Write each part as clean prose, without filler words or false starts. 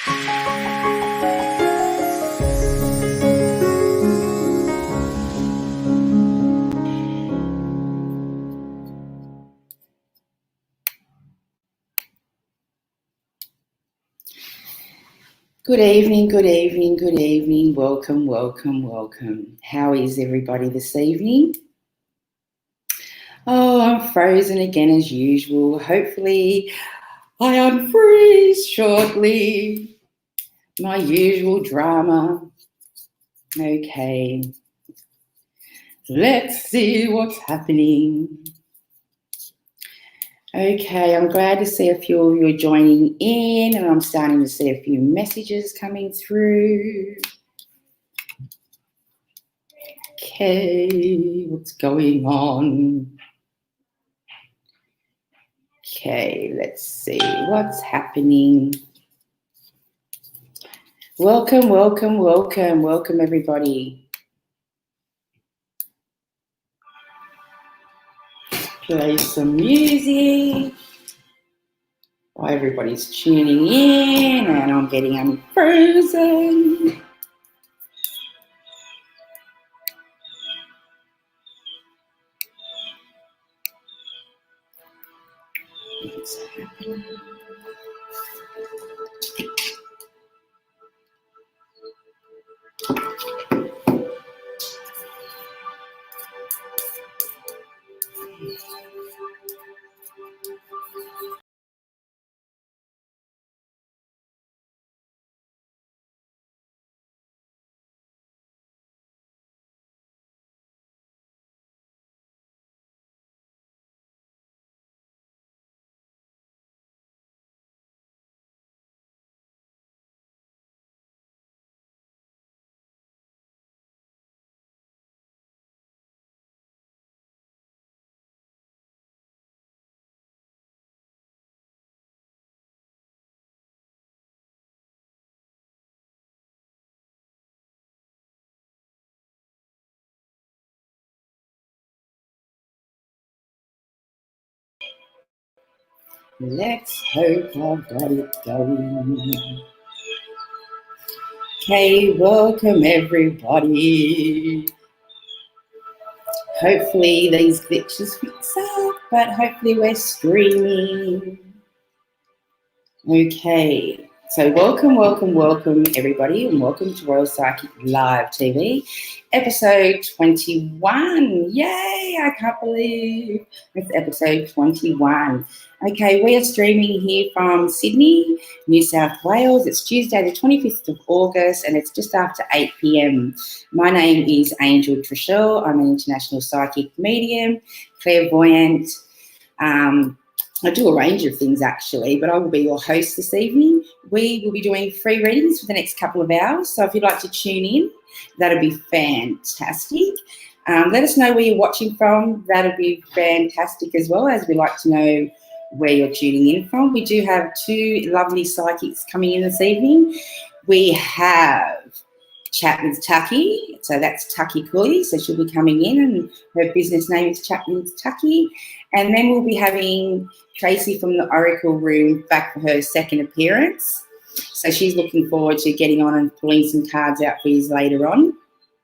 Good evening, good evening, good evening. Welcome, welcome, welcome. How is everybody this evening? Oh, I'm frozen again as usual. Hopefully I unfreeze shortly. My usual drama. Okay. Let's see what's happening. Okay, I'm glad to see a few of you are joining in, and I'm starting to see a few messages coming through. Okay, what's going on? Okay, let's see what's happening. Welcome, welcome, welcome, welcome everybody. Play some music while everybody's tuning in, and I'm getting unfrozen. What's happening? Let's hope I've got it going. Okay, welcome everybody. Hopefully these glitches fix up, but hopefully we're streaming. Okay, so welcome, welcome, welcome everybody, and welcome to Royal Psychic Live TV, episode 21. Yay, I can't believe it's episode 21. Okay, we are streaming here from Sydney, New South Wales. It's Tuesday the 25th of August and it's just after 8 p.m. My name is Angel TraShell. I'm an international psychic medium, clairvoyant. I do a range of things actually, but I will be your host this evening. We will be doing free readings for the next couple of hours. So if you'd like to tune in, that'd be fantastic. Let us know where you're watching from. That'd be fantastic as well, as we like to know where you're tuning in from. We do have two lovely psychics coming in this evening. We have Chat with Tucky, so that's Tucky Cooley, so she'll be coming in and her business name is Chat with Tucky. And then we'll be having Tracy from the Oracle Room back for her second appearance. So she's looking forward to getting on and pulling some cards out for you later on.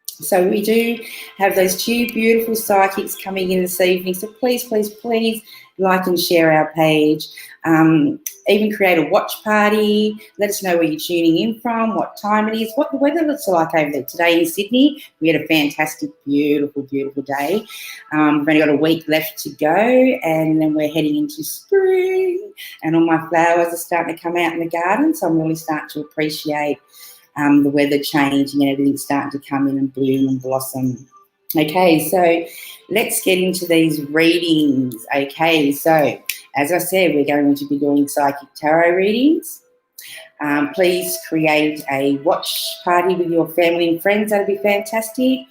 So we do have those two beautiful psychics coming in this evening. So please, please, please like and share our page. Even create a watch party. Let us know where you're tuning in from, what time it is, what the weather looks like over there. Today in Sydney, we had a fantastic, beautiful, beautiful day. We've only got a week left to go, and then we're heading into spring, and all my flowers are starting to come out in the garden, so I'm really starting to appreciate the weather changing and everything starting to come in and bloom and blossom. Okay, so let's get into these readings. Okay, so as I said, we're going to be doing psychic tarot readings. Please create a watch party with your family and friends. That'd be fantastic.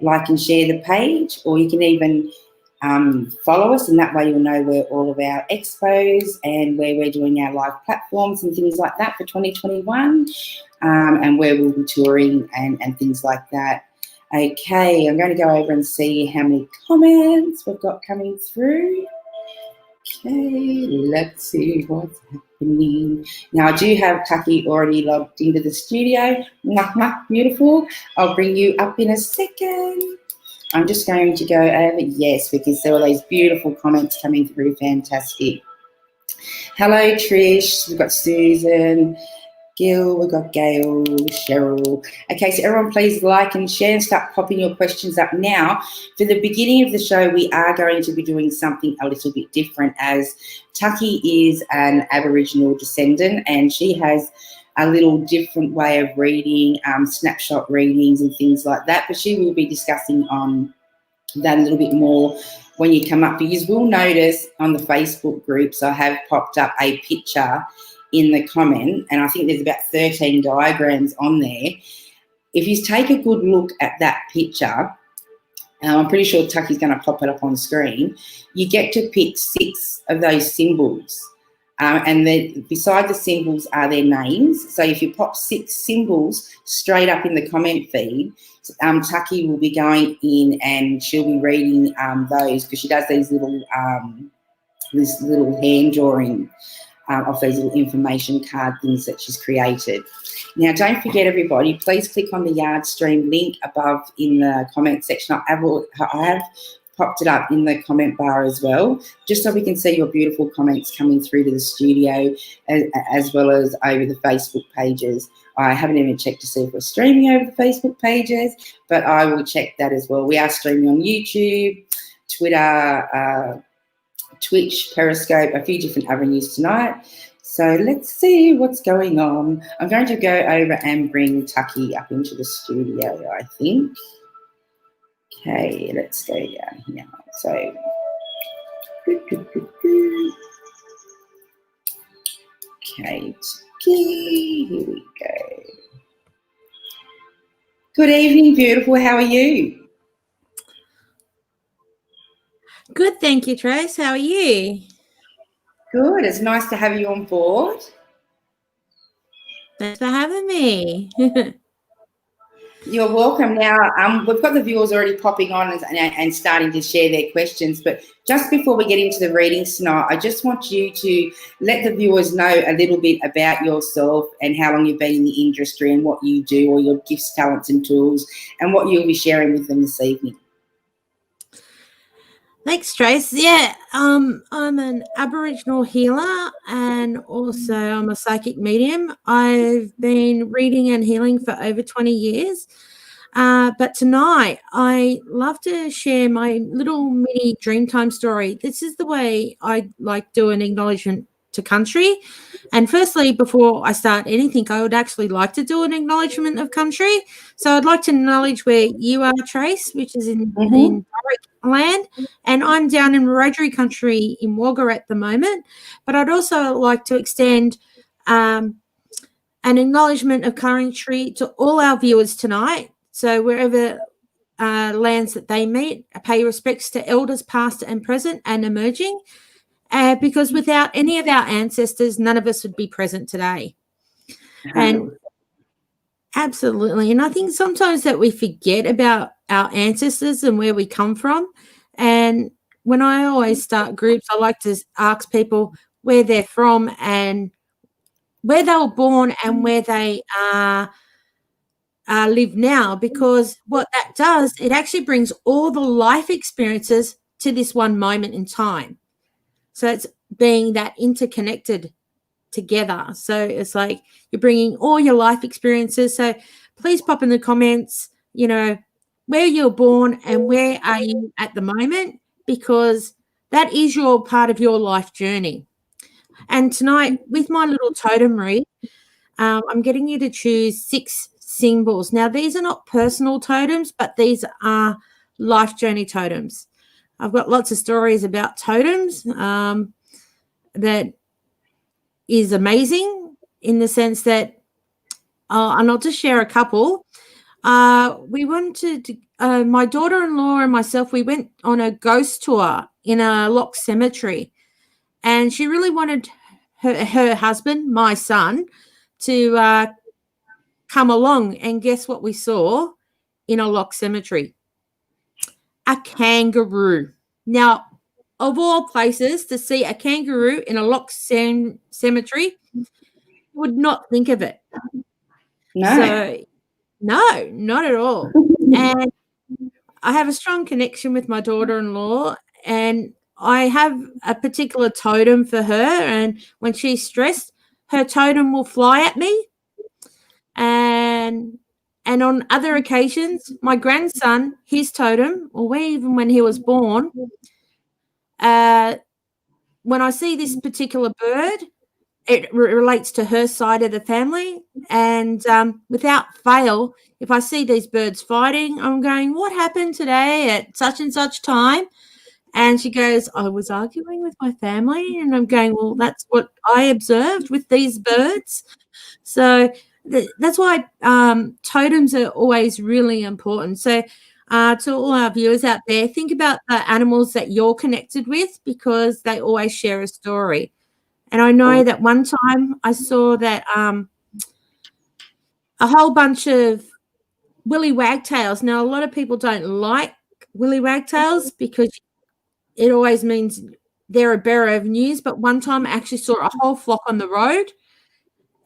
Like and share the page, or you can even follow us, and that way you'll know where all of our expos and where we're doing our live platforms and things like that for 2021, and where we'll be touring and things like that. Okay, I'm going to go over and see how many comments we've got coming through. Okay, let's see what's happening. Now, I do have Taki already logged into the studio. Mwah, mwah, beautiful. I'll bring you up in a second. I'm just going to go over. Yes, we can see all those beautiful comments coming through. Fantastic. Hello, Trish. We've got Susan. Gil, we've got Gail, Cheryl. Okay, so everyone please like and share and start popping your questions up now. For the beginning of the show, we are going to be doing something a little bit different, as Taki is an Aboriginal descendant and she has a little different way of reading, snapshot readings and things like that, but she will be discussing on that a little bit more when you come up. You will notice on the Facebook groups I have popped up a picture in the comment, and I think there's about 13 diagrams on there. If you take a good look at that picture, I'm pretty sure Tucky's going to pop it up on screen, you get to pick 6 of those symbols. And then beside the symbols are their names. So if you pop 6 symbols straight up in the comment feed, Tucky will be going in and she'll be reading those, because she does these little this little hand drawing of these little information card things that she's created. Now, don't forget, everybody, please click on the Yard Stream link above in the comment section. I have popped it up in the comment bar as well, just so we can see your beautiful comments coming through to the studio, as well as over the Facebook pages. I haven't even checked to see if we're streaming over the Facebook pages, but I will check that as well. We are streaming on YouTube, Twitter, Twitch, Periscope, a few different avenues tonight. So let's see what's going on. I'm going to go over and bring Tucky up into the studio, I think. Okay, let's go down here. So, okay, Tucky, here we go. Good evening, beautiful. How are you? Good, thank you, Trace. How are you? Good. It's nice to have you on board. Thanks for having me. You're welcome. Now, we've got the viewers already popping on and starting to share their questions, but just before we get into the readings tonight, I just want you to let the viewers know a little bit about yourself and how long you've been in the industry and what you do, or your gifts, talents and tools, and what you'll be sharing with them this evening. Thanks, Trace. Yeah, I'm an Aboriginal healer and also I'm a psychic medium. I've been reading and healing for over 20 years. But tonight, I love to share my little mini Dreamtime story. This is the way I like do an acknowledgement to country. And firstly, before I start anything, I would actually like to do an acknowledgement of country. So I'd like to acknowledge where you are, Trace, which is in Warwick land, and I'm down in Wiradjuri country in Wagga at the moment. But I'd also like to extend an acknowledgement of country to all our viewers tonight. So wherever lands that they meet, I pay respects to elders past and present and emerging, because without any of our ancestors, none of us would be present today. And absolutely. And I think sometimes that we forget about our ancestors and where we come from. And when I always start groups, I like to ask people where they're from and where they were born and where they live now, because what that does, it actually brings all the life experiences to this one moment in time. So it's being that interconnected together. So it's like you're bringing all your life experiences. So please pop in the comments, you know, where you're born and where are you at the moment, because that is your part of your life journey. And tonight with my little totem read, I'm getting you to choose 6 symbols. Now, these are not personal totems, but these are life journey totems. I've got lots of stories about totems that is amazing in the sense that, and I'll just share a couple. We wanted to, my daughter-in-law and myself, we went on a ghost tour in a locked cemetery, and she really wanted her husband, my son, to come along. And guess what we saw in a locked cemetery? A kangaroo. Now, of all places, to see a kangaroo in a locked cemetery, would not think of it. No. So, no, not at all. And I have a strong connection with my daughter-in-law, and I have a particular totem for her. And when she's stressed, her totem will fly at me. And on other occasions, my grandson, his totem, or even when he was born, when I see this particular bird, it relates to her side of the family. And without fail, if I see these birds fighting, I'm going, what happened today at such and such time? And she goes, I was arguing with my family. And I'm going, well, that's what I observed with these birds. So that's why totems are always really important. So to all our viewers out there, think about the animals that you're connected with, because they always share a story. And I know that one time I saw that a whole bunch of willy wagtails. Now, a lot of people don't like willy wagtails because it always means they're a bearer of news. But one time I actually saw a whole flock on the road.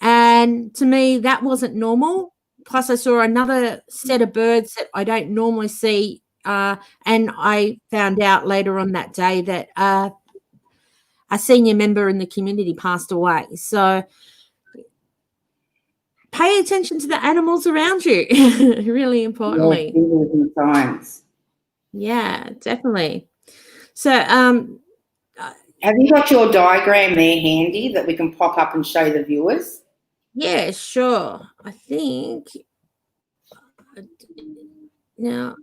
And to me, that wasn't normal. Plus, I saw another set of birds that I don't normally see. And I found out later on that day that a senior member in the community passed away. So pay attention to the animals around you, really importantly. Science. Yeah, definitely. So have you got your diagram there handy that we can pop up and show the viewers? Yeah, sure. I think now,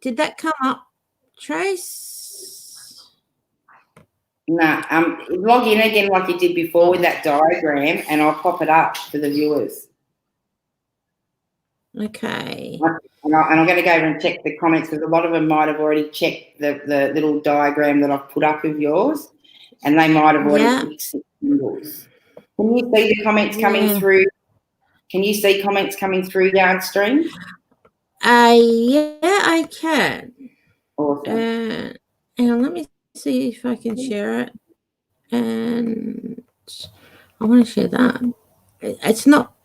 did that come up, Trace? No, log in again like you did before with that diagram, and I'll pop it up for the viewers. Okay. And I'm going to go over and check the comments, because a lot of them might have already checked the little diagram that I've put up of yours, and they might have already fixed symbols. Can you see the comments coming through? Can you see comments coming through downstream? Yeah, I can. Awesome. And let me see if I can share it. And I want to share that. It's not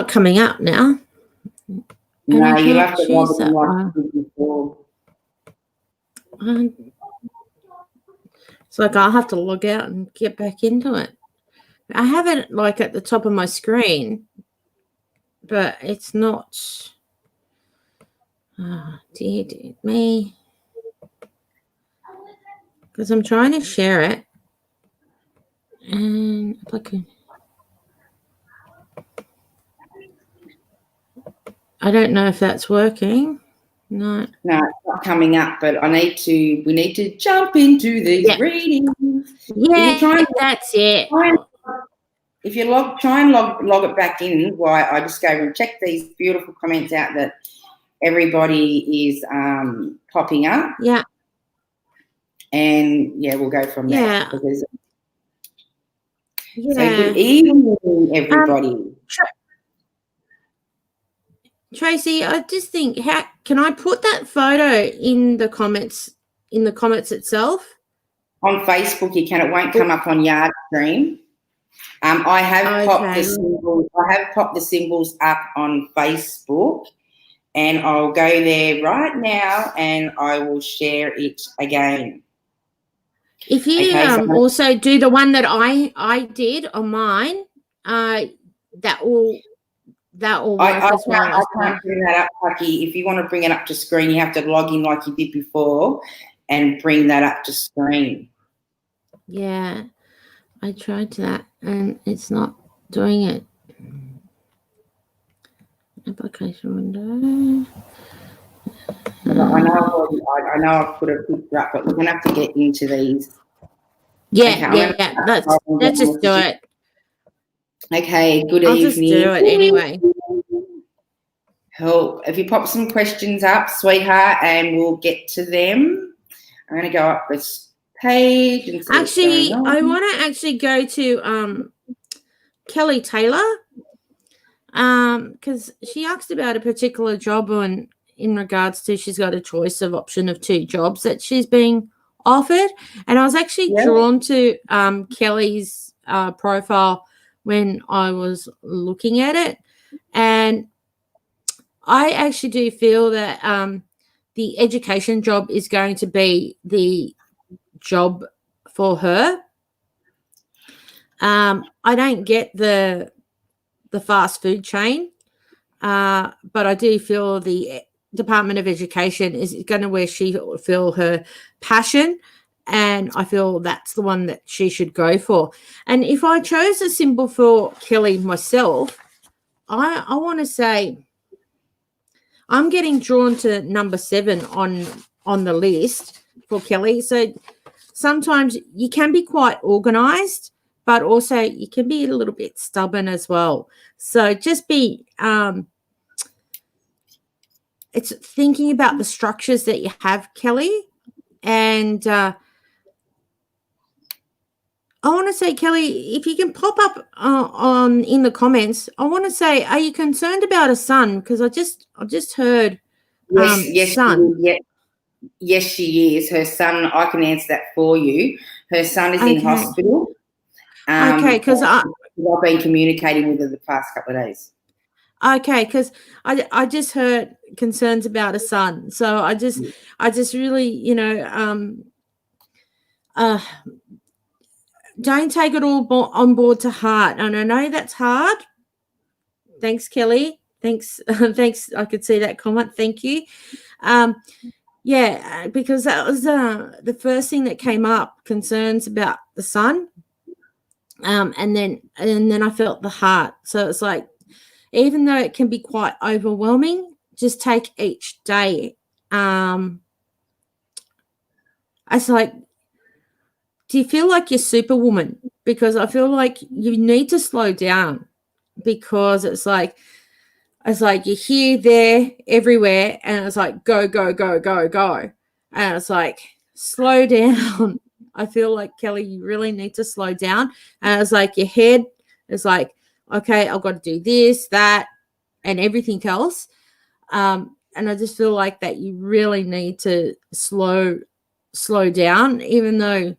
coming up now. No, you have to log in like you did before. It's like I'll have to log out and get back into it. I have it like at the top of my screen, but it's not. Oh, dear me. Because I'm trying to share it. And if I can. I don't know if that's working. No, it's not coming up, but we need to jump into these readings. Yeah, that's it. If you try and log it back in, why I just go and check these beautiful comments out that everybody is popping up. Yeah. And we'll go from there. Yeah. So good evening, everybody. Tracy, I just think, how can I put that photo in the comments itself? On Facebook you can. It won't come up on Yard Stream. I have popped the symbols. I have popped the symbols up on Facebook, and I'll go there right now and I will share it again. If you also do the one that I did on mine, that will work as well. I can't bring that up, Pucky. If you want to bring it up to screen, you have to log in like you did before and bring that up to screen. Yeah, I tried that and it's not doing it. Application window. I know I've put a picture up, but we're going to have to get into these. Yeah. Let's just do it. Okay, good evening. I'll just do it anyway. Help. If you pop some questions up, sweetheart, and we'll get to them. I'm going to go up this page. And actually, I want to actually go to Kelly Taylor because she asked about a particular job in regards to she's got a choice of option of 2 jobs that she's being offered. And I was actually drawn to Kelly's profile when I was looking at it. And I actually do feel that the education job is going to be the job for her. I don't get the fast food chain, but I do feel the Department of Education is going to where she feel her passion, and I feel that's the one that she should go for. And if I chose a symbol for Kelly myself, I want to say I'm getting drawn to number 7 on the list for Kelly. So sometimes you can be quite organized, but also you can be a little bit stubborn as well. So just be it's thinking about the structures that you have, Kelly. And I want to say, Kelly, if you can pop up on in the comments, I want to say, are you concerned about a son? Because I just heard yes, son. Yes, she is. Her son, I can answer that for you. Her son is in hospital. Okay, because I've been communicating with her the past couple of days. Okay, because I just heard concerns about a son, so I just really, don't take it all on board to heart. And I know that's hard. Thanks, Kelly. Thanks, thanks. I could see that comment. Thank you. Yeah, because that was the first thing that came up, concerns about the son. And then I felt the heart. So it's like, even though it can be quite overwhelming, just take each day. It's like, do you feel like you're Superwoman? Because I feel like you need to slow down, because it's like you're here, there, everywhere, and it's like go, go, go, go, go. And it's like, slow down. I feel like, Kelly, you really need to slow down. And it's like your head is like, okay, I've got to do this, that, and everything else. And I just feel like that you really need to slow down, even though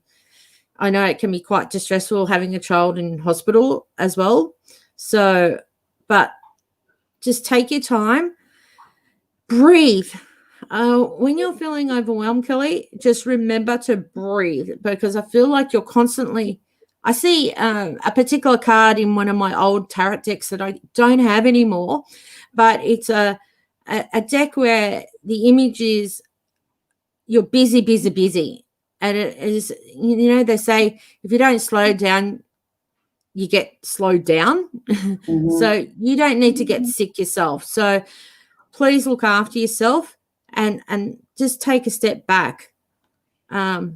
I know it can be quite distressful having a child in hospital as well. So, but just take your time, breathe. When you're feeling overwhelmed, Kelly, just remember to breathe, because I feel like you're constantly, I see a particular card in one of my old tarot decks that I don't have anymore, but it's a deck where the image is you're busy, busy, busy. And it is, they say if you don't slow down, you get slowed down. Mm-hmm. So you don't need to get sick yourself. So please look after yourself and just take a step back for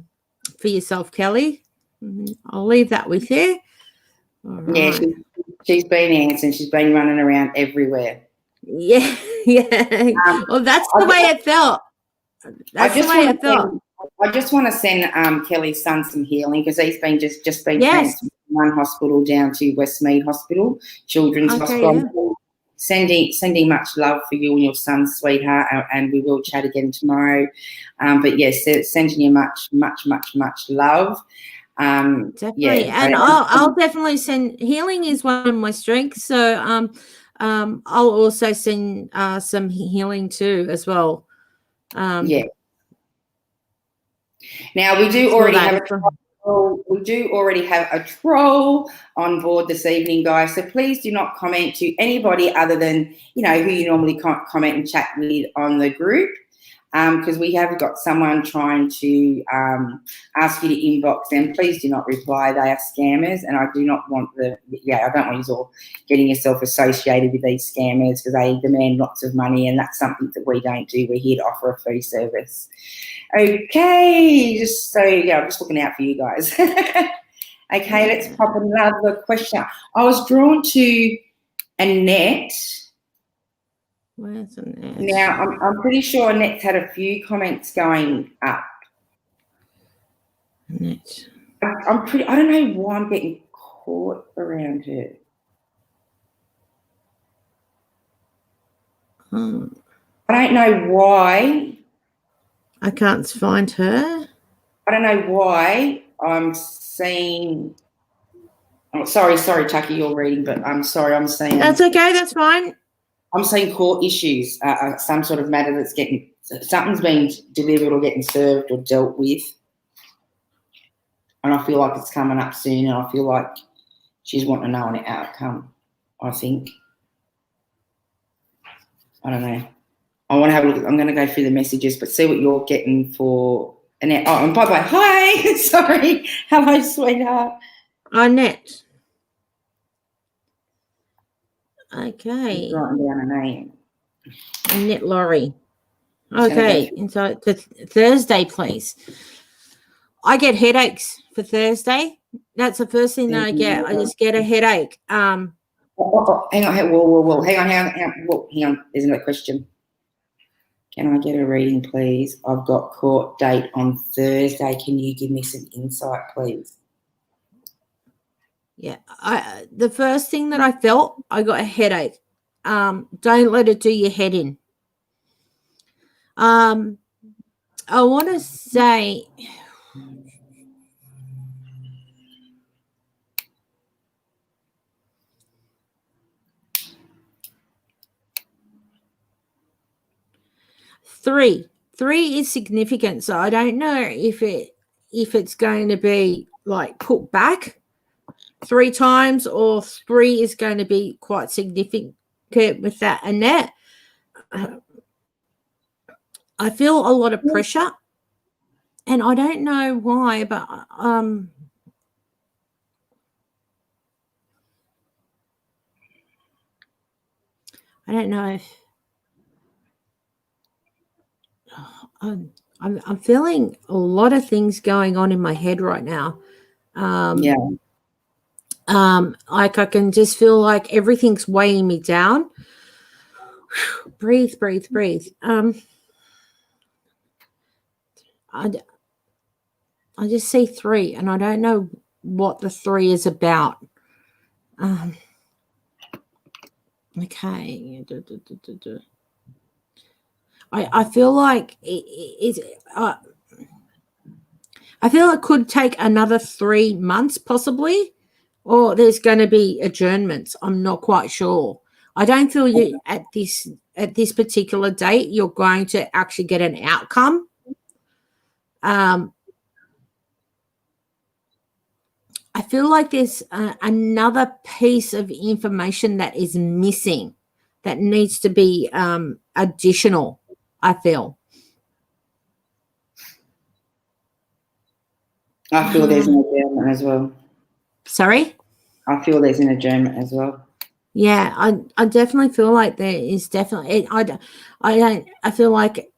yourself, Kelly. I'll leave that with you. All right. Yeah, she's been answering. She's been running around everywhere. Yeah, yeah. Well, that's the way it felt. That's the way it felt. I just want to send Kelly's son some healing, because he's been just been transferred from one hospital down to Westmead Hospital, Children's Hospital. Yeah. Sending much love for you and your son, sweetheart, and we will chat again tomorrow. But yes, sending you much, much, much, much love. Definitely, yeah, and I'll definitely send. Healing is one of my strengths, so I'll also send some healing too as well. Yeah. Now we do already have a troll on board this evening, guys. So please do not comment to anybody other than who you normally comment and chat with on the group, because we have got someone trying to ask you to inbox them. Please do not reply. They are scammers, and I do not want I don't want you all getting yourself associated with these scammers, because they demand lots of money, and that's something that we don't do. We're here to offer a free service. Okay, I'm just looking out for you guys. Okay, let's pop another question. I was drawn to Annette. Where's Annette? Now, I'm pretty sure Annette's had a few comments going up. Annette. I don't know why I'm getting caught around her. I don't know why. I can't find her. I don't know why I'm seeing. Oh, sorry, Chucky, you're reading, but I'm sorry, I'm saying. That's okay. That's fine. I'm seeing court issues, some sort of matter that's something's being delivered or getting served or dealt with, and I feel like it's coming up soon, and I feel like she's wanting to know an outcome. I think. I don't know. I want to have a look. I'm going to go through the messages, but see what you're getting for Annette. Oh, and by the way, hi. Sorry. Hello, sweetheart. Annette. Okay. I'm writing down a name. Annette Laurie. Okay. And so Thursday, please. I get headaches for Thursday. That's the first thing that I get. I just get a headache. Hang on. Whoa. Hang on. Whoa, hang on. There's another question. Can I get a reading, please? I've got court date on Thursday. Can you give me some insight, please? Yeah. The first thing that I felt, I got a headache. Don't let it do your head in. I want to say... Three is significant, so I don't know if it's going to be like put back 3 times, or 3 is going to be quite significant with that. Annette, I feel a lot of pressure, and I don't know why, but I don't know if I'm feeling a lot of things going on in my head right now. Like I can just feel like everything's weighing me down. Breathe. I just see 3, and I don't know what the 3 is about. Okay. I feel like I feel it could take another 3 months possibly, or there's going to be adjournments. I'm not quite sure. I don't feel you at this particular date you're going to actually get an outcome. I feel like there's another piece of information that is missing that needs to be additional, I feel. I feel there's an adjournment as well. Sorry? I feel there's an adjournment as well. Yeah, I definitely feel like there is definitely. I feel like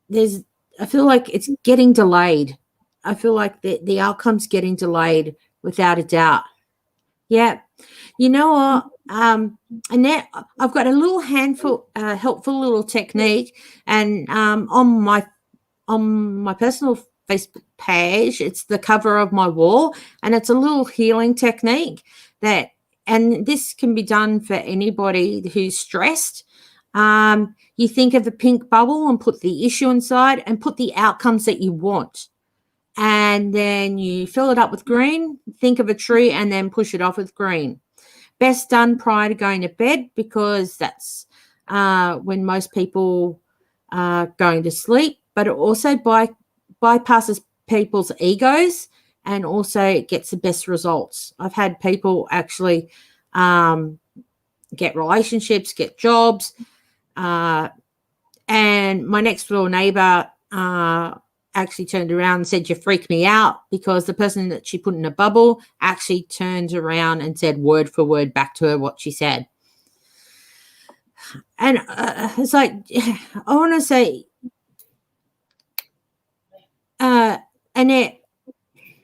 it's getting delayed. I feel like the outcome's getting delayed without a doubt. Yeah. You know what? Annette, I've got a little helpful little technique, and on my personal Facebook page, it's the cover of my wall, and it's a little healing technique and this can be done for anybody who's stressed. You think of a pink bubble and put the issue inside and put the outcomes that you want. And then you fill it up with green, think of a tree, and then push it off with green. Best done prior to going to bed, because that's when most people are going to sleep, but it also bypasses people's egos and also gets the best results. I've had people actually get relationships, get jobs, and my next door neighbor actually turned around and said, "You freak me out," because the person that she put in a bubble actually turned around and said word for word back to her what she said. And it's like, I want to say, Annette,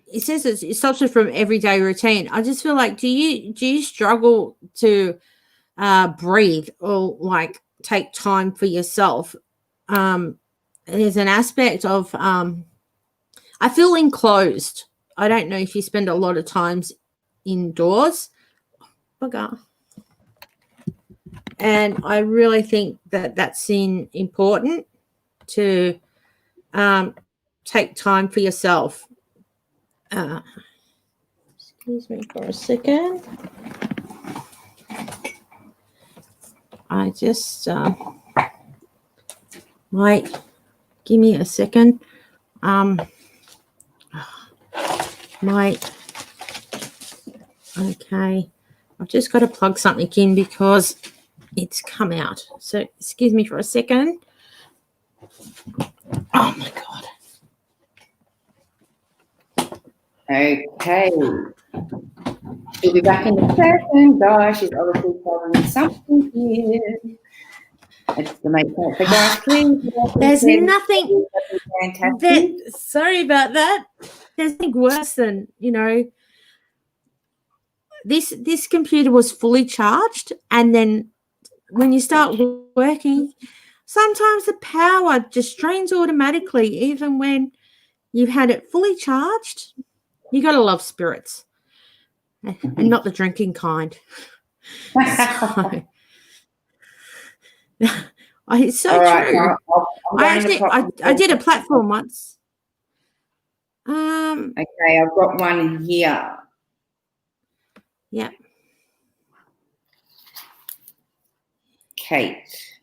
it says it stops her from everyday routine. I just feel like, do you struggle to breathe or like take time for yourself? There's an aspect of I feel enclosed. I don't know if you spend a lot of times indoors. Bugger. And I really think that that's important to take time for yourself. Excuse me for a second. I just wait. Give me a second. Wait. Okay. I've just got to plug something in because it's come out. So excuse me for a second. Oh my God. Okay. She'll be back in a second, guys. She's obviously following something here. It's the make sense. So guys, please. There's nothing. Fantastic. Sorry about that. There's nothing worse than, this computer was fully charged, and then when you start working, sometimes the power just drains automatically, even when you've had it fully charged. You got to love spirits, and not the drinking kind. It's so right, true. I did a platform once. Okay, I've got one here. Yeah. Kate.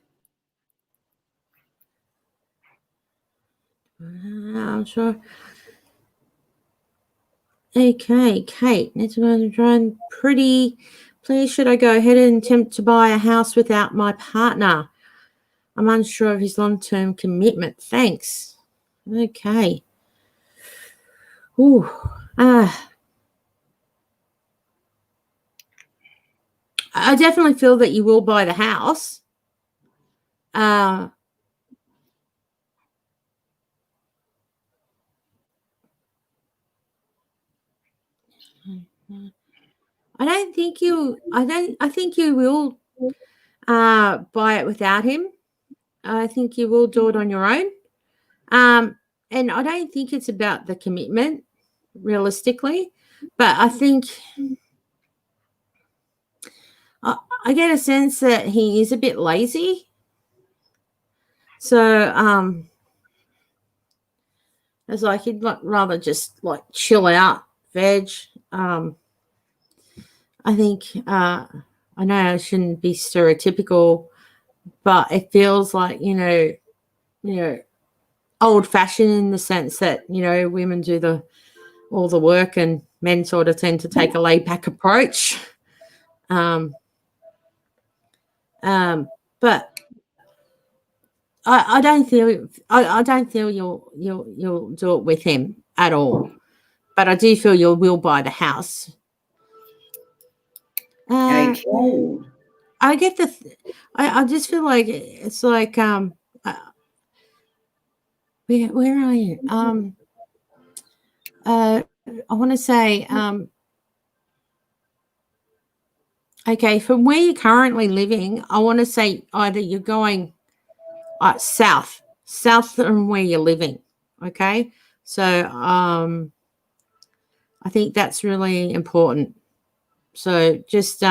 I'm sure. Okay, Kate. Next one, trying pretty. Please, should I go ahead and attempt to buy a house without my partner? I'm unsure of his long-term commitment. Thanks. Okay. Ooh. I definitely feel that you will buy the house. I think you will buy it without him. I think you will do it on your own. And I don't think it's about the commitment, realistically, but I think I get a sense that he is a bit lazy. So it's like he'd rather just like chill out, veg. I think I know I shouldn't be stereotypical, but it feels like old-fashioned in the sense that women do all the work and men sort of tend to take a laid-back approach. But I don't feel you'll do it with him at all. But I do feel you will buy the house. Okay. I get I just feel like it's like where are you? I want to say okay, from where you're currently living, I want to say either you're going south from where you're living. Okay, so I think that's really important. So just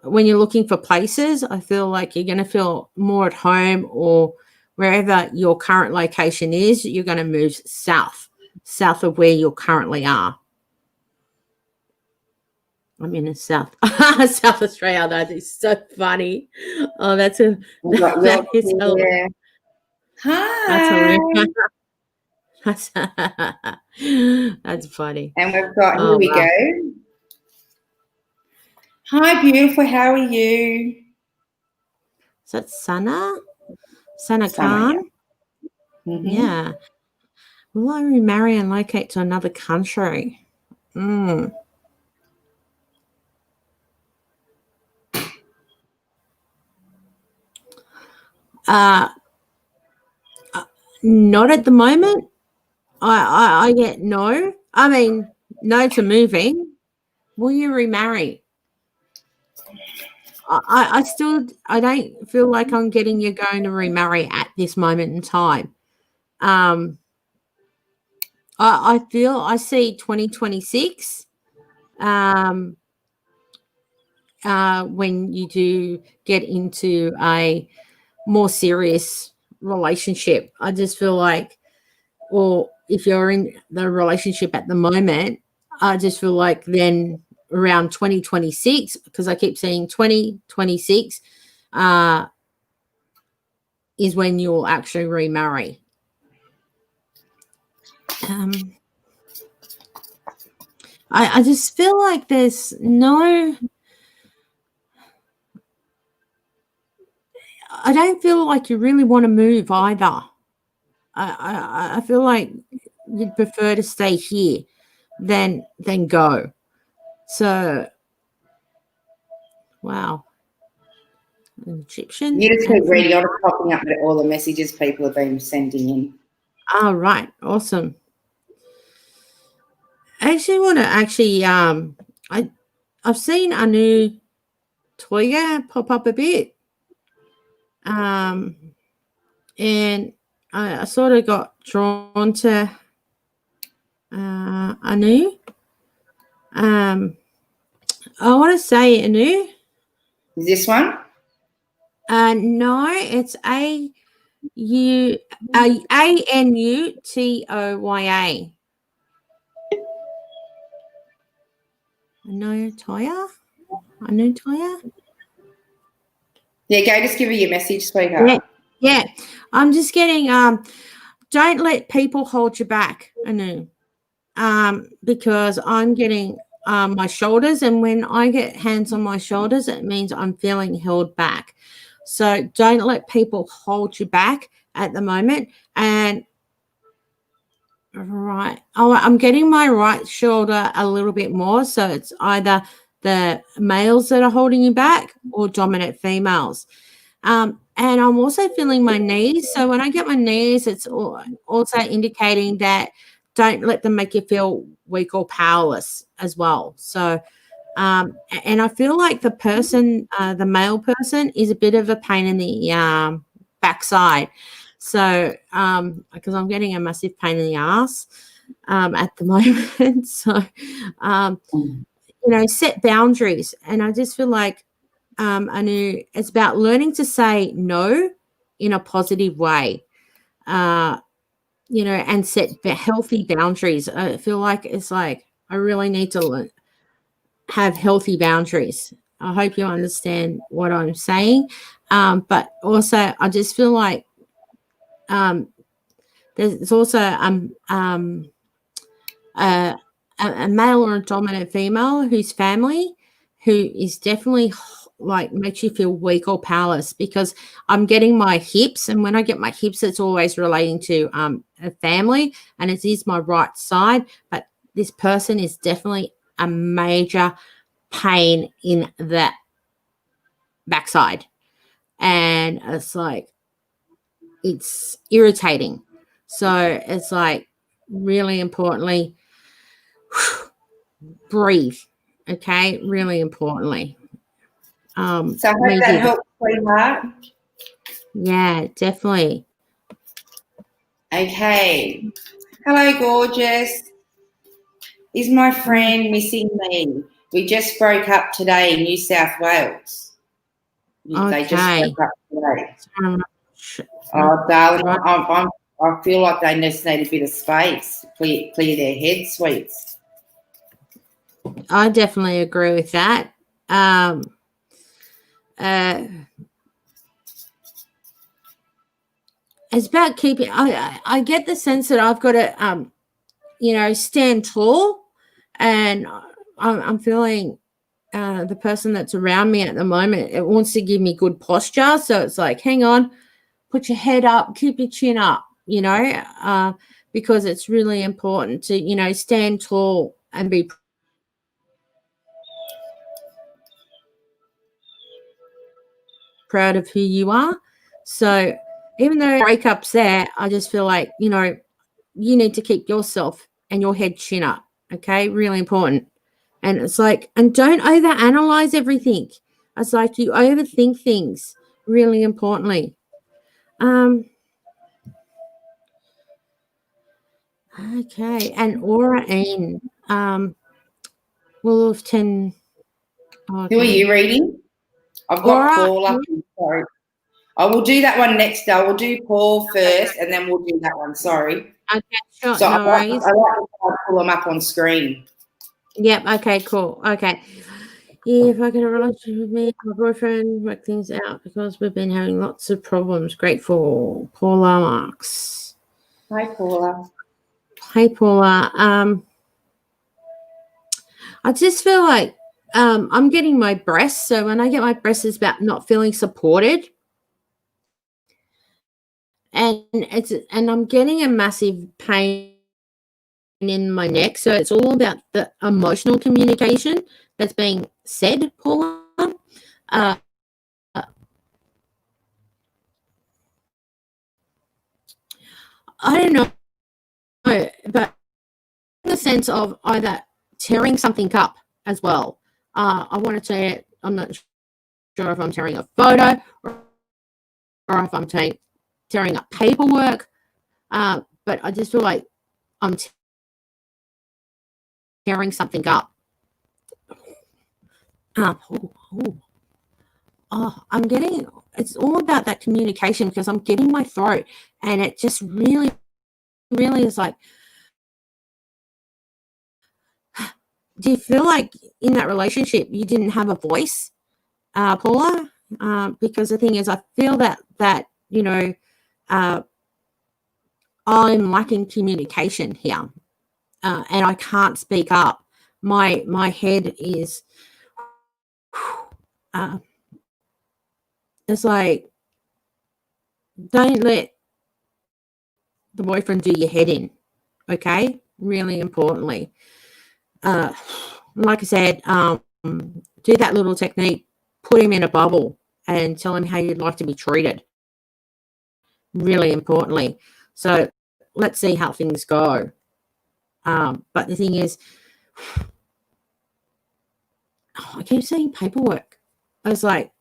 when you're looking for places, I feel like you're going to feel more at home, or wherever your current location is, you're going to move south of where you currently are. I'm in the South Australia. That is so funny. Oh, that is hilarious. Hi. That's funny. And we've got, here we go. Hi, beautiful. How are you? Is that Sana? Sana Khan? Yeah. Mm-hmm. Yeah. Will I remarry and locate to another country? Not at the moment. I get no. I mean, no to moving. Will you remarry? I don't feel like I'm getting you going to remarry at this moment in time. I feel I see 2026 when you do get into a more serious relationship. I just feel like or if you're in the relationship at the moment, I just feel like then around 2026, because I keep saying 2026 is when you'll actually remarry. I just feel like there's no, I don't feel like you really want to move either. I feel like you'd prefer to stay here than go. So, wow. Egyptian. You just keep reading. I'm just popping up with all the messages people have been sending in. Oh, right. Awesome. I actually want to I've seen Anu Toya pop up a bit. And I sort of got drawn to Anu. I want to say Anu. Is this one? No, it's ANUTOYA. Anu Toya? Anu Toya? Yeah, go just give her your message, sweetheart. Yeah. I'm just getting don't let people hold you back, Anu. Because I'm getting my shoulders, and when I get hands on my shoulders, it means I'm feeling held back. So don't let people hold you back at the moment. And right, I'm getting my right shoulder a little bit more. So it's either the males that are holding you back or dominant females. And I'm also feeling my knees. So when I get my knees, it's also indicating that don't let them make you feel weak or powerless as well. So, and I feel like the person, the male person, is a bit of a pain in the backside. So, because I'm getting a massive pain in the ass at the moment. So, set boundaries. And I just feel like, Anu, it's about learning to say no in a positive way, and set healthy boundaries. I feel like it's like I really need to have healthy boundaries. I hope you understand what I'm saying. But also, I just feel like there's also a male or a dominant female whose family who is definitely like makes you feel weak or powerless, because I'm getting my hips, and when I get my hips, it's always relating to a family, and it is my right side, but this person is definitely a major pain in the backside, and it's like it's irritating. So it's like really importantly breathe, okay, really importantly. So I hope that helps, sweetheart. Yeah, definitely. Okay. Hello, gorgeous. Is my friend missing me? We just broke up today in New South Wales. Okay. They just broke up today. Oh, darling, I feel like they just need a bit of space, clear their heads, sweets. I definitely agree with that. It's about keeping. I get the sense that I've got to, stand tall, and I'm feeling the person that's around me at the moment. It wants to give me good posture, so it's like, hang on, put your head up, keep your chin up, because it's really important to stand tall and be proud of who you are. So even though breakups there, I just feel like, you need to keep yourself and your head chin up. Okay. Really important. And it's like, and don't overanalyze everything. It's like you overthink things really importantly. Okay. And Aura in Wolverton. Okay. Who are you reading? I've got Paula. Sorry. I will do that one next. I will do Paul first, and then we'll do that one. Sorry. Okay, sure, So no worries. I like to pull them up on screen. Yep. Okay. Cool. Okay. If I get a relationship with me, my boyfriend, work things out because we've been having lots of problems. Grateful, Paula Marks. Hi, Paula. Hey, Paula. I just feel like I'm getting my breasts. So when I get my breasts, it's about not feeling supported, and I'm getting a massive pain in my neck. So it's all about the emotional communication that's being said, Paula. Uh, I don't know, but in the sense of either tearing something up as well. I want to say it. I'm not sure if I'm tearing a photo or if I'm tearing up paperwork. But I just feel like I'm tearing something up. I'm getting, it's all about that communication because I'm getting my throat and it just really, really is like, do you feel like in that relationship you didn't have a voice, Paula? Because the thing is, I feel that I'm lacking communication here, and I can't speak up. My head is, it's like, don't let the boyfriend do your head in, okay? Really importantly. Like I said, do that little technique, put him in a bubble and tell him how you'd like to be treated. Really importantly. So let's see how things go. But the thing is, I keep saying paperwork. I was like,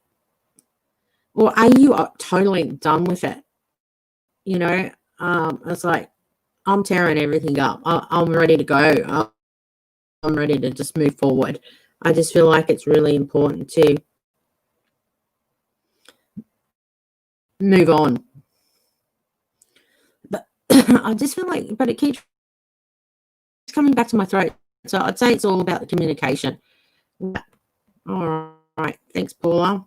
well, are you totally done with it? You know, it's like, I'm tearing everything up. I'm ready to go. I'm ready to just move forward. I just feel like it's really important to move on. But I just feel like, but it keeps coming back to my throat. So I'd say it's all about the communication. All right. Thanks, Paula.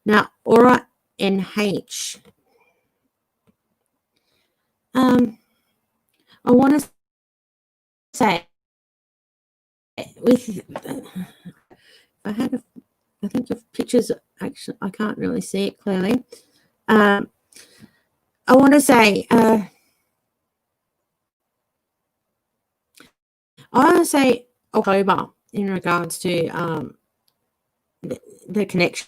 Now, Aura NH. I want to say, with, I think of pictures, actually, I can't really see it clearly. I want to say, October in regards to the connection.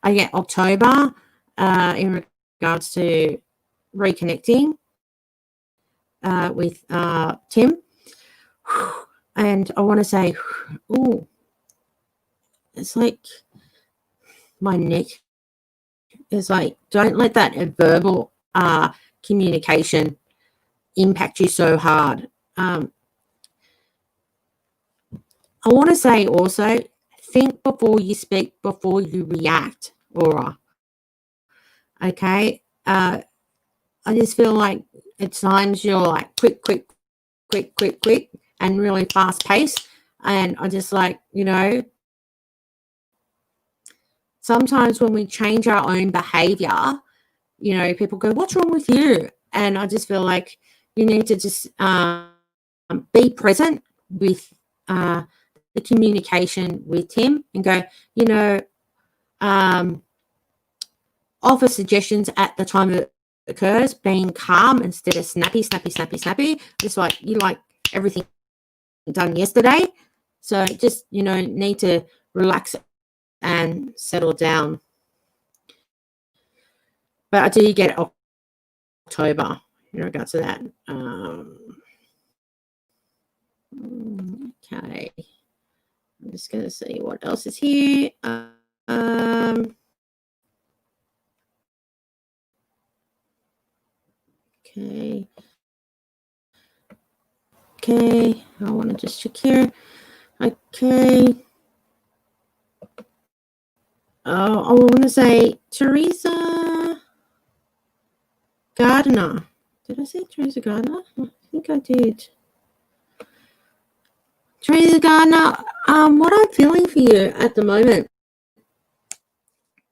I get October in regards to reconnecting with Tim. And I want to say, oh, it's like my neck is like, don't let that verbal communication impact you so hard. I want to say also, think before you speak, before you react, Aura. Okay? I just feel like at times you're like quick, and really fast paced. And I just like, sometimes when we change our own behavior, people go, what's wrong with you? And I just feel like you need to just be present with the communication with him and go, offer suggestions at the time it occurs, being calm instead of snappy. Just like you like everything done yesterday. So just, need to relax and settle down. But I do get October in regards to that. Okay. I'm just going to see what else is here. Okay. Okay. I want to just check here. Okay. I want to say Teresa Gardner. Did I say Teresa Gardner? I think I did. Teresa Gardner, what I'm feeling for you at the moment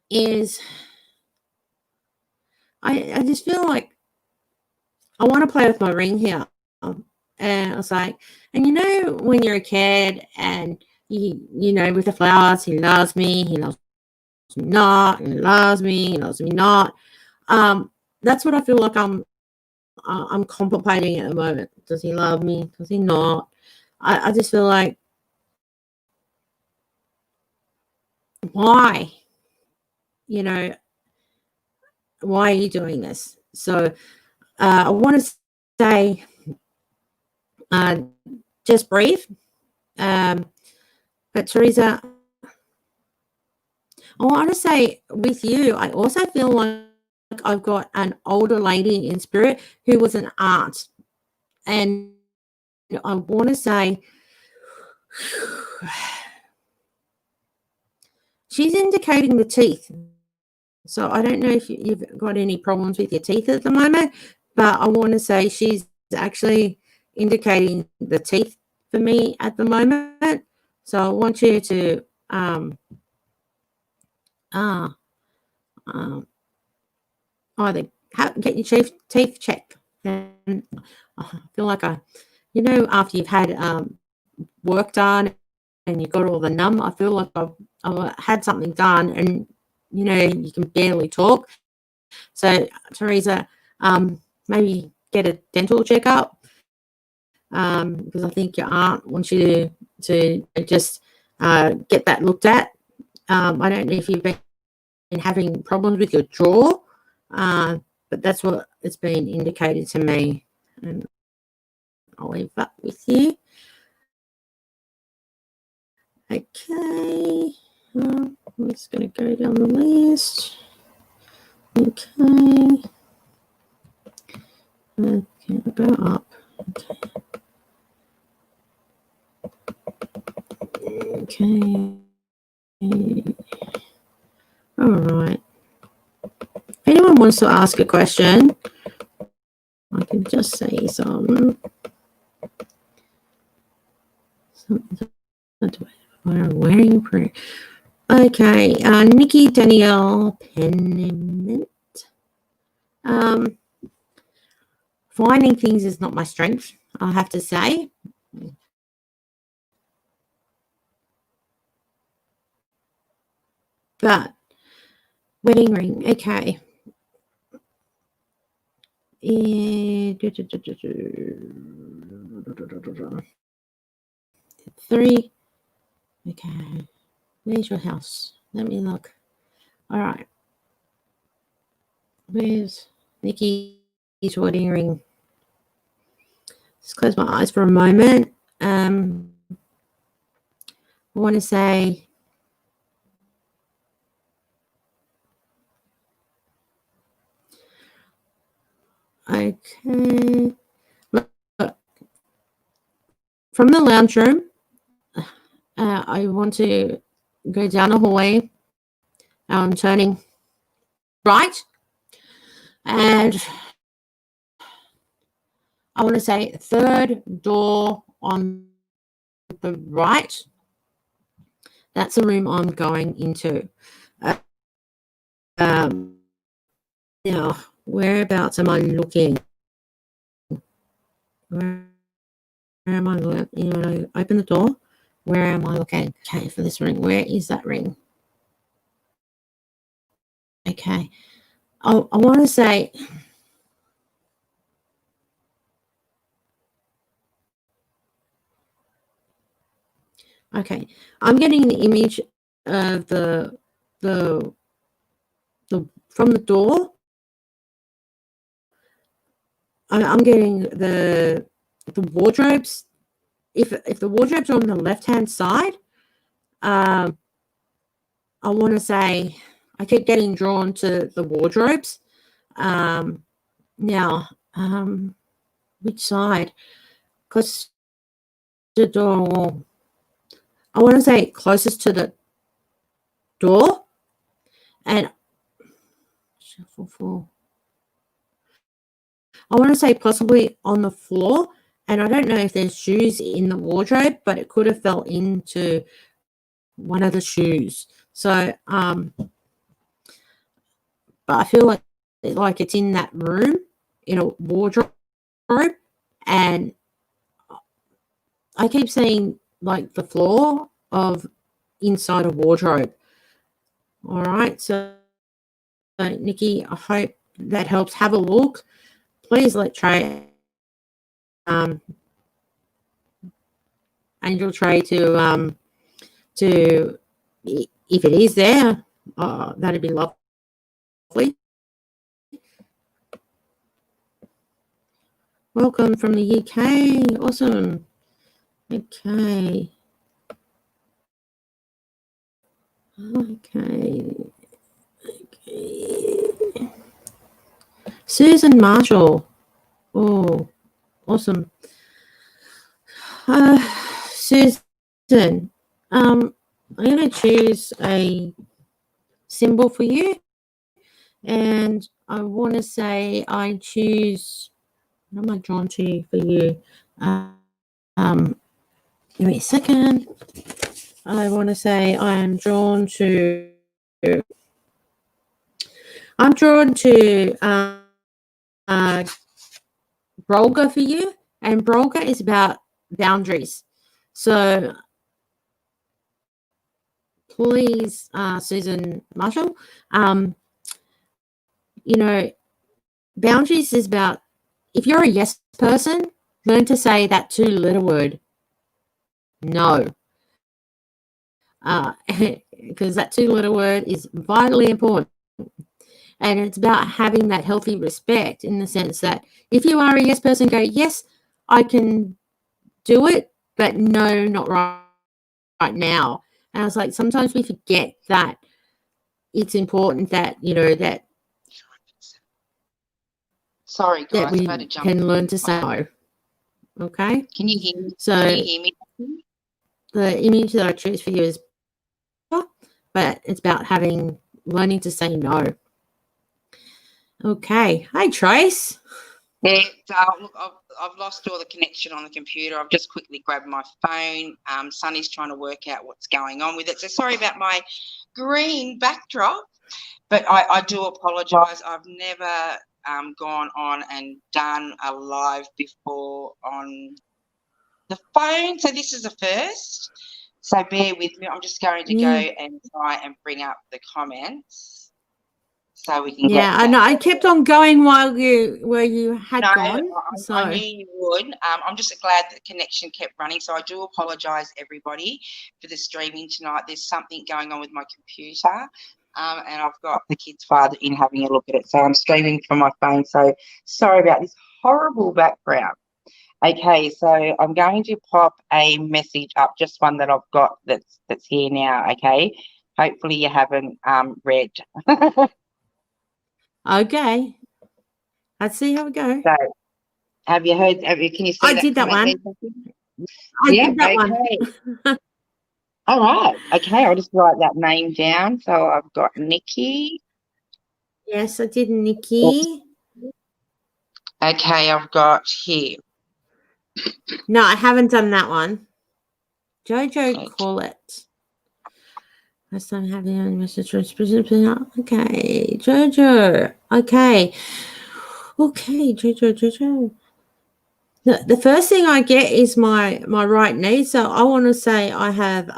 is I just feel like I want to play with my ring here. And I was like, and you know, when you're a kid and you know, with the flowers, he loves me not, and he loves me not. That's what I feel like I'm contemplating at the moment. Does he love me? Does he not? I just feel like, why? You know, why are you doing this? So I want to say, just breathe. But Teresa, I want to say with you, I also feel like I've got an older lady in spirit who was an aunt. And I want to say she's indicating the teeth. So I don't know if you've got any problems with your teeth at the moment, but I want to say she's actually indicating the teeth for me at the moment. So I want you to either get your teeth checked. And I feel like you know, after you've had work done and you've got all the numb, I feel like I've had something done and, you know, you can barely talk. So, Teresa, maybe get a dental checkup because I think your aunt wants you to just get that looked at. I don't know if you've been having problems with your jaw, but that's what it's been indicated to me. And I'll leave that with you. Okay, I'm just going to go down the list. Okay, go up. Okay. All right. If anyone wants to ask a question, I can just say something. Wearing prayer. Okay, Nikki Danielle Pennement. Finding things is not my strength, I have to say. But wedding ring, okay. 3. Okay. Where's your house? Let me look. All right. Where's Nikki's wedding ring? Just close my eyes for a moment. I want to say, okay. Look, from the lounge room, I want to go down the hallway. I'm turning right. And I want to say 3rd door on the right. That's the room I'm going into. Now, whereabouts am I looking? Where am I looking? You know, open the door. Where am I looking? Okay, for this ring. Where is that ring? Okay. I want to say, okay, I'm getting the image of the from the door. I'm getting the wardrobes. If the wardrobes are on the left-hand side, I want to say I keep getting drawn to the wardrobes. Now, which side? Because the door, I want to say closest to the door. 4. I want to say possibly on the floor, and I don't know if there's shoes in the wardrobe, but it could have fell into one of the shoes. So, but I feel like it's in that room in a wardrobe, and I keep saying like the floor of inside a wardrobe. All right, so Nikki, I hope that helps. Have a look. Please let Trey, Angel Trey to if it is there, that'd be lovely. Welcome from the UK. Awesome. Okay. Susan Marshall. Oh, awesome. Susan, I'm going to choose a symbol for you. And I want to say I choose, what am I drawn to for you? Give me a second. I want to say I'm drawn to Brolga for you, and Brolga is about boundaries. So please, Susan Marshall, boundaries is about, if you're a yes person, learn to say that 2-letter word, no. Because that 2-letter word is vitally important. And it's about having that healthy respect in the sense that if you are a yes person, go, yes, I can do it, but no, not right now. And I was like, sometimes we forget that it's important that, that Sorry, guys, that we I've had to jump can learn to say no. Okay? Can you hear me? So Can you hear me? the image that I choose for you is, but it's about learning to say no. Okay. Hi, Trace. Yeah, look, I've lost all the connection on the computer. I've just quickly grabbed my phone. Sunny's trying to work out what's going on with it. So sorry about my green backdrop, but I do apologise. I've never gone on and done a live before on the phone. So this is a first. So bear with me. I'm just going to go and try and bring up the comments so we can get. I know. I kept on going while you had gone. So I knew you would. I'm just glad that the connection kept running. So I do apologise, everybody, for the streaming tonight. There's something going on with my computer, and I've got the kid's father in having a look at it. So I'm streaming from my phone. So sorry about this horrible background. Okay, so I'm going to pop a message up, just one that I've got that's here now. Okay, hopefully you haven't read. Okay, let's see how we go. So, have you heard? Can you see? I did that one. I did that one. All right. Okay, I'll just write that name down. So I've got Nikki. Yes, I did, Nikki. Okay, I've got here. No, I haven't done that one. Jojo, call it. Last time having a message. Okay, Jojo. Okay, Jojo. The first thing I get is my right knee. So I want to say I have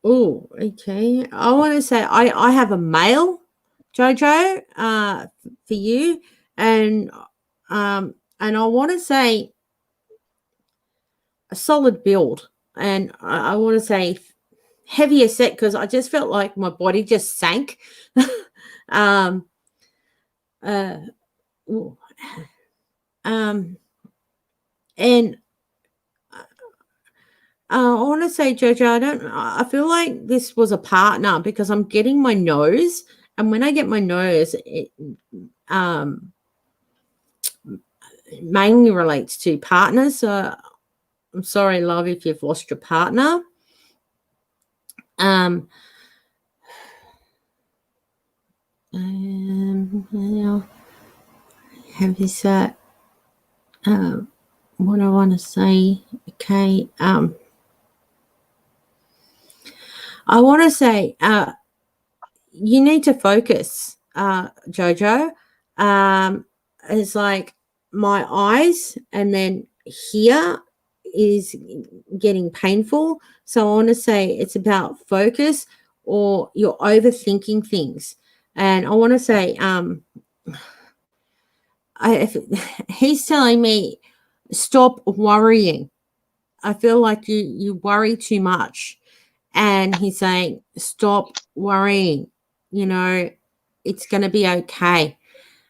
okay. I want to say I have a male, Jojo, for you, and I want to say a solid build, and I want to say heavier set because I just felt like my body just sank. And I want to say, Jojo, I feel like this was a partner because I'm getting my nose, and when I get my nose, it mainly relates to partners. So I'm sorry, love, if you've lost your partner. Now, have this, what I want to say, okay, I want to say, you need to focus, Jojo. It's like my eyes and then here is getting painful. So I want to say it's about focus or you're overthinking things. And I want to say, if he's telling me stop worrying. I feel like you worry too much. And he's saying, stop worrying. You know, it's going to be okay.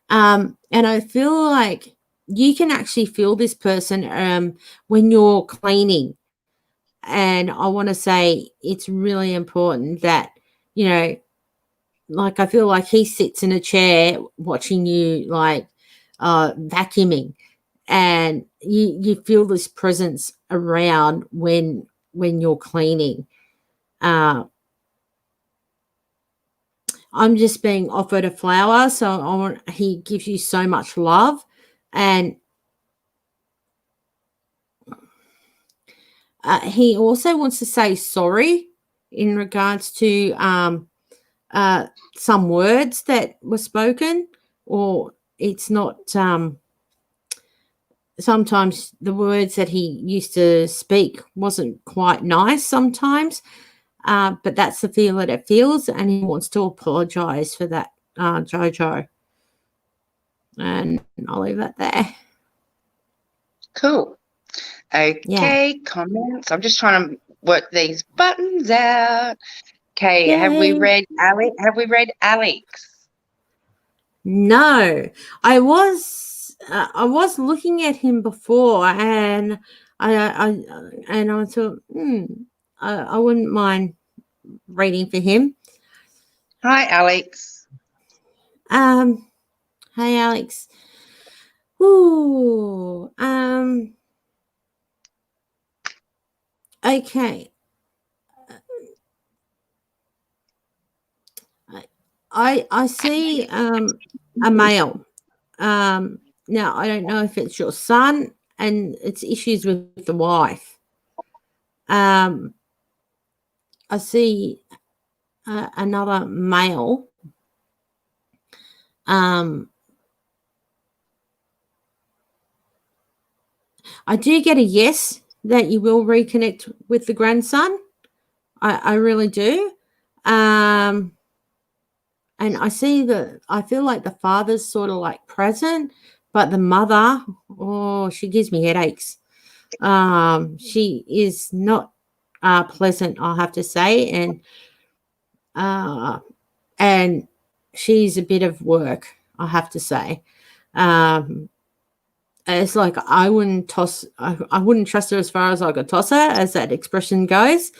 And I feel like you can actually feel this person when you're cleaning. And I want to say it's really important that, you know, like I feel like he sits in a chair watching you like vacuuming, and you feel this presence around when you're cleaning. I'm just being offered a flower, so he gives you so much love, and he also wants to say sorry in regards to some words that were spoken, or it's not. Sometimes the words that he used to speak wasn't quite nice sometimes, but that's the feel that it feels, and he wants to apologise for that, Jojo. And I'll leave that there. Cool. Okay, comments. I'm just trying to work these buttons out. Okay, Yay. have we read Alex? Have we read Alex? No, I was looking at him before, and I thought, I wouldn't mind reading for him. Hi, Alex. Hey, Alex. Ooh, okay. I see a male. Now I don't know if it's your son, and it's issues with the wife. I see another male. I do get a yes that you will reconnect with the grandson. I really do. And I see I feel like the father's sort of like present, but the mother, she gives me headaches. She is not pleasant, I'll have to say, and she's a bit of work, I have to say. It's like I wouldn't trust her as far as I could toss her, as that expression goes.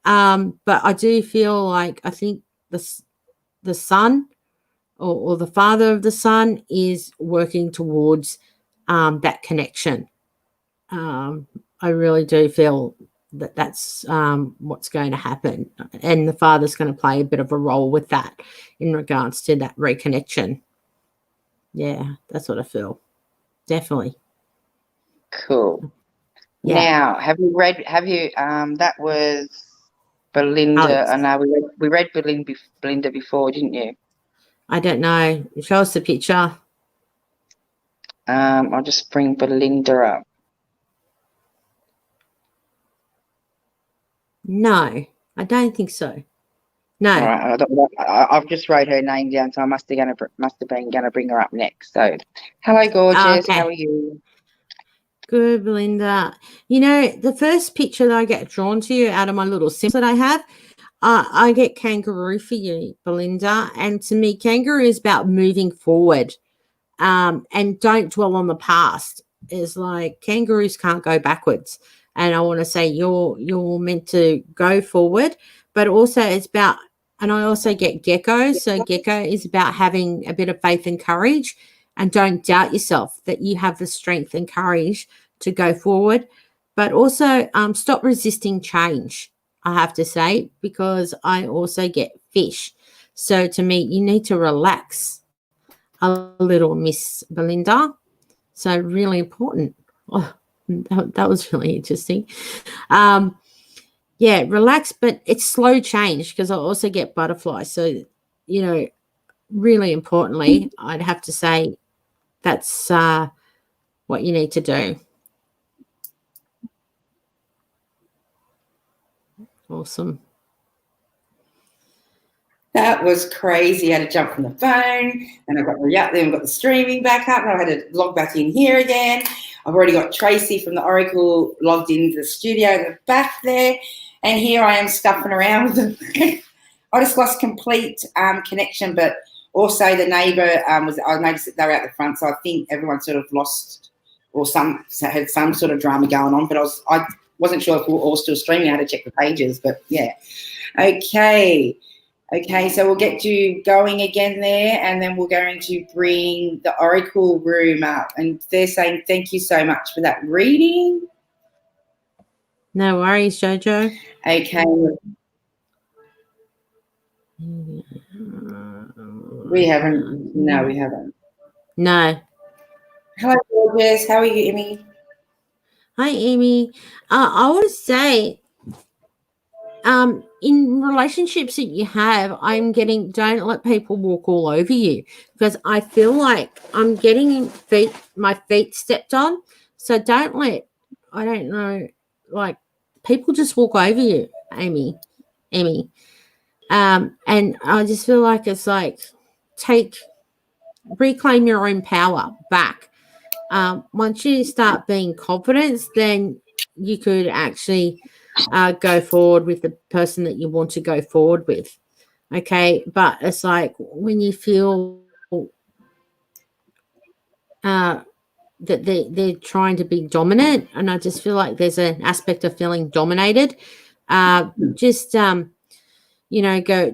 But I do feel like I think the son or the father of the son is working towards that connection. I really do feel that that's what's going to happen, and the father's going to play a bit of a role with that in regards to that reconnection. Yeah, that's what I feel. Definitely. Cool. Yeah. Now, have you that was Belinda. Alex. I know we read Belinda before, didn't you? I don't know. Show us the picture. I'll just bring Belinda up. No, I don't think so. No. All right, I've just wrote her name down, so I must have been gonna bring her up next. So, hello, gorgeous. Okay. How are you? Good, Belinda. You know, the first picture that I get drawn to you out of my little sims that I have, I get kangaroo for you, Belinda. And to me, kangaroo is about moving forward, and don't dwell on the past. It's like kangaroos can't go backwards. And I want to say you're meant to go forward, but also it's about, and I also get gecko. So gecko is about having a bit of faith and courage, and don't doubt yourself that you have the strength and courage to go forward. But also stop resisting change, I have to say, because I also get fish. So to me, you need to relax a little, Miss Belinda. So really important. Oh, that was really interesting. Yeah, relax, but it's slow change because I also get butterflies. So, really importantly, I'd have to say that's what you need to do. Awesome. That was crazy. I had to jump from the phone, and I got the streaming back up, and I had to log back in here again. I've already got Tracy from the Oracle logged into the studio in the back there, and here I am stuffing around with them. I just lost complete connection, but also the neighbour I noticed that they were out the front, so I think everyone sort of lost or had some sort of drama going on. But I wasn't sure if we were all still streaming. I had to check the pages, but yeah. Okay, so we'll get you going again there, and then we're going to bring the Oracle room up. And they're saying thank you so much for that reading. No worries, Jojo. Okay. We haven't. No, we haven't. No. Hello, gorgeous. How are you, Amy? Hi, Amy. I want to say, in relationships that you have, don't let people walk all over you, because I feel like I'm getting my feet stepped on. So people just walk over you, Amy. And I just feel like it's like reclaim your own power back. Once you start being confident, then you could actually go forward with the person that you want to go forward with. Okay, but it's like when you feel that they're trying to be dominant, and I just feel like there's an aspect of feeling dominated. Go,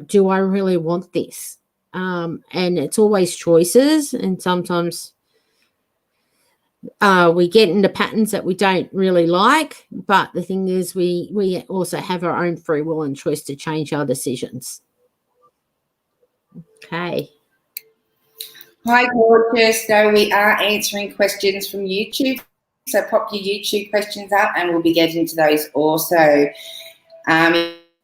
do I really want this? And it's always choices, and sometimes we get into patterns that we don't really like, but the thing is we also have our own free will and choice to change our decisions. Okay. Hi, gorgeous. So we are answering questions from YouTube. So pop your YouTube questions up, and we'll be getting to those also.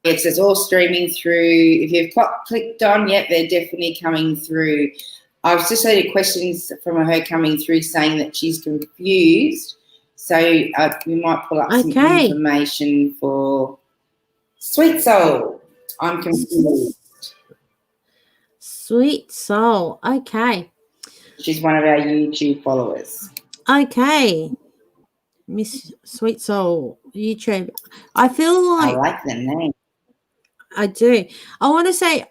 It's all streaming through. If you've clicked on, yep, they're definitely coming through. I've just had questions from her coming through saying that she's confused. So we might pull up some information for Sweet Soul. I'm confused. Sweet Soul. Okay. She's one of our YouTube followers. Okay. Miss Sweet Soul, YouTube. I feel like I like the name. I do. I want to say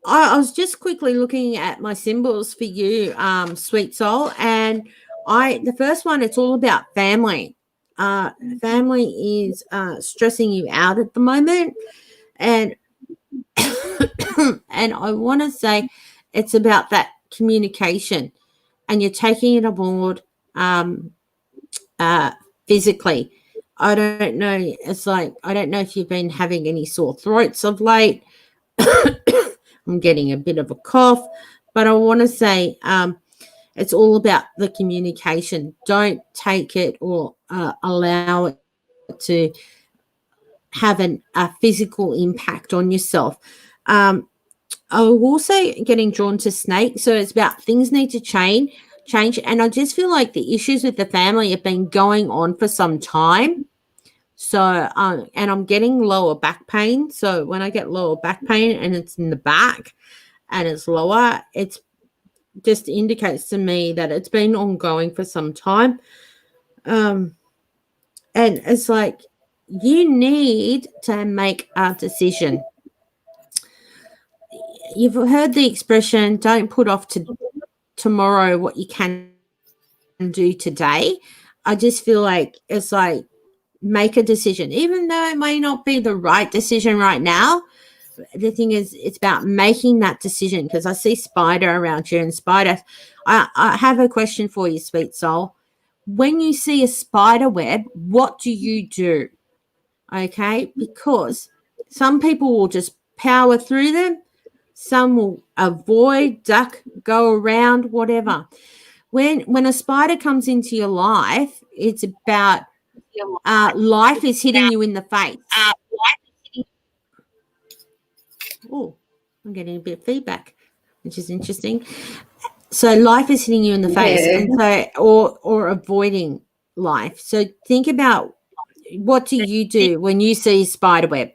I was just quickly looking at my symbols for you, Sweet Soul, and the first one, it's all about family. Family is stressing you out at the moment, and and I want to say it's about that communication, and you're taking it aboard physically. I don't know. It's like, I don't know if you've been having any sore throats of late. I'm getting a bit of a cough, but I want to say it's all about the communication. Don't take it or allow it to have a physical impact on yourself. I'm also getting drawn to snake. So it's about things need to change. And I just feel like the issues with the family have been going on for some time. So, and I'm getting lower back pain. So when I get lower back pain and it's in the back and it's lower, it just indicates to me that it's been ongoing for some time. And it's like, you need to make a decision. You've heard the expression, don't put off to tomorrow what you can do today. I just feel like it's like, make a decision, even though it may not be the right decision right now. The thing is, it's about making that decision, because I see Spider around you, and Spider, I have a question for you, Sweet Soul. When you see a spider web, what do you do? Okay, because some people will just power through them. Some will avoid, duck, go around, whatever. When a spider comes into your life, it's about life is hitting you in the face. Oh, I'm getting a bit of feedback, which is interesting. So life is hitting you in the face, and so or avoiding life. So think about, what do you do when you see a spider web?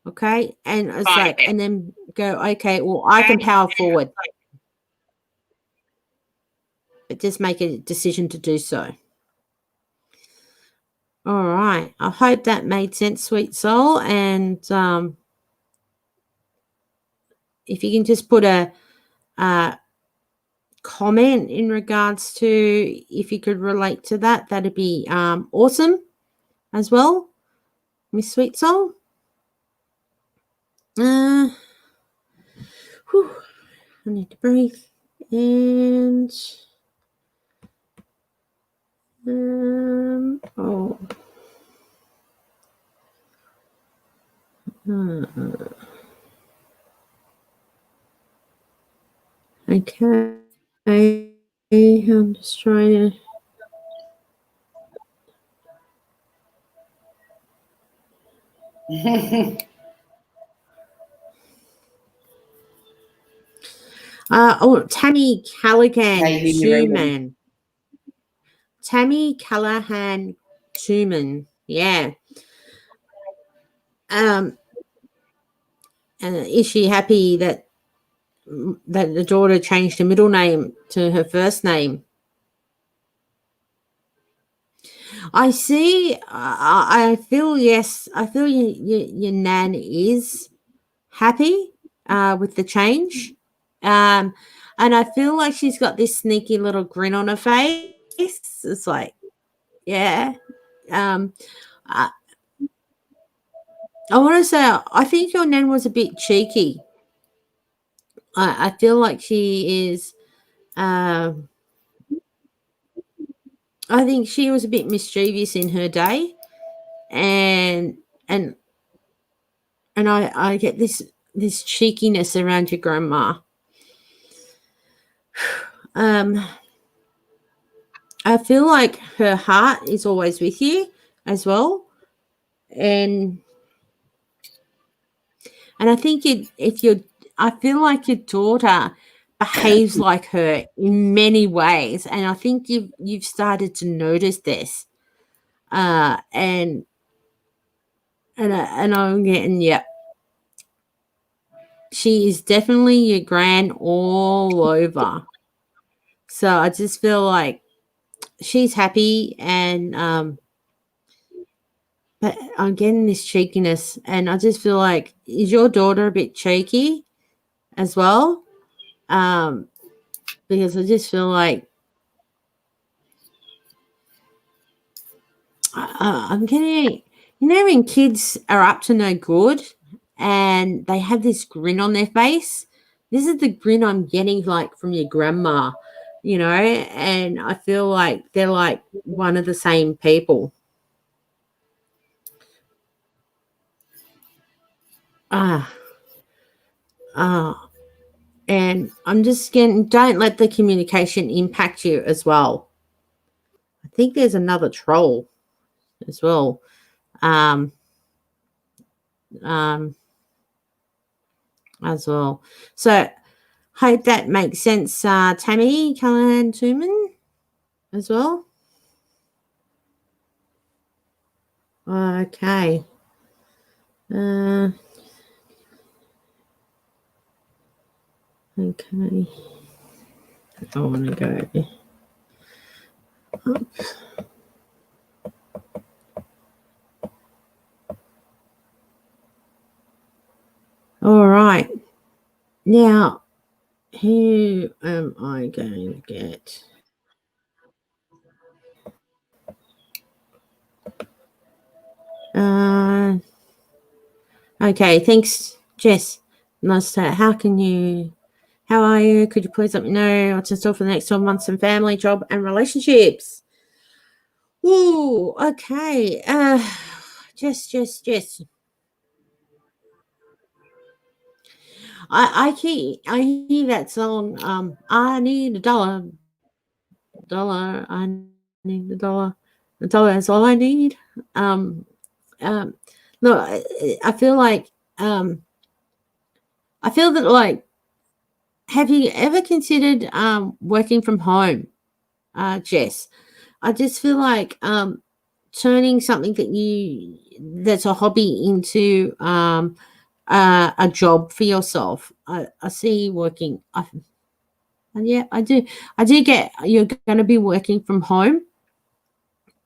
Okay, and it's like, and then go, okay, well, I can power forward, but just make a decision to do so. All right, I hope that made sense, sweet soul. And if you can just put a comment in regards to if you could relate to that, that'd be awesome as well, Miss Sweet Soul. Whew, I need to breathe. And oh. Okay. I'm just trying to. Tammy Callaghan Tuman. Tammy Callahan Tuman. Yeah. And is she happy that the daughter changed her middle name to her first name? I see. I feel, yes. I feel your nan is happy with the change. And I feel like she's got this sneaky little grin on her face. It's like, yeah. I want to say, I think your nan was a bit cheeky. I feel like she is. I think she was a bit mischievous in her day, and I get this cheekiness around your grandma. I feel like her heart is always with you as well, and I think I feel like your daughter behaves like her in many ways, and I think you've started to notice this, and I'm getting, yeah, she is definitely your gran all over. So I just feel like she's happy, and but I'm getting this cheekiness, and I just feel like, is your daughter a bit cheeky as well? Because I just feel like I'm getting, when kids are up to no good and they have this grin on their face, this is the grin I'm getting, like, from your grandma, and I feel like they're like one of the same people. And I'm just getting, don't let the communication impact you as well. I think there's another troll as well. As well. So hope that makes sense, Tammy Callahan Tuman as well. Okay. Okay. I want to go up. All right. Now, who am I going to get? Okay, thanks, Jess. Nice to. How are you? Could you please let me know what's in store for the next 12 months in family, job, and relationships? Ooh, okay. Jess. I hear that song. I need $1. I need $1. That's all I need. Um, um, no, I feel like I feel that like. Have you ever considered working from home, Jess? I just feel like turning something that's a hobby into a job for yourself. I see you working. And yeah, I do. I do get you're going to be working from home.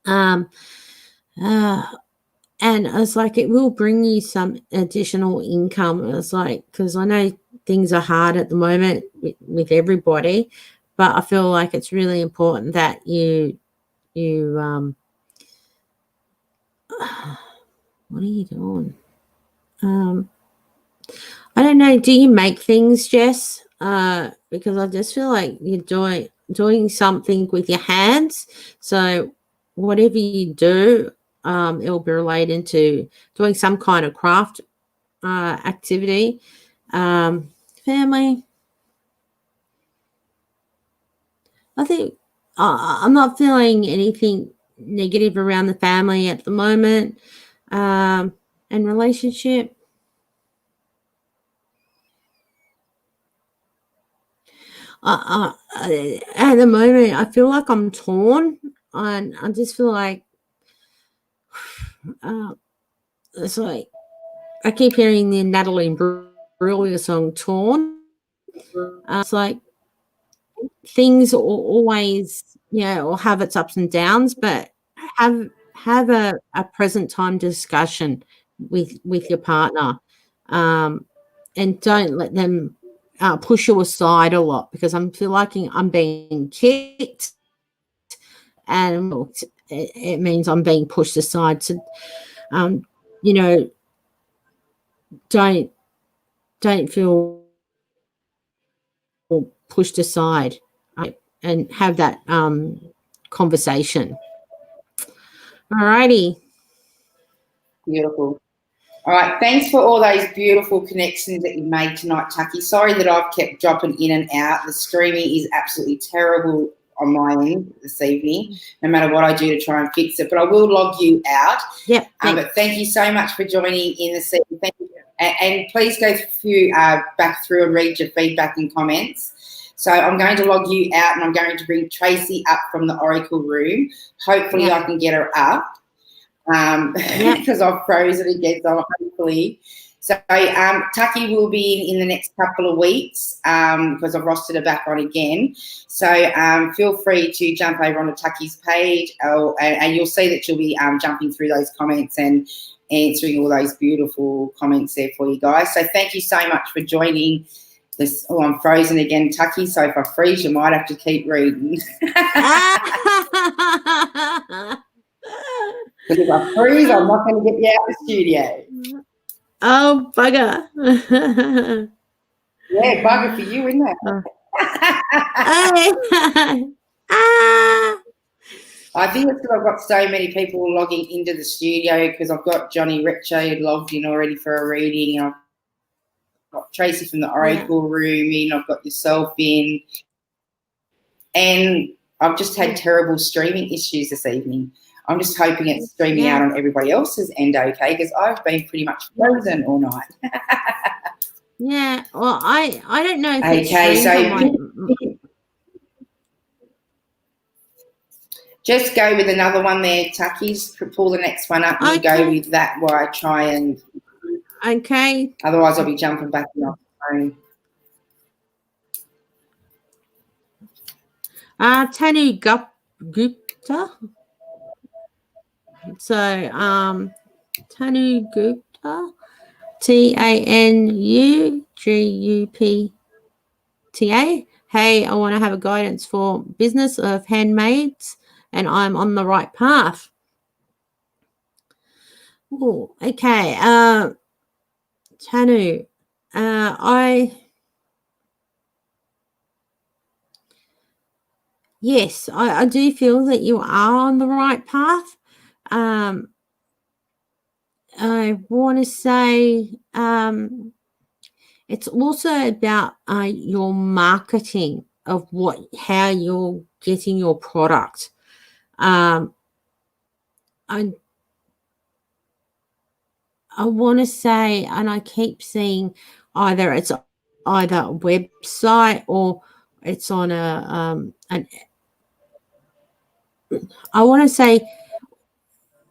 Um, uh, and I was like, it will bring you some additional income. I was like, because I know things are hard at the moment with everybody, but I feel like it's really important that you what are you doing? I don't know. Do you make things, Jess? Because I just feel like you're doing something with your hands. So whatever you do, it'll be related to doing some kind of craft activity. Family. I think I'm not feeling anything negative around the family at the moment. And relationship. At the moment, I feel like I'm torn, and I just feel like it's like I keep hearing the Natalie Imbruglia song "Torn." It's like things always, will have its ups and downs, but have a present time discussion with your partner, and don't let them push you aside a lot, because I'm feel like I'm being kicked, and it means I'm being pushed aside. So, you know, don't feel pushed aside, and have that conversation. Alrighty. Beautiful. All right, thanks for all those beautiful connections that you made tonight, Tucky. Sorry that I've kept dropping in and out. The streaming is absolutely terrible on my end this evening, no matter what I do to try and fix it. But I will log you out. Yeah. But thank you so much for joining in this evening. Thank you. And please go through back through and read your feedback and comments. So I'm going to log you out, and I'm going to bring Tracy up from the Oracle room. Hopefully I can get her up. Because I've frozen again, so hopefully. So Tucky will be in the next couple of weeks because I've rostered her back on again. So feel free to jump over onto Tucky's page, and you'll see that she'll be jumping through those comments and answering all those beautiful comments there for you guys. So thank you so much for joining this. Oh, I'm frozen again, Tucky. So if I freeze, you might have to keep reading. Because if I freeze, I'm not going to get you out of the studio. Oh, bugger. Yeah, bugger for you, isn't it? I think it's because I've got so many people logging into the studio, because I've got Johnny Richo logged in already for a reading. I've got Tracy from the Oracle room in. I've got yourself in. And I've just had terrible streaming issues this evening. I'm just hoping it's streaming out on everybody else's end okay, because I've been pretty much frozen all night. Yeah, well, I don't know if okay, so just go with another one there, Tucky's. Pull the next one up and go with that while I try and... Okay. Otherwise, I'll be jumping back in off the phone. Tanu Gupta. So, Tanu Gupta, TANUGUPTA. Hey, I want to have a guidance for business of handmaids, and I'm on the right path. Oh, okay. Tanu, yes, I do feel that you are on the right path. I want to say it's also about your marketing of how you're getting your product. I want to say, and I keep seeing either a website or it's on I want to say,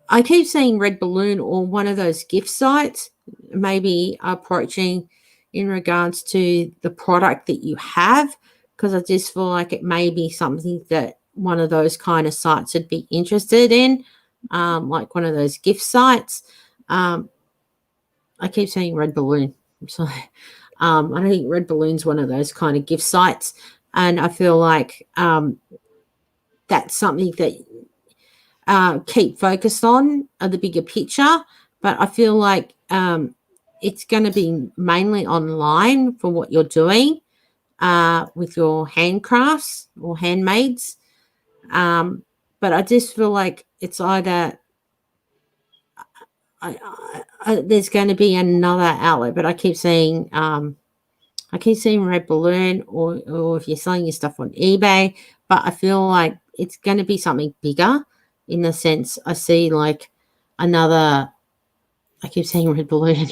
I keep seeing Red Balloon or one of those gift sites, maybe approaching in regards to the product that you have, because I just feel like it may be something that one of those kind of sites would be interested in, like one of those gift sites. I keep saying Red Balloon. So I think Red Balloon's one of those kind of gift sites. And I feel like that's something that keep focused on the bigger picture. But I feel like it's going to be mainly online for what you're doing with your handcrafts or handmaids. But I just feel like it's either there's going to be another outlet, but I keep seeing Red Balloon, or if you're selling your stuff on eBay. But I feel like it's going to be something bigger, in the sense I see like another. I keep saying Red Balloon.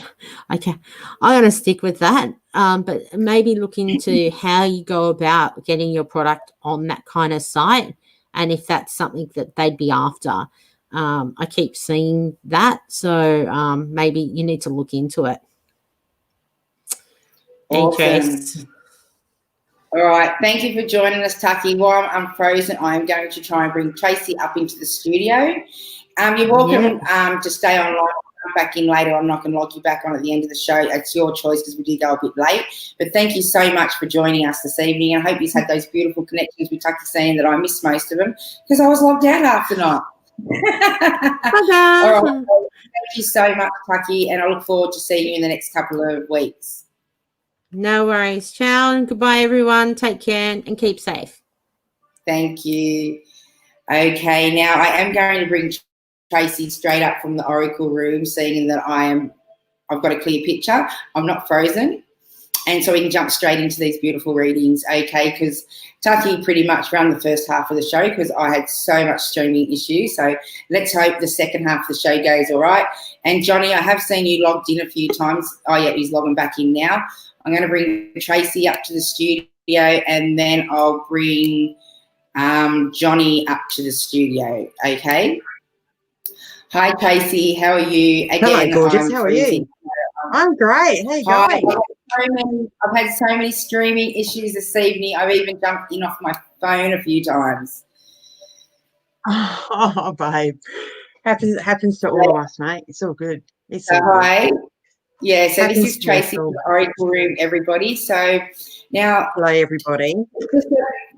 I'm going to stick with that. But maybe look into how you go about getting your product on that kind of site, and if that's something that they'd be after. I keep seeing that, so maybe you need to look into it. Awesome. All right, thank you for joining us, Taki. While I'm frozen, I'm going to try and bring Tracy up into the studio. You're welcome to stay online. Come back in later. I'm not going to log you back on at the end of the show. It's your choice, because we did go a bit late. But thank you so much for joining us this evening. I hope you've had those beautiful connections with Taki, saying that I missed most of them because I was logged out half the night. All right. Thank you so much, Taki, and I look forward to seeing you in the next couple of weeks. No worries. Ciao and goodbye, everyone. Take care and keep safe. Thank you. Okay, now I am going to bring Tracy straight up from the Oracle room, seeing that I've got a clear picture. I'm not frozen. And so we can jump straight into these beautiful readings, okay, because Taki pretty much ran the first half of the show because I had so much streaming issues. So let's hope the second half of the show goes all right. And Johnny, I have seen you logged in a few times. Oh, yeah, he's logging back in now. I'm going to bring Tracy up to the studio, and then I'll bring Johnny up to the studio, okay? Hi, Tracy. How are you? Again, hello, gorgeous. How are you? I'm great. How are you going? I've had so many streaming issues this evening. I've even jumped in off my phone a few times. Oh, babe. Happens to all of us, mate. It's all good. It's all hi. Good. Yeah, so this is Tracy from the Oracle room, everybody. So now, hello, everybody.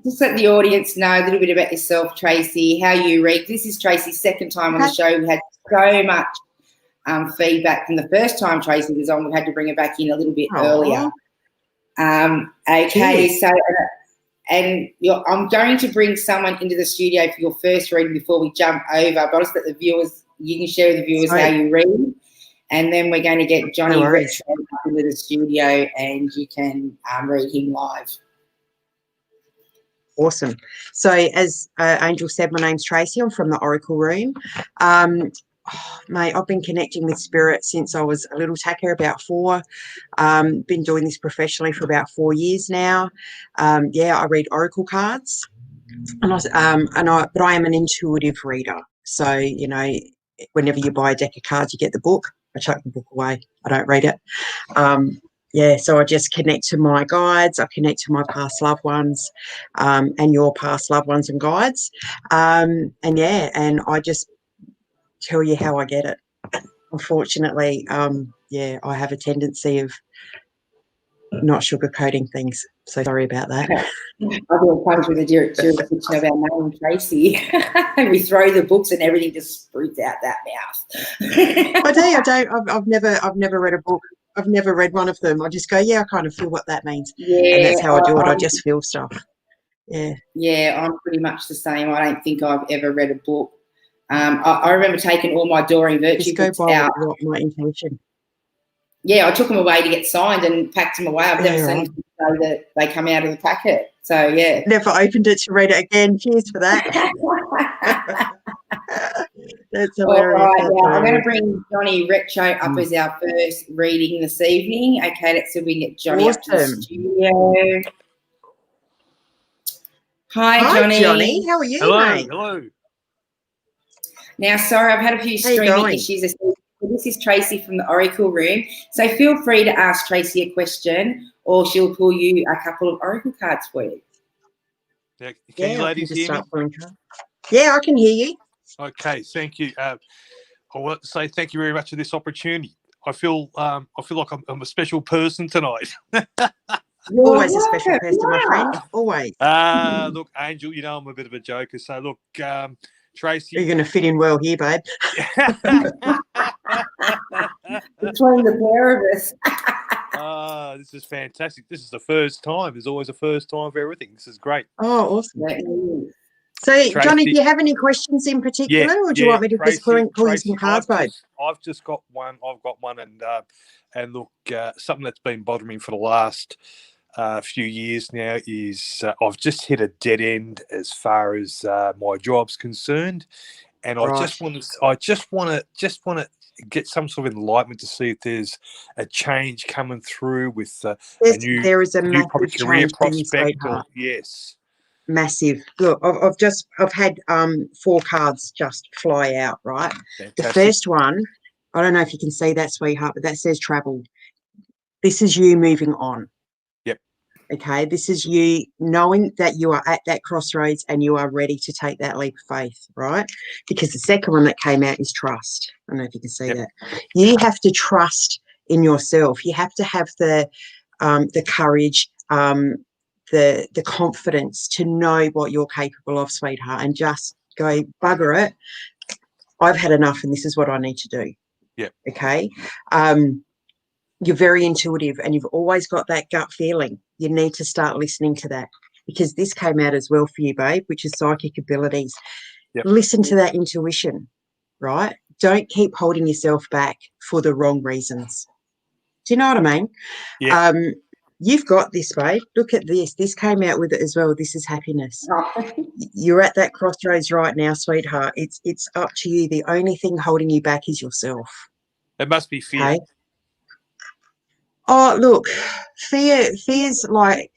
Just let the audience know a little bit about yourself, Tracy, how you read. This is Tracy's second time on the show. We had so much feedback from the first time Tracy was on. We had to bring her back in a little bit earlier. Okay, so I'm going to bring someone into the studio for your first reading before we jump over. But I'll just let the viewers, you can share with the viewers how you read. And then we're going to get Johnny Retro into the studio, and you can read him live. Awesome. So as Angel said, my name's Tracy. I'm from the Oracle room. Mate, I've been connecting with Spirit since I was a little tacker, about 4. Been doing this professionally for about 4 years now. I read Oracle cards, but I am an intuitive reader. So, you know, whenever you buy a deck of cards, you get the book. I chuck the book away. I don't read it. So I just connect to my guides. I connect to my past loved ones, and your past loved ones and guides. And I just tell you how I get it. Unfortunately, I have a tendency of not sugarcoating things. So sorry about that. I do a punch with the jurisdiction of our name, Tracy. We throw the books and everything just sprouts out that mouth. I've never read a book. I've never read one of them. I just go, I kind of feel what that means. Yeah, and that's how I do it. I just feel stuff. Yeah. Yeah, I'm pretty much the same. I don't think I've ever read a book. I remember taking all my Doreen Virtue books out. My intention. I took them away to get signed and packed them away. I've never seen them say that they come out of the packet. So, yeah. Never opened it to read it again. Cheers for that. That's hilarious. All right, I'm going to bring Johnny Retro up as our first reading this evening. Okay, let's see if we can get Johnny up to the studio. Hi, Johnny. How are you, mate? Hello. Now, sorry, I've had a few streaming issues. This is Tracy from the Oracle room. So feel free to ask Tracy a question or she'll pull you a couple of Oracle cards for you. Yeah, can you ladies hear me? Yeah, I can hear you. Okay, thank you. I want to say thank you very much for this opportunity. I feel like I'm a special person tonight. Always a special person, my friend. Always. Look, Angel, you know I'm a bit of a joker. So look, Tracy, you're going to fit in well here, babe. Between the pair of us. This is fantastic. This is the first time. There's always a first time for everything. This is great. Oh, awesome. So, Tracy, Johnny, do you have any questions in particular, or do you want me to just pull you some cards, babe? I've just got one. I've got one, and look, something that's been bothering me for the last few years now is I've just hit a dead end as far as my job's concerned, and I just want to get some sort of enlightenment to see if there's a change coming through with there is a new career prospect. Yes. Massive. Look, I've had 4 cards just fly out, right? Fantastic. The first one, I don't know if you can see that, sweetheart, but that says travel. This is you moving on. Yep. Okay, this is you knowing that you are at that crossroads and you are ready to take that leap of faith, right? Because the second one that came out is trust. I don't know if you can see that. You have to trust in yourself. You have to have the courage, the confidence to know what you're capable of, sweetheart, and just go, bugger it. I've had enough and this is what I need to do. Yeah. Okay. You're very intuitive and you've always got that gut feeling. You need to start listening to that because this came out as well for you, babe, which is psychic abilities. Yep. Listen to that intuition, right? Don't keep holding yourself back for the wrong reasons. Do you know what I mean? Yeah. You've got this, babe. Look at this. This came out with it as well. This is happiness. You're at that crossroads right now, sweetheart. It's up to you. The only thing holding you back is yourself. It must be fear. Okay? Oh, look, fear's like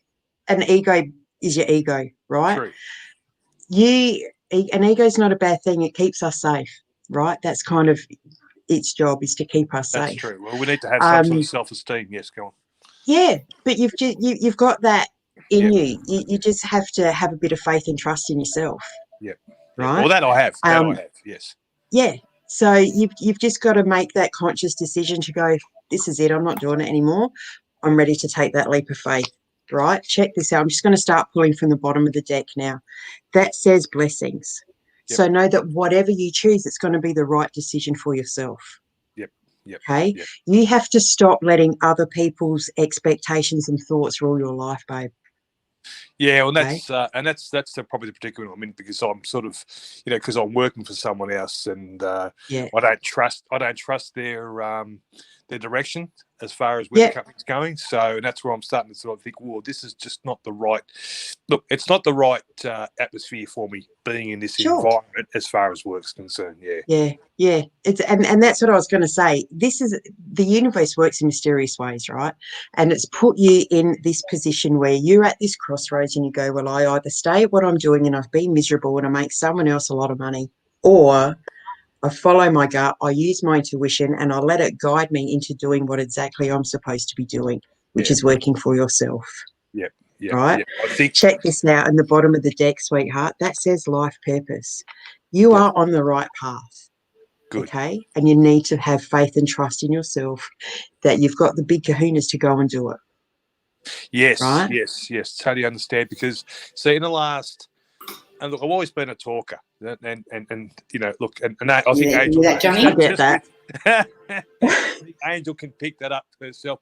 an ego is your ego, right? True. An ego's not a bad thing. It keeps us safe, right? That's kind of its job is to keep us safe. That's true. Well, we need to have some sort of self-esteem. Yes, go on. Yeah, but you've got that in you. You just have to have a bit of faith and trust in yourself. Yeah. Right. Well, that I have. I have. Yes. Yeah. So you've just got to make that conscious decision to go, this is it. I'm not doing it anymore. I'm ready to take that leap of faith. Right. Check this out. I'm just going to start pulling from the bottom of the deck now. That says blessings. Yep. So know that whatever you choose, it's going to be the right decision for yourself. Yep. Yep. Okay. Yep. You have to stop letting other people's expectations and thoughts rule your life, babe. Yeah, well, that's probably the particular one. I mean, because I'm sort of, because I'm working for someone else, and I don't trust their direction as far as where the company's going. So that's where I'm starting to sort of think, well, this is just not the right. Look, it's not the right atmosphere for me being in this environment as far as work's concerned. Yeah. It's and that's what I was going to say. This is the universe works in mysterious ways, right? And it's put you in this position where you're at this crossroads and you go, well, I either stay at what I'm doing and I've been miserable and I make someone else a lot of money, or I follow my gut, I use my intuition, and I let it guide me into doing what exactly I'm supposed to be doing, which is working for yourself. Yeah. Right? I think. Check this out in the bottom of the deck, sweetheart. That says life purpose. You are on the right path. Good. Okay? And you need to have faith and trust in yourself that you've got the big kahunas to go and do it. Yes, right? yes. Totally understand, because, see, in the last... And look, I've always been a talker, and look, and I think Angel, Johnny? I get that. Angel can pick that up herself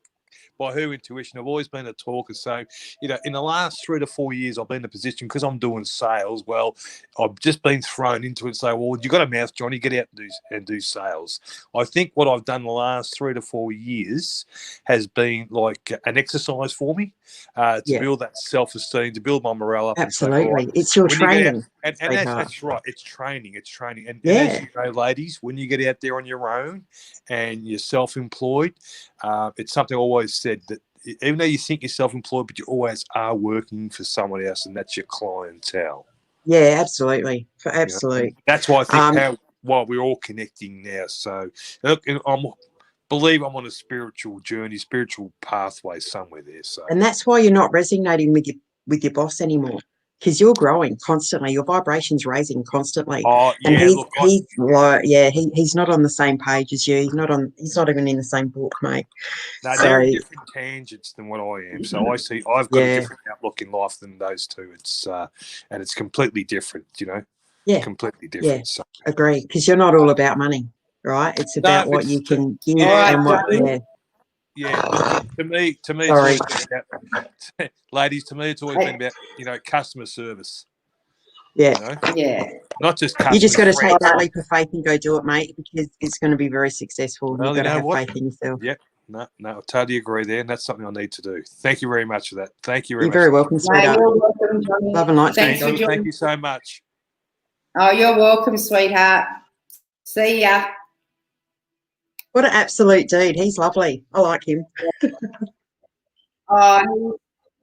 by her intuition. I've always been a talker. So, you know, in the last 3 to 4 years, I've been in a position because I'm doing sales. Well, I've just been thrown into it and say, well, you got a mouth, Johnny, get out and do sales. I think what I've done the last 3 to 4 years has been like an exercise for me to build that self-esteem, to build my morale up. Absolutely. And say, right, it's your when you get out, training. and that's right. It's training. And Yeah. as you know, ladies, when you get out there on your own and you're self-employed, it's something I always said that even though you think you're self-employed, but you always are working for someone else, and that's your clientele. Yeah, absolutely. Absolutely. You know? That's why I think why we're all connecting now. So look, I believe I'm on a spiritual journey, spiritual pathway somewhere there. So, and that's why you're not resonating with your boss anymore, because you're growing constantly. Your vibration's raising constantly. Oh yeah, and he's not on the same page as you. He's not even in the same book, mate. No, they're in different tangents than what I am. So I've got a different outlook in life than those two. It's and it's completely different, you know. Yeah, completely different. Yeah, so. Agree, because you're not all about money, right? It's about what you can give and what. Yeah, look, to me, it's always been about, ladies. To me, it's always been about customer service. Yeah, Not just customer. You just got to take that leap of faith and go do it, mate, because it's going to be very successful. Well, You've got to have faith in yourself. Yep. No, I totally agree there, and that's something I need to do. Thank you very much for that. Thank you very much. You're very welcome, sweetheart. You're welcome, Johnny. Love and light. Thank you so much. Oh, you're welcome, sweetheart. See ya. What an absolute dude. He's lovely. I like him. Oh,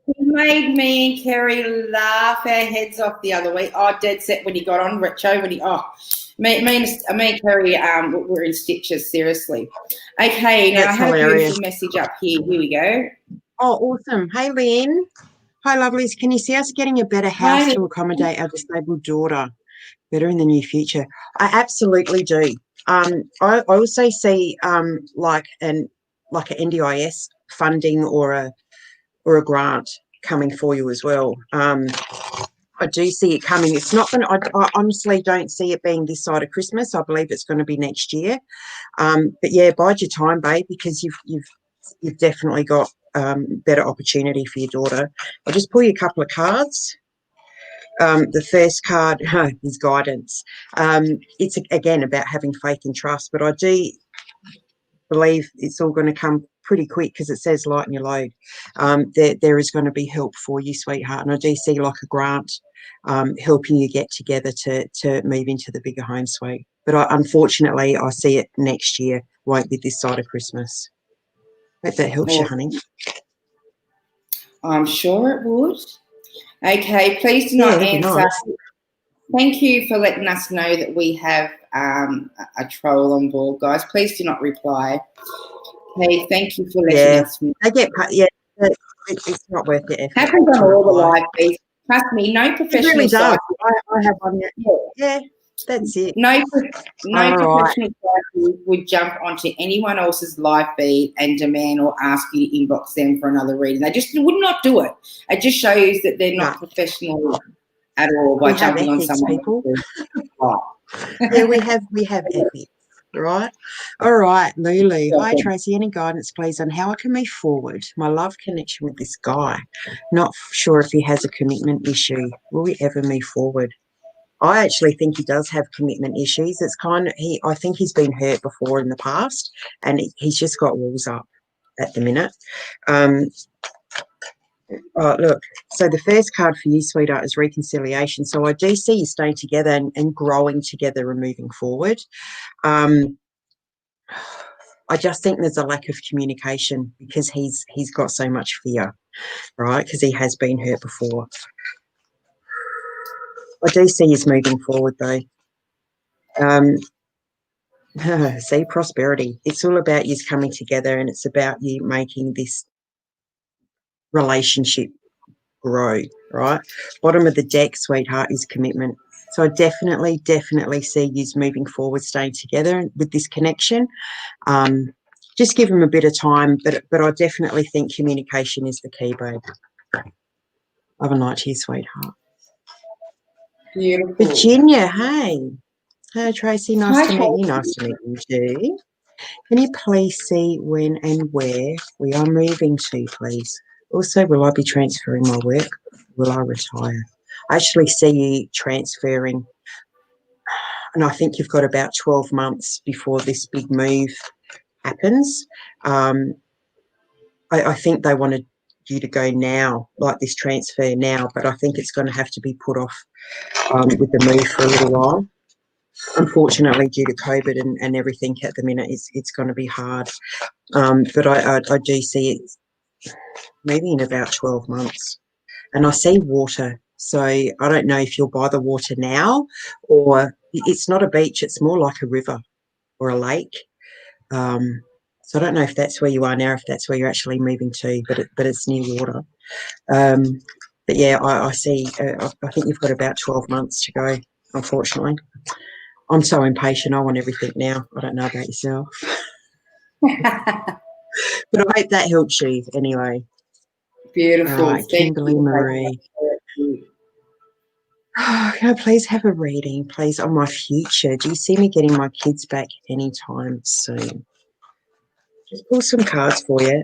he made me and Kerry laugh our heads off the other week. Oh, dead set when he got on, Richo. Me and Kerry were in stitches, seriously. Okay, now That's I have hilarious. a beautiful message up here. Here we go. Oh, awesome. Hey, Lynn. Hi, lovelies. Can you see us getting a better house to accommodate our disabled daughter better in the near future? I absolutely do. I also see like an NDIS funding or a grant coming for you as well. I do see it coming. It's not going. I honestly don't see it being this side of Christmas. I believe it's going to be next year. But yeah, bide your time, babe, because you've definitely got better opportunity for your daughter. I'll just pull you a couple of cards. The first card is guidance. It's again about having faith and trust, but I do believe it's all going to come pretty quick because it says lighten your load. There is going to be help for you, sweetheart, and I do see like a grant helping you get together to move into the bigger home suite. But unfortunately, I see it next year. Won't be this side of Christmas. Hope that helps you, honey. I'm sure it would. Okay, please do not answer. Nice. Thank you for letting us know that we have a troll on board, guys. Please do not reply. Okay, thank you for letting us know. They get it's not worth it. Happens on all the live feeds. Trust me, no professional. It really does. I have one. Yeah, that's it. No professional would jump onto anyone else's live feed and demand or ask you to inbox them for another reading. They just would not do it. It just shows that they're not professional at all by jumping on someone. People. Yeah, we have ethics, right? All right, Lulu. Hi, Tracy. Any guidance, please, on how I can move forward? My love connection with this guy. Not sure if he has a commitment issue. Will we ever move forward? I actually think he does have commitment issues. It's kind of I think he's been hurt before in the past, and he's just got walls up at the minute. Oh, look, so the first card for you, sweetheart, is reconciliation. So I do see you staying together and growing together and moving forward. I just think there's a lack of communication because he's got so much fear, right? Because he has been hurt before. I do see he's moving forward, though. See, prosperity. It's all about you coming together, and it's about you making this relationship grow, right? Bottom of the deck, sweetheart, is commitment. So I definitely see you moving forward, staying together with this connection. Just give him a bit of time, but I definitely think communication is the key, babe. Love and light to you, sweetheart. Beautiful. Virginia, hey. Hi, Tracy. Nice to meet you. Nice to meet you too. Can you please see when and where we are moving to, please? Also, will I be transferring my work? Will I retire? I actually see you transferring, and I think you've got about 12 months before this big move happens. I think they wanted you to go now, like this transfer now, but I think it's going to have to be put off with the move for a little while. Unfortunately, due to COVID and everything at the minute, it's going to be hard. But I do see it maybe in about 12 months. And I see water. So I don't know if you'll buy the water now, or it's not a beach, it's more like a river or a lake. So I don't know if that's where you are now, if that's where you're actually moving to, but it's near water. But yeah, I see, I think you've got about 12 months to go, unfortunately. I'm so impatient. I want everything now. I don't know about yourself. But I hope that helps you anyway. Beautiful. All right, Kimberly Marie. Oh, can I please have a reading, please, on my future? Do you see me getting my kids back anytime soon? Just pull some cards for you.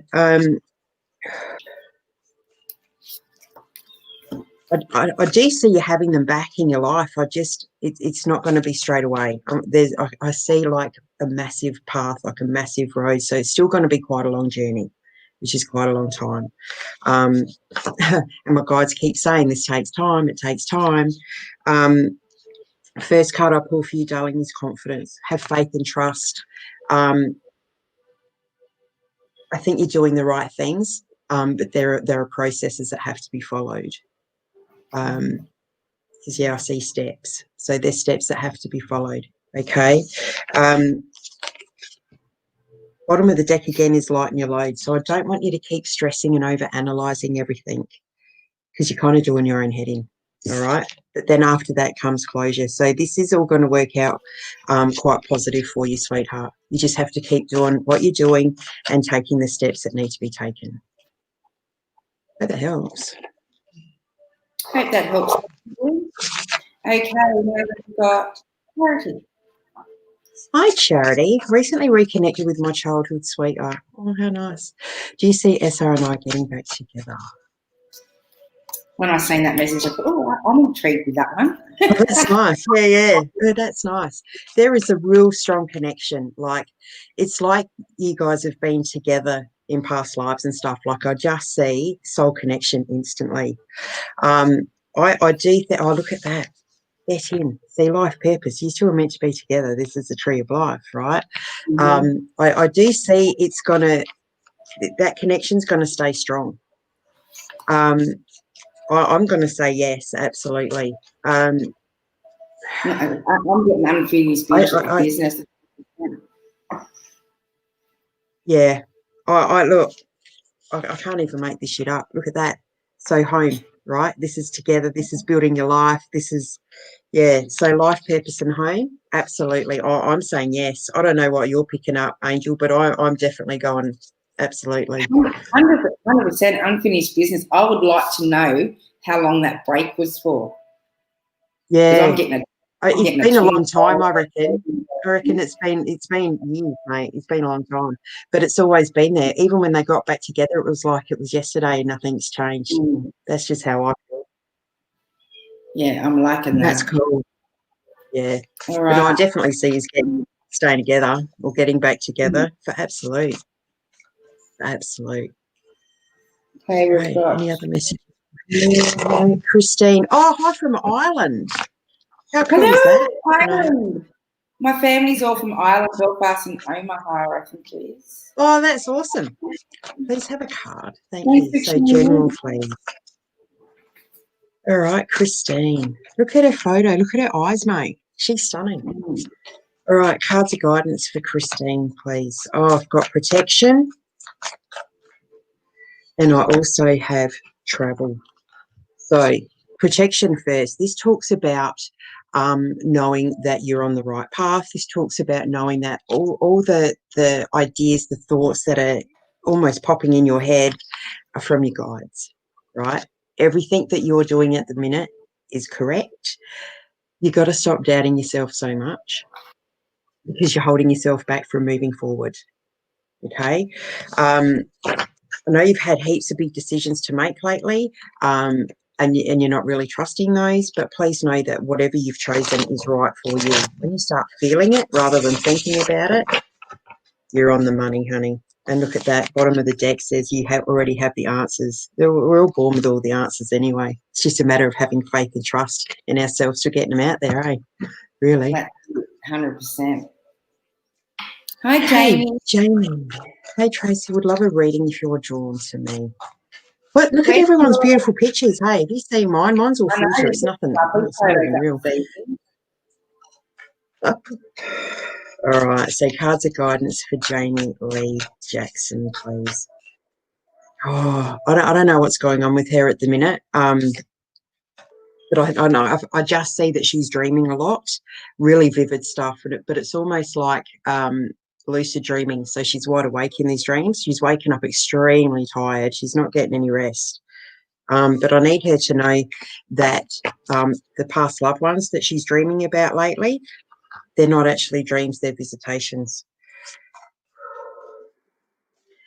I do see you having them back in your life. It's not going to be straight away. I see like a massive path, like a massive road. So it's still going to be quite a long journey, which is quite a long time. And my guides keep saying this takes time. It takes time. First card I pull for you, darling, is confidence. Have faith and trust. I think you're doing the right things, but there are processes that have to be followed. Because yeah, I see steps. So there's steps that have to be followed. Okay. Bottom of the deck again is lighten your load. So I don't want you to keep stressing and over analysing everything, because you're kind of doing your own head in. All right. But then after that comes closure. So this is all going to work out quite positive for you, sweetheart. You just have to keep doing what you're doing and taking the steps that need to be taken. Hope that helps. Hope that helps. Okay, now we've got Charity. Hi, Charity. Recently reconnected with my childhood sweetheart. Oh, how nice. Do you see SR and I getting back together? When I seen that message, I thought, oh, I'm intrigued with that one. Oh, that's nice. Yeah. Oh, that's nice. There is a real strong connection. Like, it's like you guys have been together in past lives and stuff. Like, I just see soul connection instantly. I do think, oh, look at that. Get in. See, life purpose. You two are meant to be together. This is the tree of life, right? Mm-hmm. I do see it's going to, that connection's going to stay strong. I'm going to say yes, absolutely. I'm getting unfinished business. Yeah. Look, I can't even make this shit up. Look at that. So home, right? This is together. This is building your life. This is, yeah. So life, purpose and home, absolutely. I'm saying yes. I don't know what you're picking up, Angel, but I'm definitely going absolutely. 100% unfinished business. I would like to know how long that break was for. Yeah. It's been a long time, I reckon. I reckon it's been years, mate. It's been a long time. But it's always been there. Even when they got back together, it was like it was yesterday and nothing's changed. That's just how I feel. Yeah, I'm liking that. That's cool. Yeah. All right. But I definitely see us staying together or getting back together for absolute. Absolute. Okay, we've got any other messages? Christine. Oh, hi from Ireland. How cool is that? Ireland. My family's all from Ireland, Belfast and Omaha, I think it is. Oh, that's awesome. Please have a card. Thank you. So general, please. All right, Christine. Look at her photo. Look at her eyes, mate. She's stunning. All right, cards of guidance for Christine, please. Oh, I've got protection. And I also have travel. So protection first. This talks about knowing that you're on the right path. This talks about knowing that all the ideas, the thoughts that are almost popping in your head are from your guides, right? Everything that you're doing at the minute is correct. You've got to stop doubting yourself so much. because you're holding yourself back from moving forward. Okay. I know you've had heaps of big decisions to make lately, and you're not really trusting those, but please know that whatever you've chosen is right for you. When you start feeling it rather than thinking about it, you're on the money, honey. And look at that, bottom of the deck says you already have the answers. We're all born with all the answers anyway. It's just a matter of having faith and trust in ourselves to getting them out there, eh? Really. 100%. Hi, Hey, Jamie. Jamie. Hey, Tracy, would love a reading if you're drawn to me. But look at everyone's beautiful pictures. Hey, have you seen mine? Mine's all filter. It's nothing. It's not even real. All right, so cards of guidance for Jamie Lee Jackson, please. Oh, I don't know what's going on with her at the minute. But I know I just see that she's dreaming a lot, really vivid stuff. But it's almost like lucid dreaming. So she's wide awake in these dreams. She's waking up extremely tired. She's not getting any rest. But I need her to know that the past loved ones that she's dreaming about lately, they're not actually dreams, they're visitations.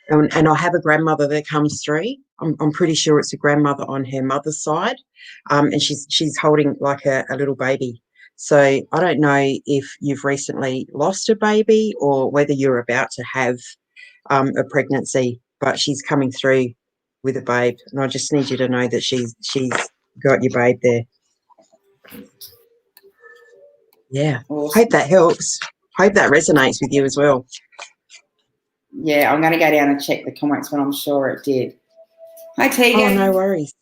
And I have a grandmother that comes through. I'm pretty sure it's a grandmother on her mother's side, and she's holding like a little baby. So I don't know if you've recently lost a baby or whether you're about to have a pregnancy, but she's coming through with a babe, and I just need you to know that she's got your babe there. Yeah, awesome. Hope that helps. Hope that resonates with you as well. Yeah, I'm going to go down and check the comments, but I'm sure it did. Hi, Tegan. Oh, no worries.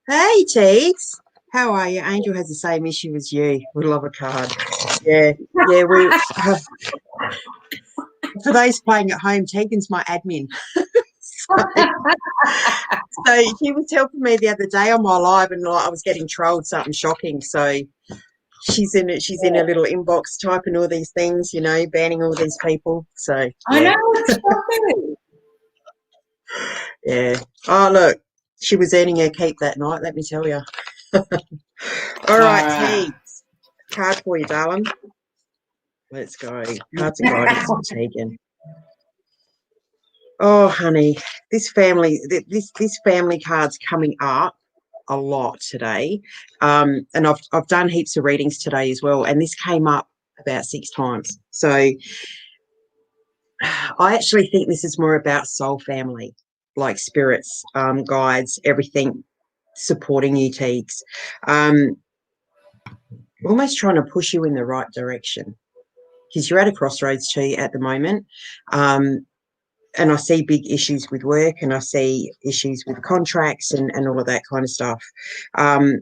Hey, Teags. How are you? Angel has the same issue as you. We love a card. Yeah, we have. For those playing at home, Tegan's my admin. So she was helping me the other day on my live, and I was getting trolled something shocking. So she's in it. She's in a little inbox typing all these things, you know, banning all these people. So yeah. I know, it's shocking. Yeah. Oh, look, she was earning her keep that night, let me tell you. All right, Teags. Card for you, darling. Let's go. Cards of guidance for Tegan. Oh, honey, this family card's coming up a lot today, and I've done heaps of readings today as well, and this came up about 6 times. So I actually think this is more about soul family, like spirits, guides, everything supporting you, Teags. Almost trying to push you in the right direction, because you're at a crossroads too at the moment. And I see big issues with work, and I see issues with contracts and all of that kind of stuff. I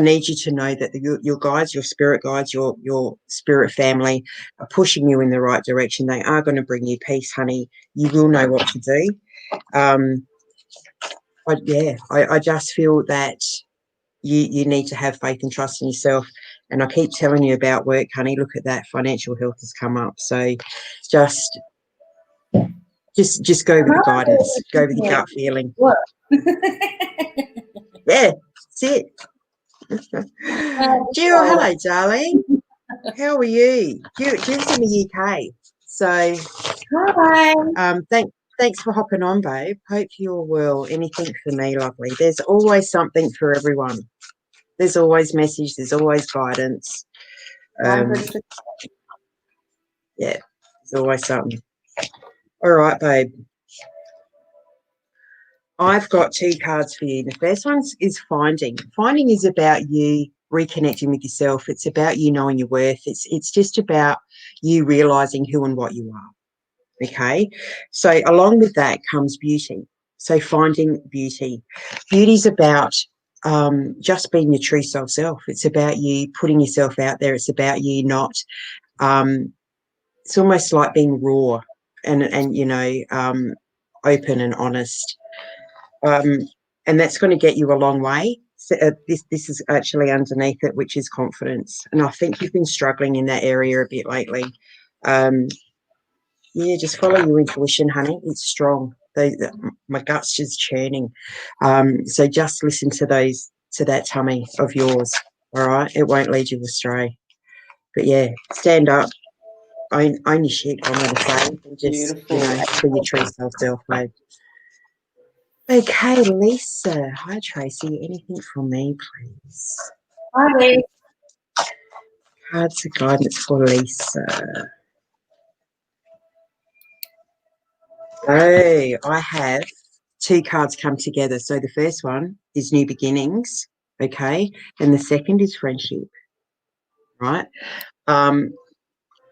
need you to know that your guides, your spirit guides, your spirit family are pushing you in the right direction. They are going to bring you peace, honey. You will know what to do. I just feel that you need to have faith and trust in yourself. And I keep telling you about work, honey. Look at that. Financial health has come up. So just go with the guidance. Go with your gut feeling. What? Yeah, that's it. Jill, hello, darling. How are you? Jill's in the UK. So hi. Thanks for hopping on, babe. Hope you're well. Anything for me, lovely. There's always something for everyone. There's always message. There's always guidance. Yeah, there's always something. All right, babe. I've got 2 cards for you. The first one is finding. Finding is about you reconnecting with yourself. It's about you knowing your worth. It's just about you realizing who and what you are. Okay. So along with that comes beauty. So finding beauty. Beauty's about just being your true self. It's about you putting yourself out there. It's about you not. It's almost like being raw and you know, open and honest. And that's going to get you a long way. So, this is actually underneath it, which is confidence. And I think you've been struggling in that area a bit lately. Yeah, just follow your intuition, honey. It's strong. My gut's just churning. So just listen to that tummy of yours. All right, it won't lead you astray. But yeah, stand up. own your shit, I'm going to say, and just, Beautiful. you know, be your true self, babe. Okay, Lisa. Hi, Tracy. Anything from me, please? Hi, Lee. Cards of guidance for Lisa. Oh, I have 2 cards come together. So the first one is new beginnings, okay, and the second is friendship, right? I'm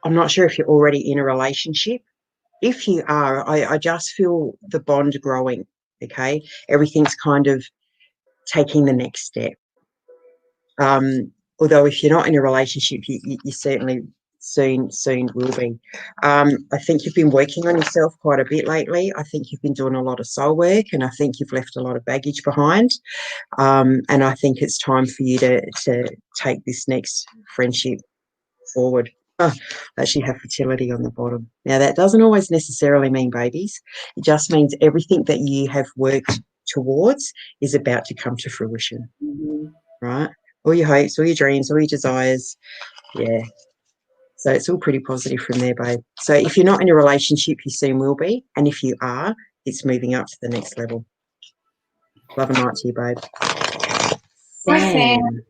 not sure if you're already in a relationship. If you are, I just feel the bond growing, okay? Everything's kind of taking the next step. Although if you're not in a relationship, you certainly soon will be. I think you've been working on yourself quite a bit lately. I think you've been doing a lot of soul work, and I think you've left a lot of baggage behind. And I think it's time for you to take this next friendship forward. Oh, actually have fertility on the bottom. Now, that doesn't always necessarily mean babies. It just means everything that you have worked towards is about to come to fruition, right? All your hopes, all your dreams, all your desires. Yeah. So it's all pretty positive from there, babe. So if you're not in a relationship, you soon will be. And if you are, it's moving up to the next level. Love and light to you, babe. Hi, Sam.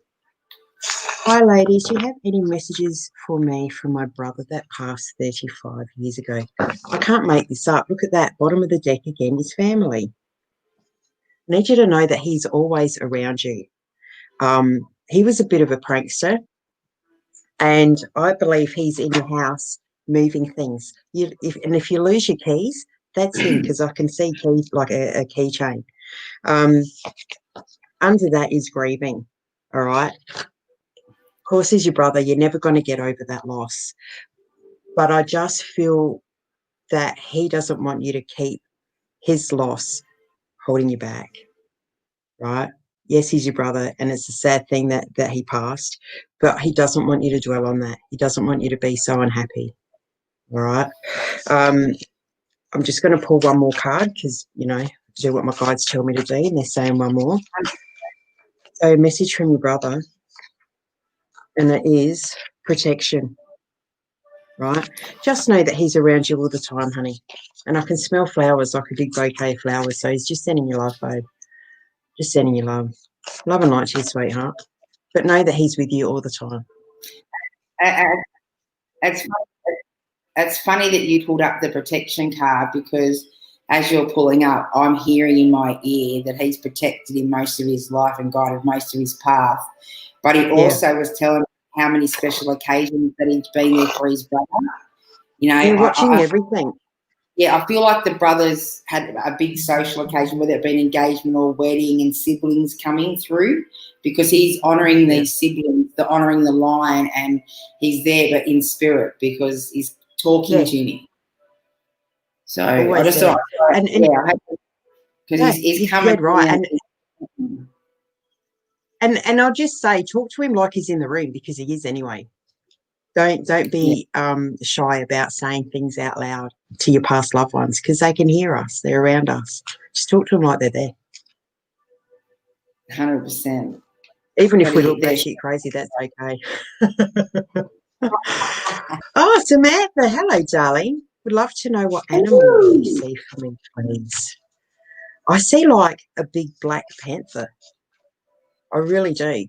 Hi, ladies. Do you have any messages for me from my brother that passed 35 years ago? I can't make this up. Look at that. Bottom of the deck again is family. I need you to know that he's always around you. He was a bit of a prankster, and I believe he's in your house moving things. If you lose your keys, that's him, because I can see keys like a keychain. Under that is grieving, all right? Of course, he's your brother. You're never going to get over that loss. But I just feel that he doesn't want you to keep his loss holding you back, right? Yes, he's your brother, and it's a sad thing that he passed, but he doesn't want you to dwell on that. He doesn't want you to be so unhappy, all right? I'm just going to pull one more card because, you know, do what my guides tell me to do, and they're saying one more. So a message from your brother, and it is protection, right? Just know that he's around you all the time, honey. And I can smell flowers, like a big bouquet of flowers, so he's just sending you love, babe. Just sending you love. Love and light to you, sweetheart. But know that he's with you all the time. It's funny that you pulled up the protection card, because as you're pulling up, I'm hearing in my ear that he's protected in most of his life and guided most of his path. But he also was telling me how many special occasions that he's been there for his brother. You know, you're watching everything. Yeah, I feel like the brothers had a big social occasion, whether it be an engagement or wedding, and siblings coming through, because he's honouring these siblings, honouring the line, and he's there but in spirit because he's talking to me. So always I just there. thought, because he's coming right. And I'll just say, talk to him like he's in the room, because he is anyway. Don't be shy about saying things out loud to your past loved ones, because they can hear us. They're around us. Just talk to them like they're there. 100%. Even if we look batshit crazy, that's okay. Oh, Samantha, hello, darling. Would love to know what animal you see for me, please. I see like a big black panther. I really do.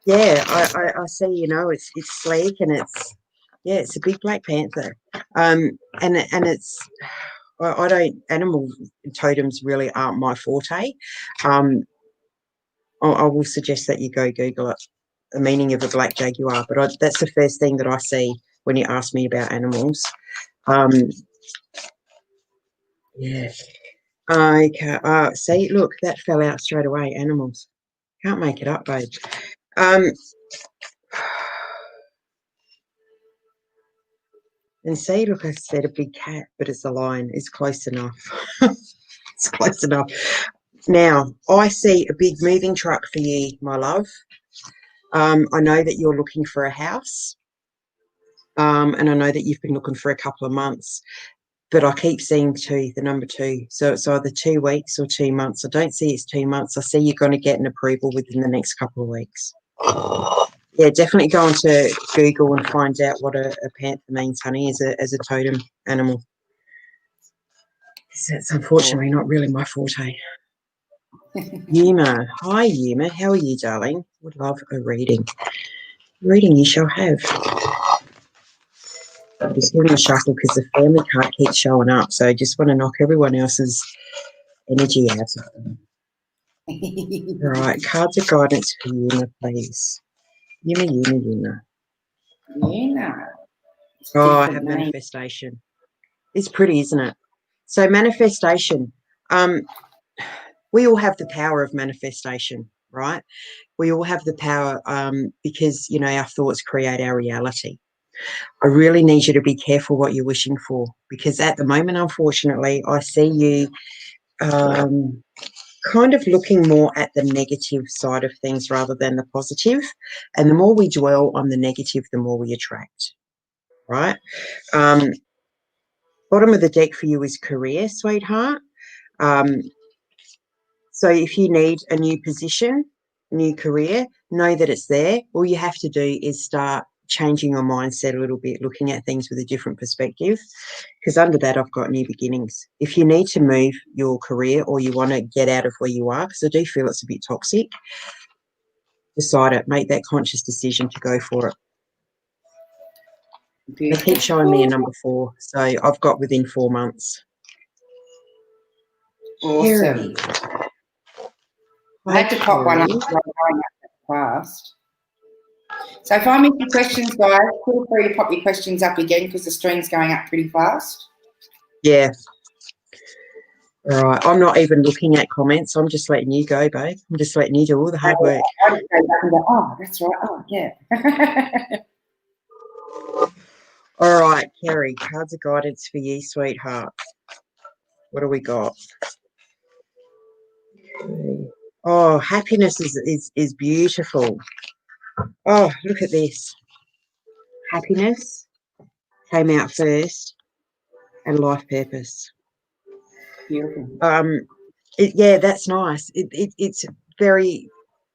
Yeah, I see, you know, it's sleek, and it's a big black panther. And it's, I don't, animal totems really aren't my forte. I will suggest that you go Google it, the meaning of a black jaguar, but that's the first thing that I see when you ask me about animals. Yeah. Okay. See, look, that fell out straight away. Animals. Can't make it up, babe. And see, look, I said a big cat, but it's a lion. It's close enough. It's close enough. Now, I see a big moving truck for you, my love. I know that you're looking for a house, and I know that you've been looking for a couple of months, but I keep seeing the number 2. So it's either 2 weeks or 2 months. I don't see it's 2 months. I see you're going to get an approval within the next couple of weeks. Yeah, definitely go onto Google and find out what a panther means, honey, as a totem animal. That's unfortunately not really my forte. Yuma. Hi, Yuma. How are you, darling? Would love a reading. Reading you shall have. I'm just giving a shuffle because the family card keeps showing up, so I just want to knock everyone else's energy out of them. Right, cards of guidance for Yuma, please. Yuma, Yuma, Yuma. Yuna. Oh, I have manifestation. It's pretty, isn't it? So manifestation. We all have the power of manifestation, right? We all have the power because, you know, our thoughts create our reality. I really need you to be careful what you're wishing for, because at the moment, unfortunately, I see you kind of looking more at the negative side of things rather than the positive. And the more we dwell on the negative, the more we attract, right? Bottom of the deck for you is career, sweetheart. So if you need a new position, new career, know that it's there. All you have to do is start changing your mindset a little bit, looking at things with a different perspective, because under that I've got new beginnings. If you need to move your career or you want to get out of where you are, because I do feel it's a bit toxic, decide it, make that conscious decision to go for it. They keep showing me a number 4, so I've got within 4 months. Awesome. I had to pop one up because I'm going up fast. So if I miss your questions, guys, feel free to pop your questions up again because the stream's going up pretty fast. Yeah. All right. I'm not even looking at comments. I'm just letting you go, babe. I'm just letting you do all the hard work. I just go back and go, oh, that's right. Oh, yeah. All right, Kerry, cards of guidance for you, sweetheart. What do we got? Okay. Oh, happiness is beautiful. Oh, look at this. Happiness came out first, and life purpose. Beautiful. Yeah, that's nice. It's very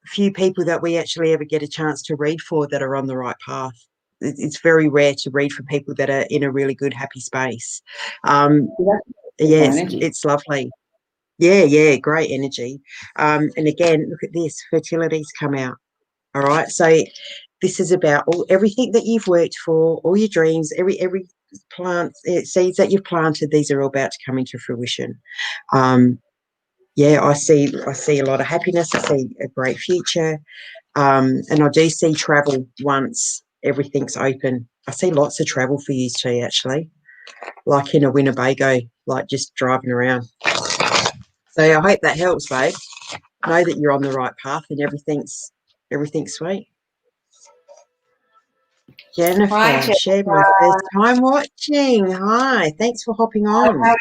few people that we actually ever get a chance to read for that are on the right path. It's very rare to read for people that are in a really good, happy space. Yes, it's lovely. Yeah, great energy. And again, look at this, fertility's come out. All right, so this is about everything that you've worked for, all your dreams, every plant, seeds that you've planted. These are all about to come into fruition. Yeah, I see a lot of happiness. I see a great future, and I do see travel once everything's open. I see lots of travel for you too, actually, like in a Winnebago, like just driving around. So I hope that helps, babe. Know that you're on the right path and everything's sweet. Jennifer, Hi, shared my first time watching. Hi, thanks for hopping on. I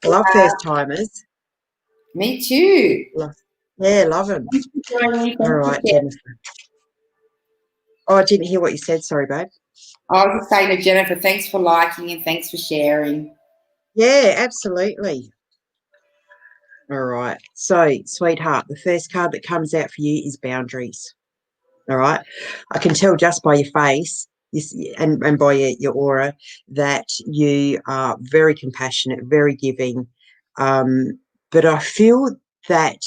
love first timers. Me too. Yeah, love them. All right, Jennifer. Oh, I didn't hear what you said. Sorry, babe. I was just saying to Jennifer, thanks for liking and thanks for sharing. Yeah, absolutely. All right. So, sweetheart, the first card that comes out for you is boundaries. All right. I can tell just by your face and by your aura that you are very compassionate, very giving. But I feel that,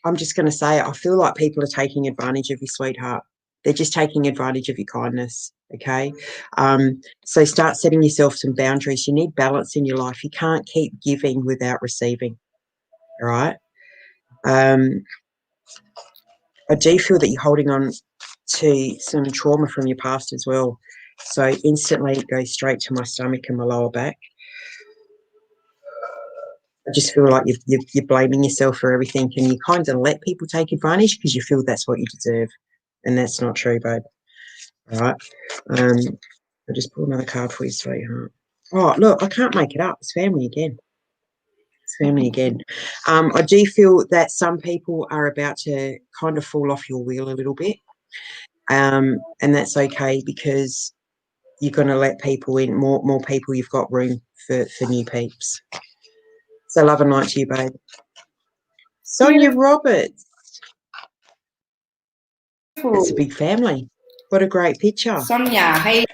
I'm just going to say it, I feel like people are taking advantage of you, sweetheart. They're just taking advantage of your kindness, okay? So start setting yourself some boundaries. You need balance in your life. You can't keep giving without receiving, all right? I do feel that you're holding on to some trauma from your past as well. So instantly it goes straight to my stomach and my lower back. I just feel like you're blaming yourself for everything, and you kind of let people take advantage because you feel that's what you deserve. And that's not true, babe. All right. I'll just pull another card for you, sweetheart. Oh, look, I can't make it up. It's family again. It's family again. I do feel that some people are about to kind of fall off your wheel a little bit. And that's okay, because you're going to let people in, more people. You've got room for new peeps. So love and light to you, babe. Sonia Roberts. It's a big family. What a great picture. Sonia, hey.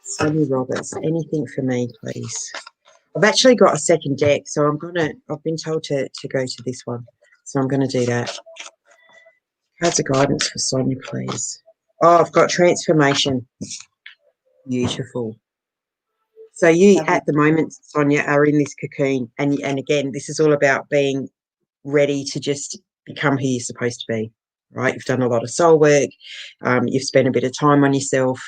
Sonia Roberts, anything for me, please. I've actually got a second deck, so I've been told to go to this one. So I'm going to do that. Cards of guidance for Sonia, please. Oh, I've got transformation. Beautiful. So you, at the moment, Sonia, are in this cocoon. And again, this is all about being ready to just become who you're supposed to be, right? You've done a lot of soul work. You've spent a bit of time on yourself.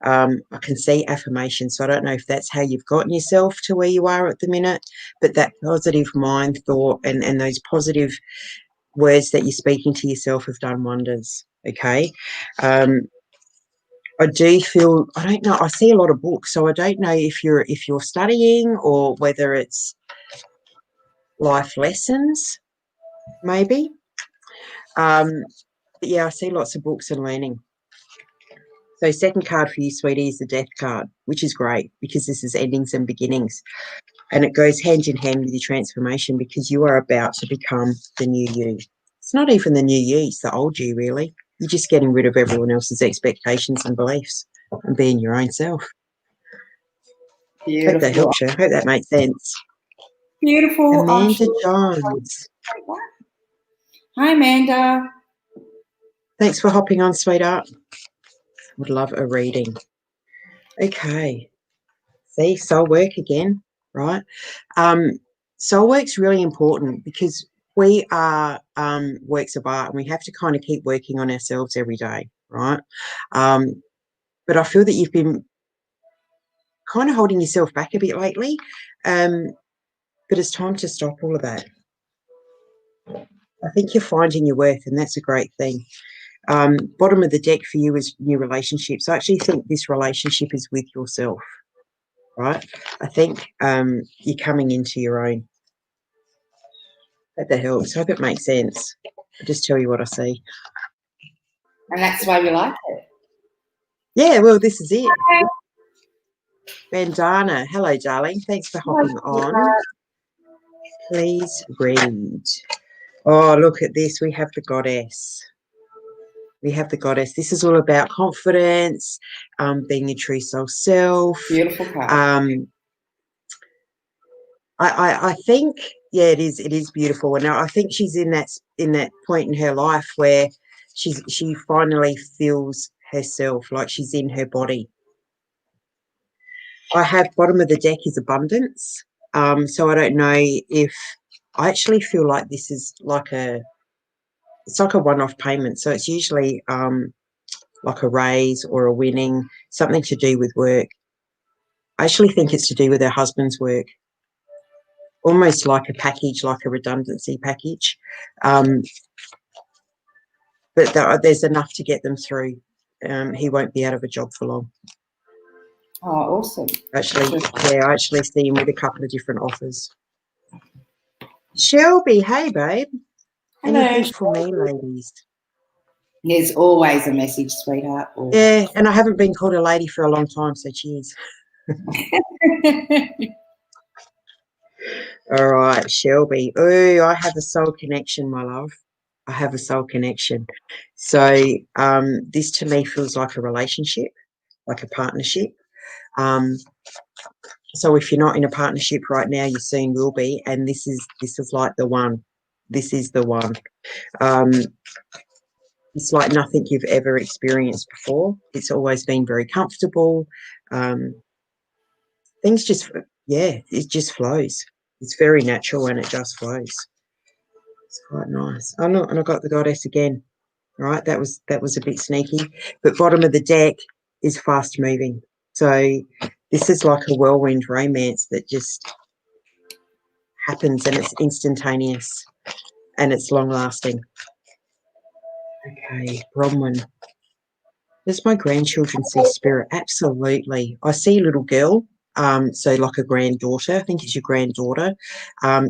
I can see affirmation. So I don't know if that's how you've gotten yourself to where you are at the minute, but that positive mind thought and those positive words that you're speaking to yourself have done wonders. Okay. I do feel, I don't know, I see a lot of books, so I don't know if you're studying or whether it's life lessons, maybe. But yeah, I see lots of books and learning. So second card for you, sweetie, is the Death card, which is great because this is endings and beginnings. And it goes hand in hand with your transformation because you are about to become the new you. It's not even the new you, it's the old you, really. You're just getting rid of everyone else's expectations and beliefs and being your own self. Beautiful. Hope that helps you. Hope that makes sense. Beautiful. Amanda Johns. Hi, Amanda. Thanks for hopping on, sweetheart. Would love a reading. Okay. See, soul work again, right? Soul work's really important because we are works of art and we have to kind of keep working on ourselves every day, right? But I feel that you've been kind of holding yourself back a bit lately, but it's time to stop all of that. I think you're finding your worth, and that's a great thing. Bottom of the deck for you is new relationships. I actually think this relationship is with yourself, right? I think you're coming into your own. Hope that helps. Hope it makes sense. I'll just tell you what I see. And that's why we like it. Yeah, well, this is it. Bandana. Hello, darling. Thanks for hopping on. Please read. Oh, look at this. We have the goddess. We have the goddess. This is all about confidence, being your true soul self. Beautiful card. I think, yeah, it is beautiful. And I think she's in that point in her life where she finally feels herself, like she's in her body. I have bottom of the deck is abundance. So I don't know if I actually feel like this is like it's like a one-off payment. So it's usually like a raise or a winning, something to do with work. I actually think it's to do with her husband's work. Almost like a package, like a redundancy package. But there's enough to get them through. He won't be out of a job for long. Oh, awesome. Actually, yeah, I actually see him with a couple of different offers. Shelby, hey, babe. Hello, Anything for me, ladies? There's always a message, sweetheart. Always. Yeah, and I haven't been called a lady for a long time, so cheers. All right, Shelby. Oh, I have a soul connection, my love. I have a soul connection. So this to me feels like a relationship, like a partnership. So if you're not in a partnership right now, you soon will be. And this is like the one. This is the one. It's like nothing you've ever experienced before. It's always been very comfortable. Things just, yeah, it just flows. It's very natural and it just flows. It's quite nice. Oh, no, and I got the goddess again. All right, that was a bit sneaky. But bottom of the deck is fast moving. So this is like a whirlwind romance that just happens and it's instantaneous and it's long lasting. Okay, Bronwyn. Does my grandchildren see spirit? Absolutely. I see a little girl, so like a granddaughter. I think it's your granddaughter.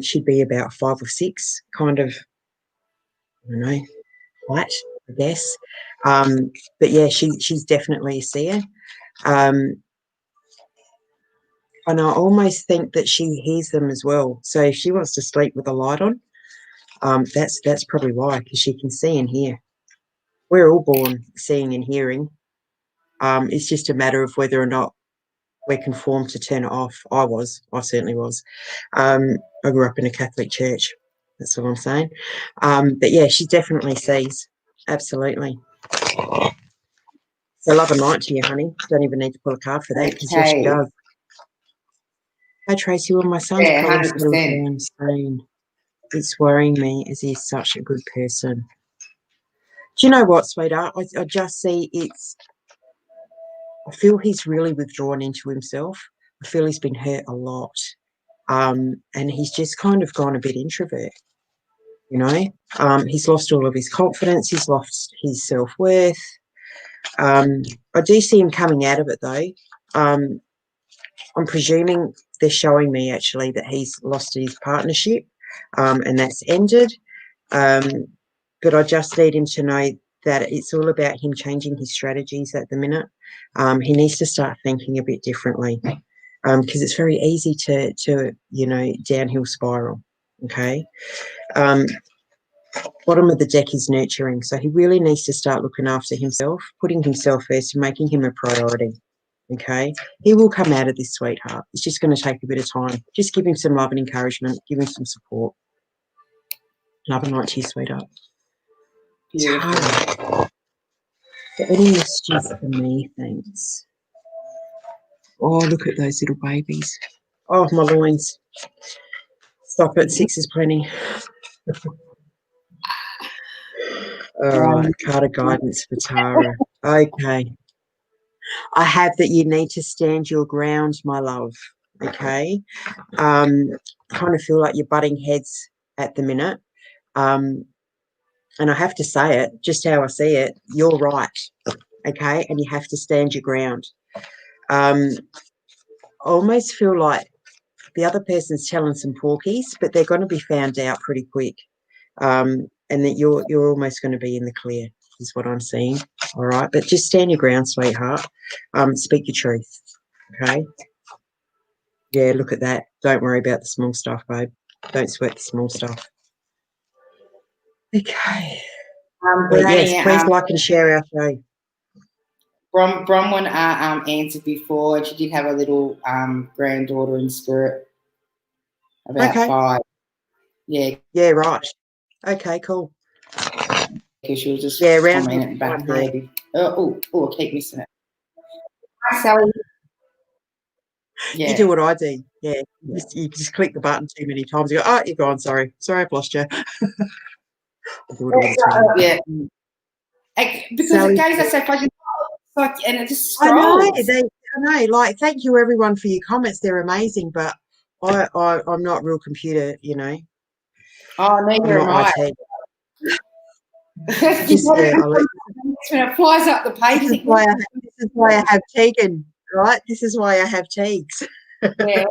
She'd be about 5 or 6, kind of, I don't know, height, I guess. But yeah, she's definitely a seer. And I almost think that she hears them as well. So if she wants to sleep with the light on, That's probably why, because she can see and hear. We're all born seeing and hearing. It's just a matter of whether or not we're conformed to turn it off. I certainly was. I grew up in a Catholic church. That's what I'm saying. But yeah, she definitely sees. Absolutely. So love and light to you, honey. Don't even need to pull a card for that, because yes, she does. Hi, Tracy. Well, my son's probably settled down soon. It's worrying me as he's such a good person. Do you know what, sweetheart? I just see I feel he's really withdrawn into himself. I feel he's been hurt a lot. And he's just kind of gone a bit introvert, you know. He's lost all of his confidence. He's lost his self-worth. I do see him coming out of it, though. I'm presuming they're showing me, actually, that he's lost his partnership, and that's ended. But I just need him to know that it's all about him changing his strategies at the minute. He needs to start thinking a bit differently, because it's very easy to downhill spiral. Okay. Bottom of the deck is nurturing, so he really needs to start looking after himself, putting himself first, and making him a priority. Okay, he will come out of this, sweetheart. It's just going to take a bit of time. Just give him some love and encouragement. Give him some support. Love and light to you, sweetheart. So, any messages for me? Thanks. Oh, look at those little babies. Oh, my loins. Stop it. 6 is plenty. All right, card of guidance for Tara. Okay. I have that you need to stand your ground, my love. Okay. Kind of feel like you're butting heads at the minute. And I have to say it, just how I see it, you're right. Okay. And you have to stand your ground. I almost feel like the other person's telling some porkies, but they're going to be found out pretty quick. And that you're almost going to be in the clear, is what I'm seeing. All right. But just stand your ground, sweetheart. Speak your truth. Okay. Yeah, look at that. Don't worry about the small stuff, babe. Don't sweat the small stuff. Okay. Yes, please like and share our show. Bronwyn answered before, and she did have a little granddaughter in spirit. About 5. Yeah. Yeah, right. Okay, cool. Because she was just round commenting back there. I keep missing it. Hi, Sally. Yeah. You do what I do. Yeah. You just click the button too many times. You go, oh, you're gone. Sorry, I've lost you. Yeah. Because Sally, it goes so fucking and it just scrolls. I know. Like, thank you everyone for your comments. They're amazing, but I'm not real computer, you know. Oh, neither am I. It flies up the page. This is why I have Tegan, right? This is why I have Teagues. Yeah.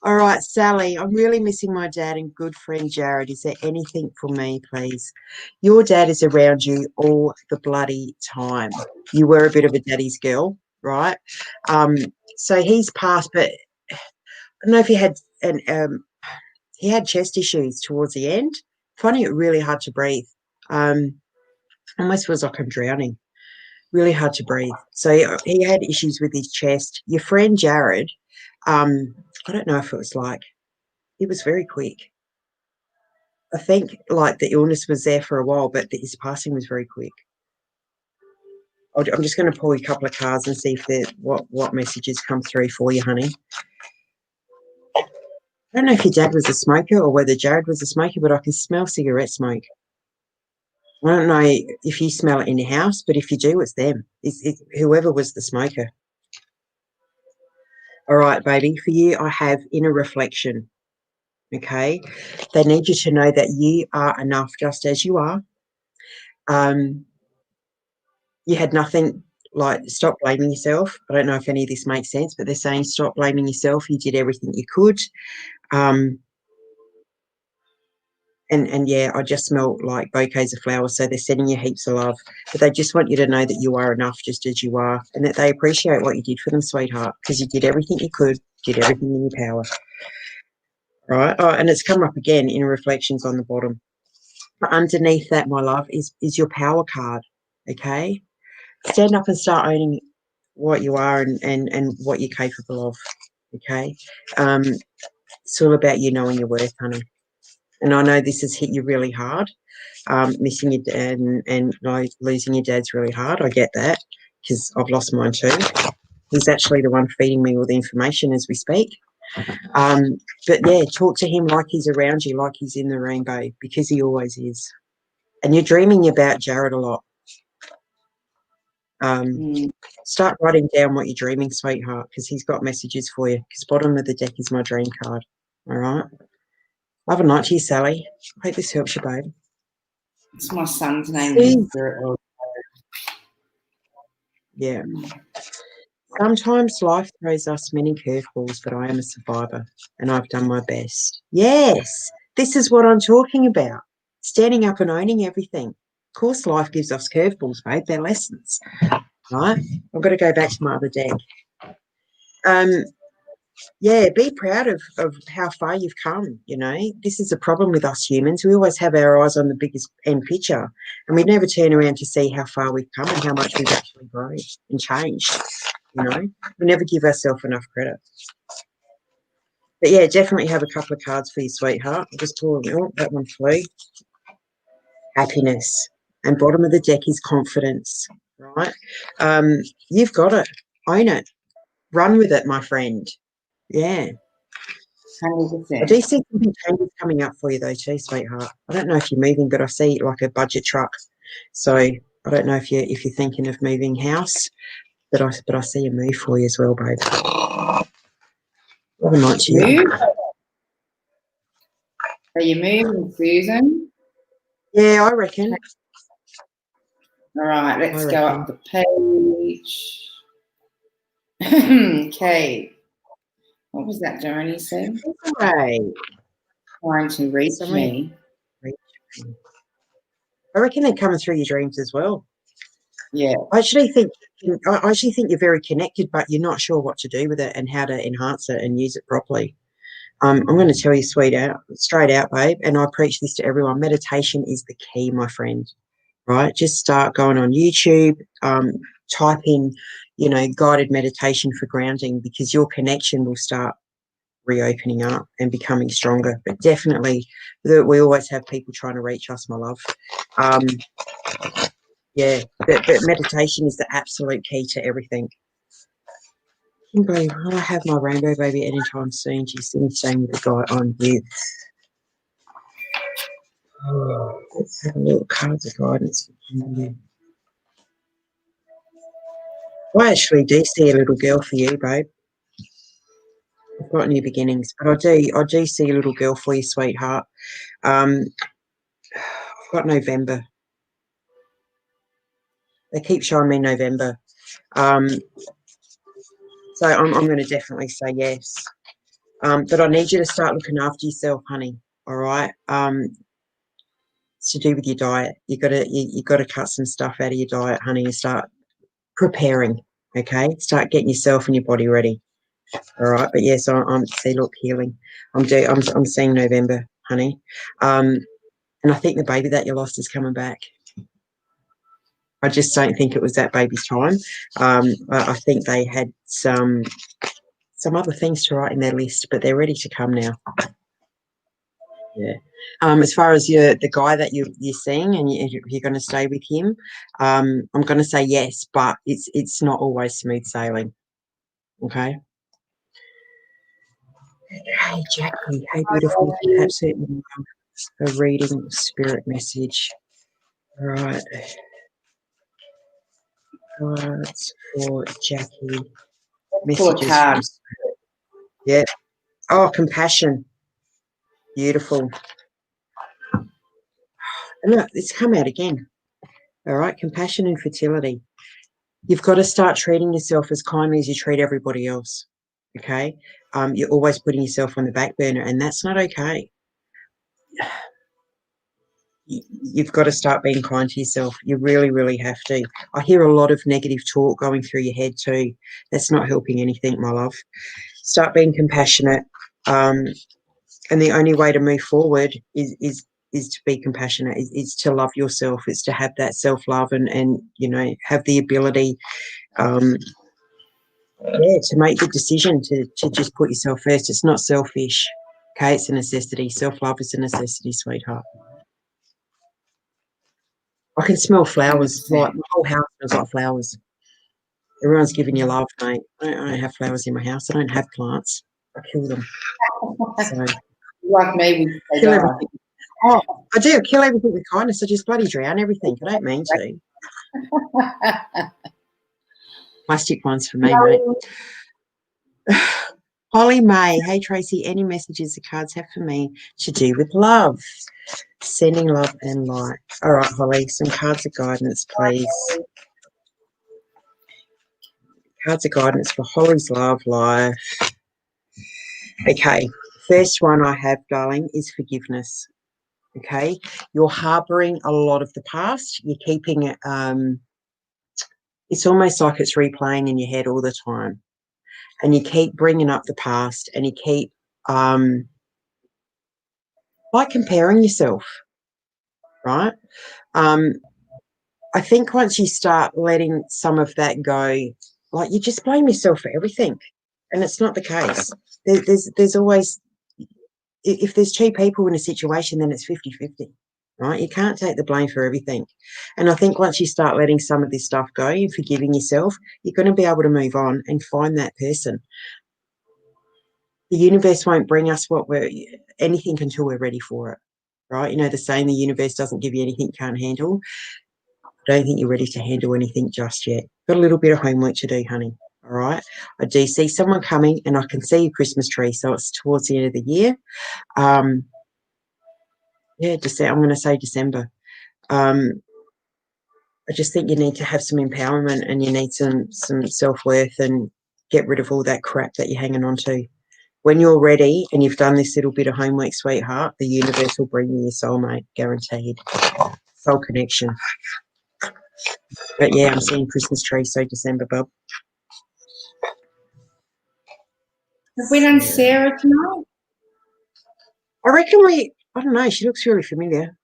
All right, Sally, I'm really missing my dad and good friend Jared. Is there anything for me, please? Your dad is around you all the bloody time. You were a bit of a daddy's girl, right? So he's passed, but I don't know if he had he had chest issues towards the end. Finding it really hard to breathe. Almost feels like I'm drowning. Really hard to breathe. So he had issues with his chest. Your friend Jared, I don't know if it was like, it was very quick. I think like the illness was there for a while, but his passing was very quick. I'm just going to pull a couple of cards and see if what messages come through for you, honey. I don't know if your dad was a smoker or whether Jared was a smoker, but I can smell cigarette smoke. I don't know if you smell it in your house, but if you do, it's them. It's whoever was the smoker. All right, baby, for you, I have inner reflection, okay? They need you to know that you are enough just as you are. You had nothing, like, stop blaming yourself. I don't know if any of this makes sense, but they're saying stop blaming yourself. You did everything you could. And yeah, I just smell like bouquets of flowers, so they're sending you heaps of love. But they just want you to know that you are enough just as you are, and that they appreciate what you did for them, sweetheart, because you did everything you could, did everything in your power. right? Oh, and it's come up again in reflections on the bottom. But underneath that, my love, is your power card, okay? Stand up and start owning what you are and what you're capable of, okay? It's all about you knowing your worth, honey. And I know this has hit you really hard. Missing your dad and losing your dad's really hard. I get that because I've lost mine too. He's actually the one feeding me all the information as we speak. But yeah, talk to him like he's around you, like he's in the rainbow, because he always is. And you're dreaming about Jared a lot. Start writing down what you're dreaming, sweetheart, because he's got messages for you. Because bottom of the deck is my dream card. All right. Love and light to you, Sally. Hope this helps you, babe. It's my son's name. Yeah. Sometimes life throws us many curveballs, but I am a survivor and I've done my best. Yes, this is what I'm talking about. Standing up and owning everything. Of course, life gives us curveballs, babe. They're lessons, right? I've got to go back to my other deck. Yeah, be proud of how far you've come, you know. This is a problem with us humans. We always have our eyes on the biggest end picture, and we never turn around to see how far we've come and how much we've actually grown and changed, you know. We never give ourselves enough credit. But, yeah, definitely have a couple of cards for you, sweetheart. I'll just pull them. Oh, that one flew. Happiness. And bottom of the deck is confidence, right? You've got it. Own it. Run with it, my friend. Yeah. 100%. I do see some big changes coming up for you though too, sweetheart. I don't know if you're moving, but I see like a budget truck. So I don't know if you're thinking of moving house, but I see a move for you as well, babe. Have a night to you. Are you moving, Susan? Yeah, I reckon. All right, let's go up the page. Okay. What was that Johnny said? Right. Trying to reach me. I reckon they're coming through your dreams as well. Yeah. I actually think you're very connected, but you're not sure what to do with it and how to enhance it and use it properly. I'm going to tell you straight out, babe, and I preach this to everyone. Meditation is the key, my friend, right? Just start going on YouTube, type in, you know, guided meditation for grounding, because your connection will start reopening up and becoming stronger. But definitely, we always have people trying to reach us, my love. Yeah, but meditation is the absolute key to everything. Kimberly, will I have my rainbow baby anytime soon? She's staying with the guy I'm with. Oh, let's have a little cards of guidance for Kimberly. I actually do see a little girl for you, babe. I've got new beginnings, but I do see a little girl for you, sweetheart. I've got November. They keep showing me November. So I'm going to definitely say yes. But I need you to start looking after yourself, honey. All right. It's to do with your diet. You got to cut some stuff out of your diet, honey, and start preparing. Okay. Start getting yourself and your body ready. All right. But yes, I'm see. Look, healing. I'm seeing November, honey. And I think the baby that you lost is coming back. I just don't think it was that baby's time. I think they had some other things to write in their list, but they're ready to come now. Yeah. As far as the guy that you're seeing and you're going to stay with him, I'm going to say yes, but it's not always smooth sailing. Okay. Hey, Jackie. Hey, beautiful. Absolutely a reading spirit message. All right. Cards for Jackie. Messages from spirit. Yeah. Oh, compassion. Beautiful. And look, it's come out again. All right, compassion and fertility. You've got to start treating yourself as kindly as you treat everybody else, okay? You're always putting yourself on the back burner, and that's not okay. You've got to start being kind to yourself. You really, really have to. I hear a lot of negative talk going through your head too. That's not helping anything, my love. Start being compassionate. And the only way to move forward is to be compassionate, is to love yourself, is to have that self-love and you know, have the ability to make the decision to just put yourself first. It's not selfish, okay? It's a necessity. Self-love is a necessity, sweetheart. I can smell flowers. 100%. Like, my whole house smells like flowers. Everyone's giving you love, mate. I don't have flowers in my house. I don't have plants. I kill them. So Like me, we say kill die. everything. Oh, I do. Kill everything with kindness. I just bloody drown everything. I don't mean to. Plastic ones for me, mate. Holly May. Hey, Tracy, any messages the cards have for me to do with love? Sending love and light. All right, Holly, some cards of guidance, please. Cards of guidance for Holly's love life. Okay, first one I have, darling, is forgiveness. Okay, you're harboring a lot of the past. You're keeping it, it's almost like it's replaying in your head all the time. And you keep bringing up the past, and you keep, like, comparing yourself, right? I think once you start letting some of that go, like, you just blame yourself for everything. And it's not the case. There's always, if there's two people in a situation, then it's 50-50, right? You can't take the blame for everything. And I think once you start letting some of this stuff go and forgiving yourself, you're going to be able to move on and find that person. The universe won't bring us anything until we're ready for it, right? You know, the saying, the universe doesn't give you anything you can't handle. I don't think you're ready to handle anything just yet. Got a little bit of homework to do, honey. All right. I do see someone coming, and I can see a Christmas tree. So it's towards the end of the year. Yeah, I'm going to say December. I just think you need to have some empowerment, and you need some self-worth, and get rid of all that crap that you're hanging on to. When you're ready and you've done this little bit of homework, sweetheart, the universe will bring you your soulmate, guaranteed. Soul connection. But yeah, I'm seeing Christmas tree, so December, bub. Have we done Sarah tonight? I reckon I don't know, she looks really familiar.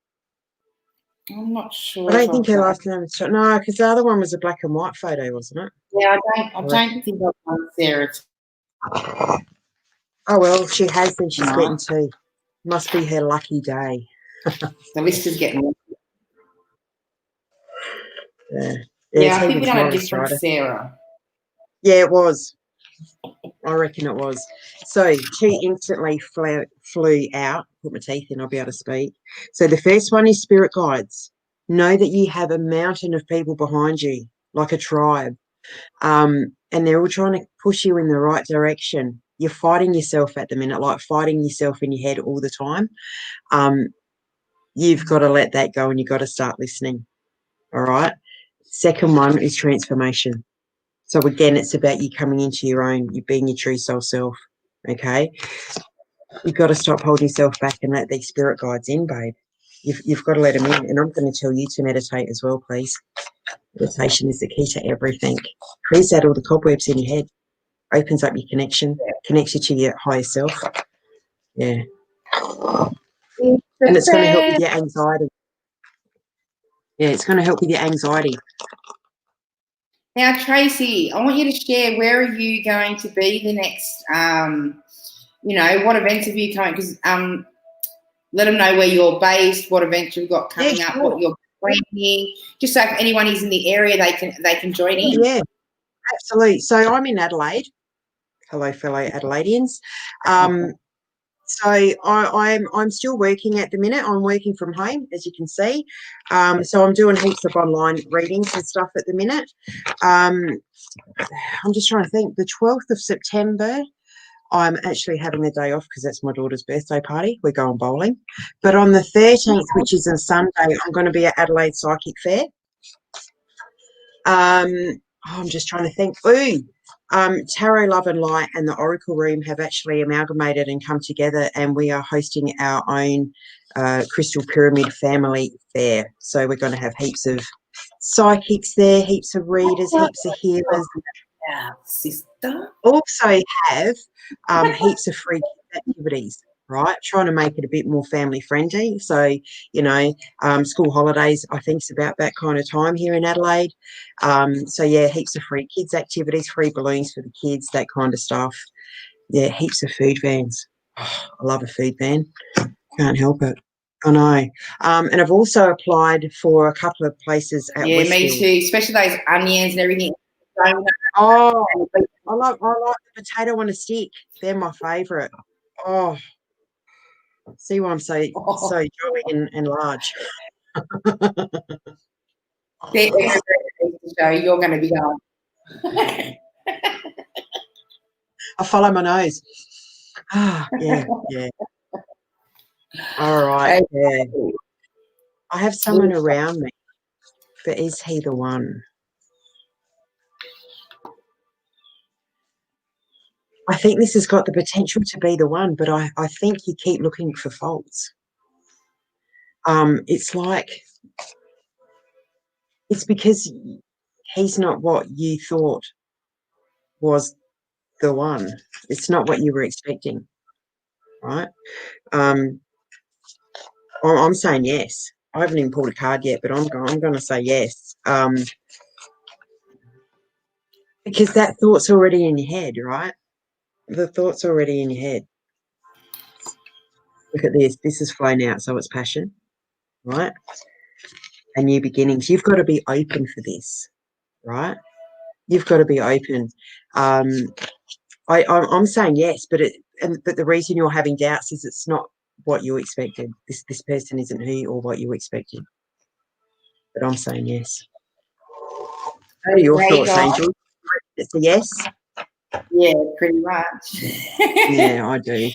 I'm not sure. I don't think her last name is, no, because the other one was a black and white photo, wasn't it? Yeah, I don't think I've done Sarah. Oh, well, she has, then she's getting two. Must be her lucky day. The list is getting. Yeah, I think we done a different Sarah. Yeah, it was. I reckon it was. So she instantly flew out. Put my teeth in, I'll be able to speak. So the first one is spirit guides. Know that you have a mountain of people behind you, like a tribe. And they're all trying to push you in the right direction. You're fighting yourself at the minute, like fighting yourself in your head all the time. You've got to let that go, and you've got to start listening. All right. Second one is transformation. So again, it's about you coming into your own, you being your true soul self. Okay. You've got to stop holding yourself back and let these spirit guides in, babe. You've got to let them in. And I'm going to tell you to meditate as well, please. Meditation is the key to everything. Clears out all the cobwebs in your head. Opens up your connection. Connects you to your higher self. Yeah. And it's going to help with your anxiety. Yeah, it's going to help with your anxiety. Now, Tracy, I want you to share, where are you going to be the next, what events have you coming? Because let them know where you're based, what events you've got coming up, what you're planning, just so if anyone is in the area, they can join in. Yeah, absolutely. So I'm in Adelaide. Hello, fellow Adelaideans. So I'm still working at the minute. I'm working from home, as you can see. So I'm doing heaps of online readings and stuff at the minute. I'm just trying to think. The 12th of September, I'm actually having the day off because that's my daughter's birthday party. We're going bowling. But on the 13th, which is a Sunday, I'm going to be at Adelaide Psychic Fair. I'm just trying to think. Tarot Love and Light and the Oracle Room have actually amalgamated and come together, and we are hosting our own Crystal Pyramid Family Fair. So we're going to have heaps of psychics there, heaps of readers, heaps of healers. Yeah, sister. Also have heaps of free activities. right? Trying to make it a bit more family friendly. So, you know, school holidays, I think, is about that kind of time here in Adelaide. So, yeah, heaps of free kids activities, free balloons for the kids, that kind of stuff. Yeah, heaps of food vans. Oh, I love a food van. Can't help it. I know. And I've also applied for a couple of places at Yeah, me Westfield. too, especially those onions and everything. Oh, I like the potato on a stick. They're my favourite. Oh, see why I'm so jolly and large. They're everywhere, so you're going to be going. I follow my nose. Ah, yeah. All right. Yeah. I have someone around me, but is he the one? I think this has got the potential to be the one, but I think you keep looking for faults. It's like it's because he's not what you thought was the one. It's not what you were expecting, right? I'm saying yes. I haven't even pulled a card yet, but I'm going to say yes. Because that thought's already in your head, right? The thought's already in your head. Look at this. This is flown out, so it's passion, right? And new beginnings. You've got to be open for this, right? You've got to be open. I'm saying yes, but the reason you're having doubts is it's not what you expected. This person isn't who or what you expected. But I'm saying yes. What are your thoughts, Angel? It's a yes? Yeah, pretty much. Yeah, I do.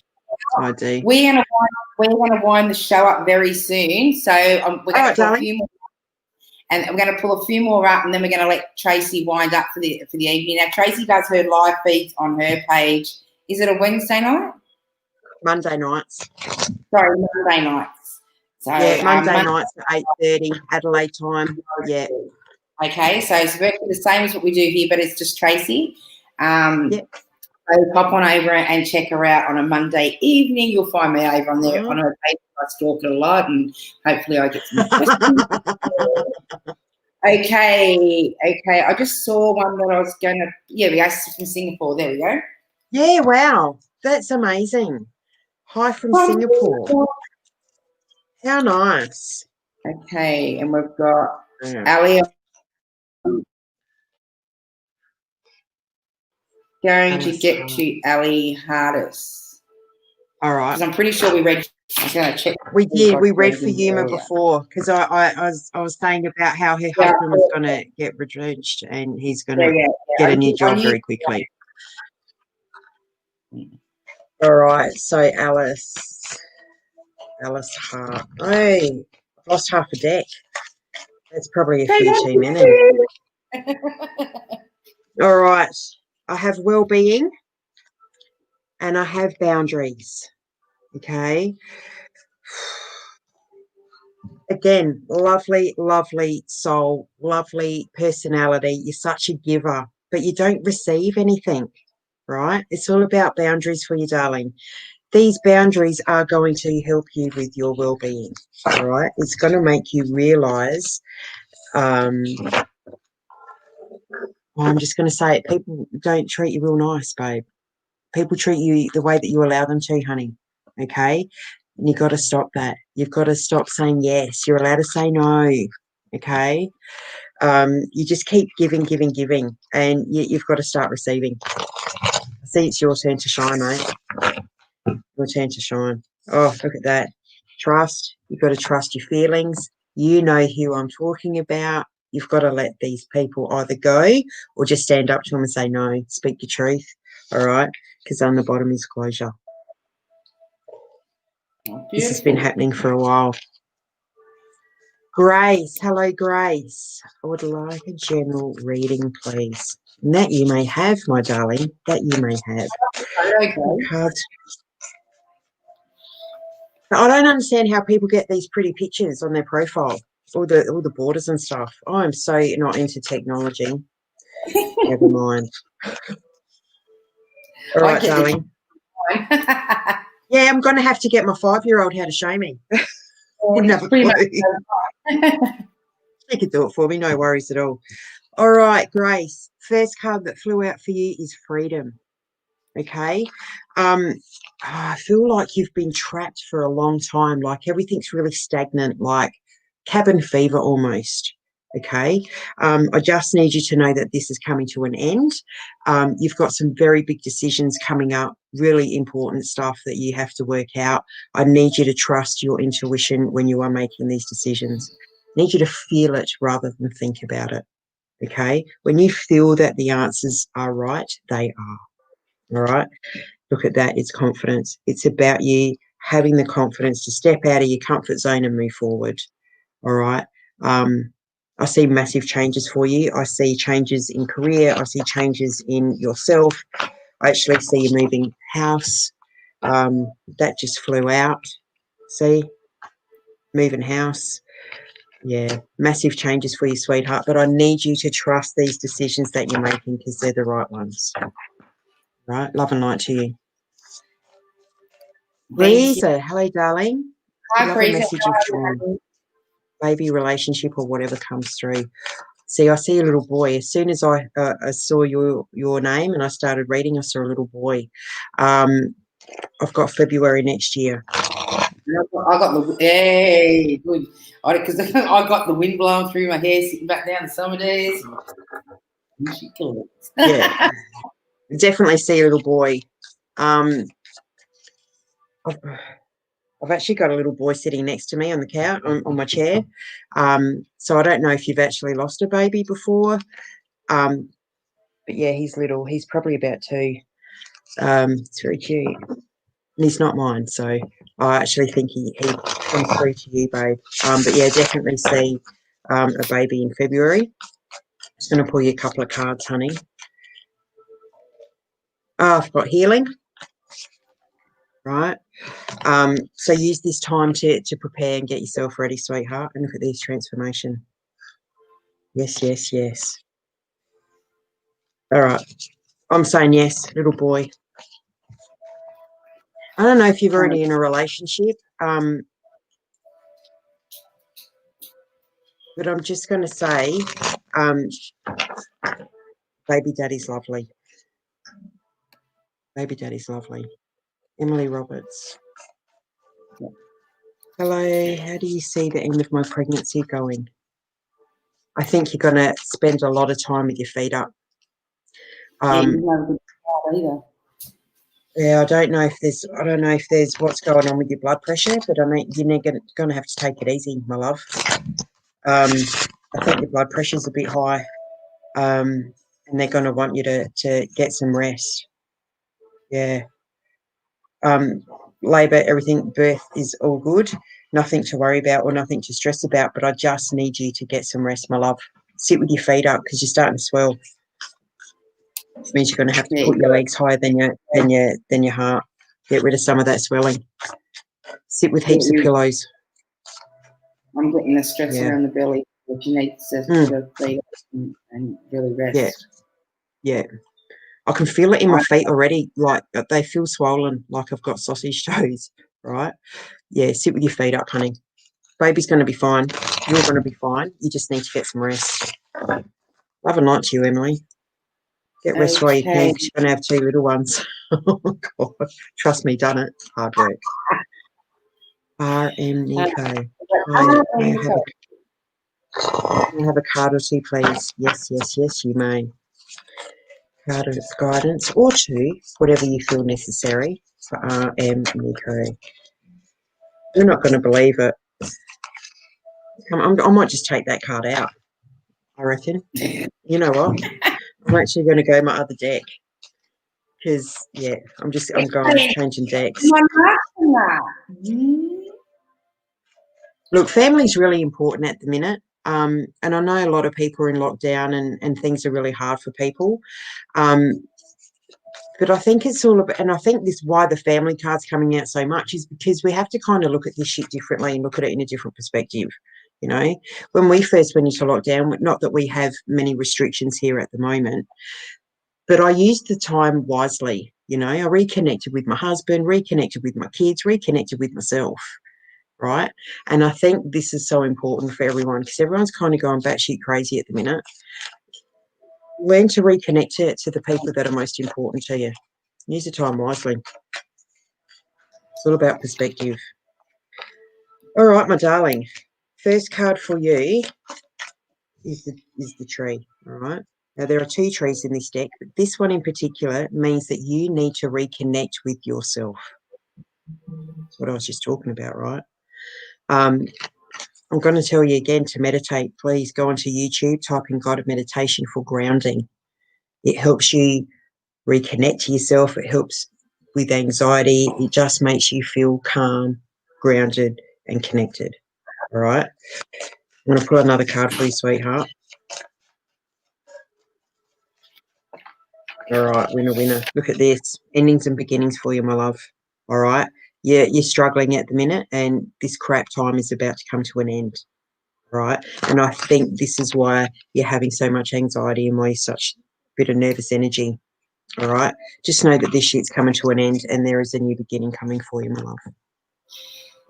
We're gonna wind the show up very soon, so we're going to pull a few more, and we're going to pull a few more up, and then we're going to let Tracy wind up for the evening. Now, Tracy does her live feeds on her page. Is it a Wednesday night? Monday nights. Sorry, Monday nights. So yeah, Monday nights at 8:30 Adelaide time. Yeah. Okay, so it's virtually the same as what we do here, but it's just Tracy. Yep. So pop on over and check her out on a Monday evening. You'll find me over on there on her page. I stalk it a lot, and hopefully I get some questions. Okay. I just saw one that I was going to. Yeah, the Aces from Singapore. There we go. Yeah, wow, that's amazing. Hi from Singapore. How nice. Okay, and we've got Ali. Going to get to Ali Hardis. All right. Because I'm pretty sure we read. I'm going to check. We did. We read for Yuma before because I was saying about how her husband was going to get retrenched and he's going to get a new job very quickly. All right. So Alice Hart. Oh, I've lost half a deck. That's probably a few too many. All right. I have well-being and I have boundaries. Okay. Again, lovely soul, lovely personality. You're such a giver, but you don't receive anything, right? It's all about boundaries for you, darling. These boundaries are going to help you with your well-being, all right? It's going to make you realise, I'm just going to say it, people don't treat you real nice, babe. People treat you the way that you allow them to, honey, okay? And you've got to stop that. You've got to stop saying yes. You're allowed to say no, okay? You just keep giving, and you've got to start receiving. I see it's your turn to shine, mate. Your turn to shine. Oh, look at that. Trust. You've got to trust your feelings. You know who I'm talking about. You've got to let these people either go or just stand up to them and say no. Speak your truth, all right? Because on the bottom is closure. This has been happening for a while. Grace, hello, Grace. I would like a general reading, please. And that you may have, my darling. That you may have. Okay. I don't understand how people get these pretty pictures on their profile, all the borders and stuff. I'm so not into technology. Never mind. All right, darling. Yeah, I'm going to have to get my 5-year-old how to show me. Wouldn't have a Pretty clue. much. She could do it for me, no worries at all. All right, Grace. First card that flew out for you is freedom. Okay. I feel like you've been trapped for a long time. Like everything's really stagnant, like cabin fever almost. Okay. I just need you to know that this is coming to an end. You've got some very big decisions coming up, really important stuff that you have to work out. I need you to trust your intuition when you are making these decisions. I need you to feel it rather than think about it. Okay. When you feel that the answers are right, they are. All right. Look at that. It's confidence. It's about you having the confidence to step out of your comfort zone and move forward. All right. I see massive changes for you. I see changes in career. I see changes in yourself. I actually see you moving house. That just flew out. See? Moving house. Yeah, massive changes for you, sweetheart. But I need you to trust these decisions that you're making because they're the right ones. Right? Love and light to you. Breeza, hello, darling. Hi, Love a Breeza. message of joy, baby relationship or whatever comes through. See, I see a little boy. As soon as I saw your name and I started reading, I saw a little boy. I've got February next year. I got the hey good because I got the wind blowing through my hair, sitting back down the summer days. Yeah, definitely see a little boy. I've actually got a little boy sitting next to me on the couch, on my chair. So I don't know if you've actually lost a baby before. But yeah, he's little. He's probably about 2. It's very cute. And he's not mine, so I actually think he comes through to you, babe. But yeah, definitely see a baby in February. Just going to pull you a couple of cards, honey. Oh, I've got healing. Right. So use this time to prepare and get yourself ready, sweetheart. And look at these transformation. Yes, yes, yes. All right. I'm saying yes, little boy. I don't know if you're already in a relationship, but I'm just going to say, baby daddy's lovely. Baby daddy's lovely. Emily Roberts. Hello, how do you see the end of my pregnancy going? I think you're going to spend a lot of time with your feet up. Yeah, I don't know if there's what's going on with your blood pressure, but I mean, you're going to have to take it easy, my love. I think your blood pressure's a bit high, and they're going to want you to get some rest. Yeah. Labour, everything, birth is all good. Nothing to worry about or nothing to stress about, but I just need you to get some rest, my love. Sit with your feet up because you're starting to swell. It means you're going to have to put your legs higher than your heart. Get rid of some of that swelling. Sit with heaps of pillows. I'm getting the stress around the belly, but you need to put your feet up and really rest. Yeah. I can feel it in my feet already. Like they feel swollen, like I've got sausage toes, right? Yeah, sit with your feet up, honey. Baby's going to be fine. You're going to be fine. You just need to get some rest. Love and light to you, Emily. Get rest while you can because you're going to have 2 little ones. Oh, God. Trust me, done it. Hard work. R.M. Nico. May I have a card or 2, please? Yes, yes, yes, you may. Card of guidance or 2, whatever you feel necessary for R.M. Nico. You're not going to believe it. I might just take that card out, I reckon. You know what? I'm actually going to go my other deck because, yeah, I'm going changing decks. Look, family's really important at the minute. And I know a lot of people are in lockdown and things are really hard for people. But I think it's all about, and I think this why the family card's coming out so much is because we have to kind of look at this shit differently and look at it in a different perspective. You know, when we first went into lockdown, not that we have many restrictions here at the moment, but I used the time wisely. You know, I reconnected with my husband, reconnected with my kids, reconnected with myself, right? And I think this is so important for everyone because everyone's kind of going batshit crazy at the minute. Learn to reconnect to the people that are most important to you. Use the time wisely. It's all about perspective. All right, my darling. First card for you is the tree, all right? Now, there are 2 trees in this deck, but this one in particular means that you need to reconnect with yourself. That's what I was just talking about, right? I'm going to tell you again to meditate. Please go onto YouTube, type in guided meditation for grounding. It helps you reconnect to yourself. It helps with anxiety. It just makes you feel calm, grounded, and connected. All right. I'm going to pull another card for you, sweetheart. All right, winner, winner. Look at this. Endings and beginnings for you, my love. All right. Yeah, you're struggling at the minute, and this crap time is about to come to an end. Right. And I think this is why you're having so much anxiety and why you're such a bit of nervous energy. All right. Just know that this shit's coming to an end and there is a new beginning coming for you, my love.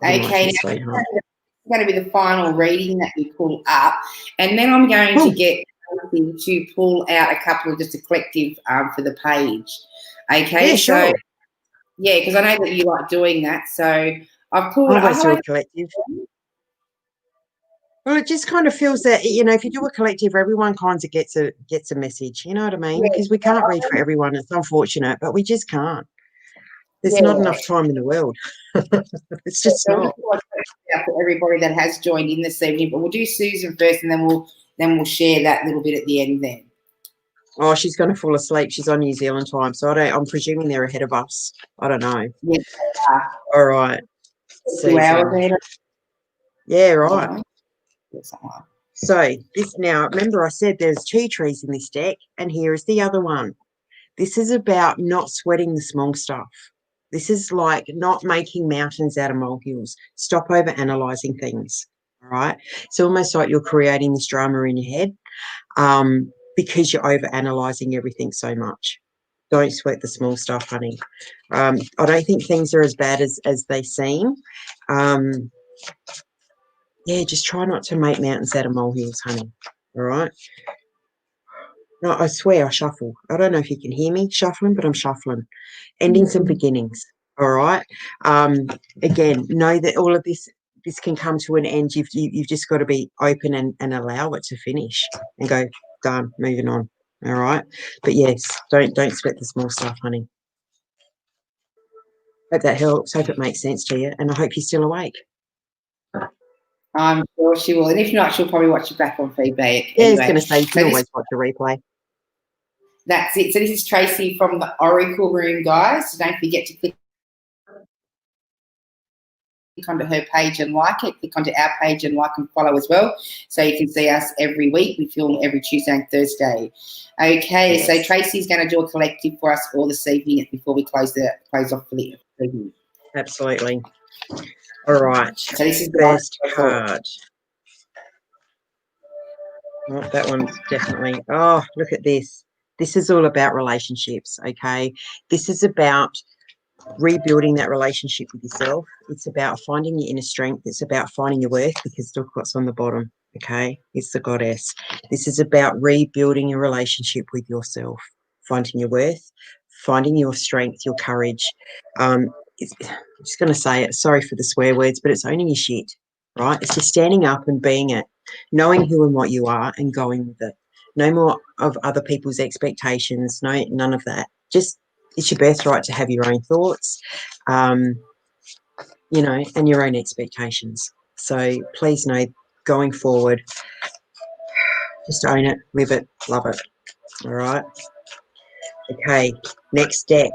Okay, it's going to be the final reading that we pull up, and then I'm going to get to pull out a couple of just a collective for the page. Okay, yeah, so sure. Yeah, because I know that you like doing that. So I've pulled. Always do a collective. Well, it just kind of feels that, you know, if you do a collective, everyone kind of gets a message. You know what I mean? Because we can't read for everyone. It's unfortunate, but we just can't. There's not enough time in the world. It's just not. For everybody that has joined in this evening, but we'll do Susan first, and then we'll share that little bit at the end. Then. Oh, she's going to fall asleep. She's on New Zealand time, so I'm presuming they're ahead of us. I don't know. Yeah. All right. 2 hours ahead. Yeah, right. So this now, remember I said there's 2 trees in this deck, and here is the other one. This is about not sweating the small stuff. This is like not making mountains out of molehills. Stop over analyzing things. All right. It's almost like you're creating this drama in your head because you're over analyzing everything so much. Don't sweat the small stuff, honey. I don't think things are as bad as they seem. Yeah, just try not to make mountains out of molehills, honey. All right. No, I swear I shuffle. I don't know if you can hear me shuffling, but I'm shuffling. Endings and beginnings. All right. Again, know that all of this can come to an end. You've just got to be open and allow it to finish and go, done, moving on. All right. But yes, don't sweat the small stuff, honey. Hope that helps. Hope it makes sense to you. And I hope you're still awake. I'm sure she will. And if not, she'll probably watch it back on feedback. Yeah, I was going to say, you can always watch the replay. That's it. So this is Tracy from the Oracle Room, guys. So don't forget to click onto her page and like it. Click onto our page and like and follow as well, so you can see us every week. We film every Tuesday and Thursday. Okay, yes. So Tracy's going to do a collective for us all this evening before we close off for the evening. Absolutely. All right. So this is the first card. Oh, that one's definitely. Oh, look at this. This is all about relationships. Okay, this is about rebuilding that relationship with yourself. It's about finding your inner strength. It's about finding your worth, because look what's on the bottom. Okay, it's the goddess. This is about rebuilding your relationship with yourself, finding your worth, finding your strength, your courage. I'm just going to say it. Sorry for the swear words, but it's owning your shit, right? It's just standing up and being it, knowing who and what you are and going with it. No more of other people's expectations. No, none of that. Just, it's your birthright to have your own thoughts, you know, and your own expectations. So please know, going forward, just own it, live it, love it. All right. Okay, next deck.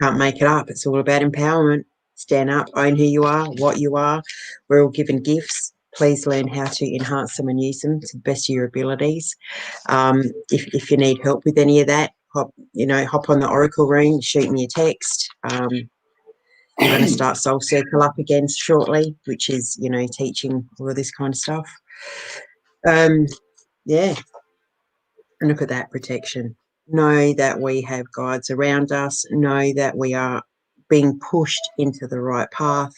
Can't make it up. It's all about empowerment. Stand up, own who you are, what you are. We're all given gifts. Please learn how to enhance them and use them to the best of your abilities. If you need help with any of that, hop on the Oracle Room, shoot me a text. I'm going to start Soul Circle up again shortly, which is, you know, teaching all of this kind of stuff. Yeah. And look at that protection. know that we have guides around us, know that we are being pushed into the right path.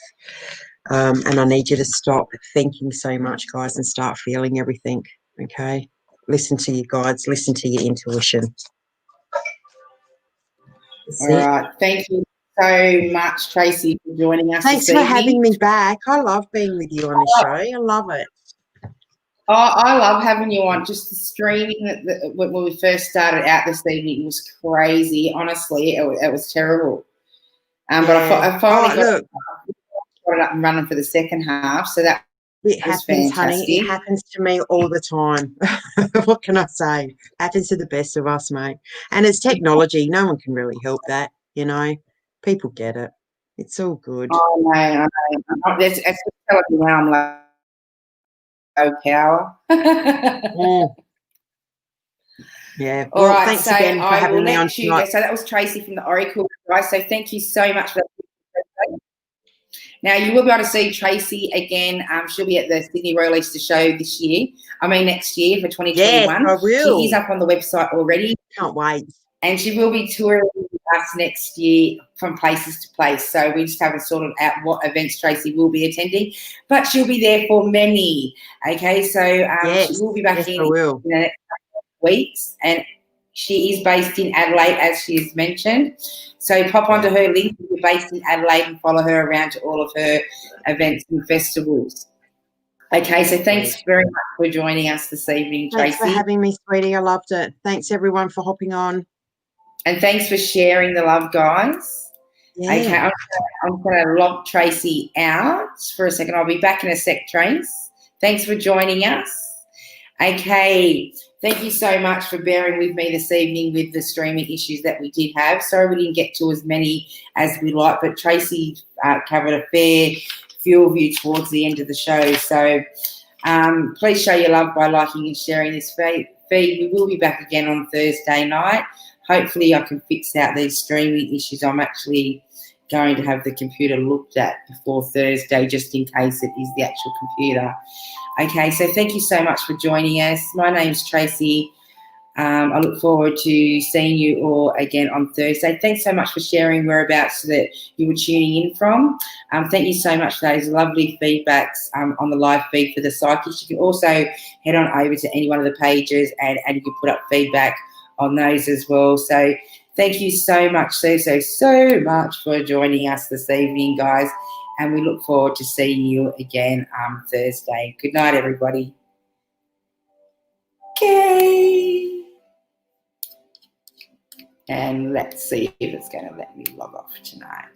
And I need you to stop thinking so much, guys, and start feeling everything, okay? Listen to your guides, listen to your intuition. That's All it. right. Thank you so much, Tracy, for joining us Thanks this for evening. having me back. I love being with you on the show. I love it. Oh, I love having you on. Just the streaming when we first started out this evening was crazy. Honestly, it was terrible. But I finally got it up and running for the second half, so that it was happens, fantastic. honey. It happens to me all the time. What can I say? Happens to the best of us, mate. And it's technology. No one can really help that, you know. People get it. It's all good. Oh, no, I know. It's just telling me now I'm low power. Yeah. All Well, right, thanks so again for I will having me on let you go. tonight. So that was Tracy from the Oracle, guys. So thank you so much for that. Now, you will be able to see Tracy again. She'll be at the Sydney Royal Easter Show next year for 2021. Yes, I will. She is up on the website already. Can't wait. And she will be touring with us next year from places to place. So we just haven't sorted out what events Tracy will be attending. But she'll be there for many. Okay, so she will be back in the next couple of weeks. And she is based in Adelaide, as she has mentioned. So pop onto her link if you're based in Adelaide and follow her around to all of her events and festivals. Okay, so thanks very much for joining us this evening, Tracy. Thanks for having me, sweetie. I loved it. Thanks, everyone, for hopping on. And thanks for sharing the love, guys. Yeah. Okay, I'm going to log Tracy out for a second. I'll be back in a sec, Trace. Thanks for joining us. Okay, thank you so much for bearing with me this evening with the streaming issues that we did have. Sorry we didn't get to as many as we like, but Tracy covered a fair few of you towards the end of the show. So please show your love by liking and sharing this feed. We will be back again on Thursday night. Hopefully I can fix out these streaming issues. I'm actually going to have the computer looked at before Thursday just in case it is the actual computer. Okay, so thank you so much for joining us. My name's Tracy. I look forward to seeing you all again on Thursday. Thanks so much for sharing whereabouts that you were tuning in from. Thank you so much for those lovely feedbacks on the live feed for the psychics. You can also head on over to any one of the pages and you can put up feedback on those as well. So thank you so much, so much for joining us this evening, guys. And we look forward to seeing you again Thursday. Good night, everybody. Okay. And let's see if it's going to let me log off tonight.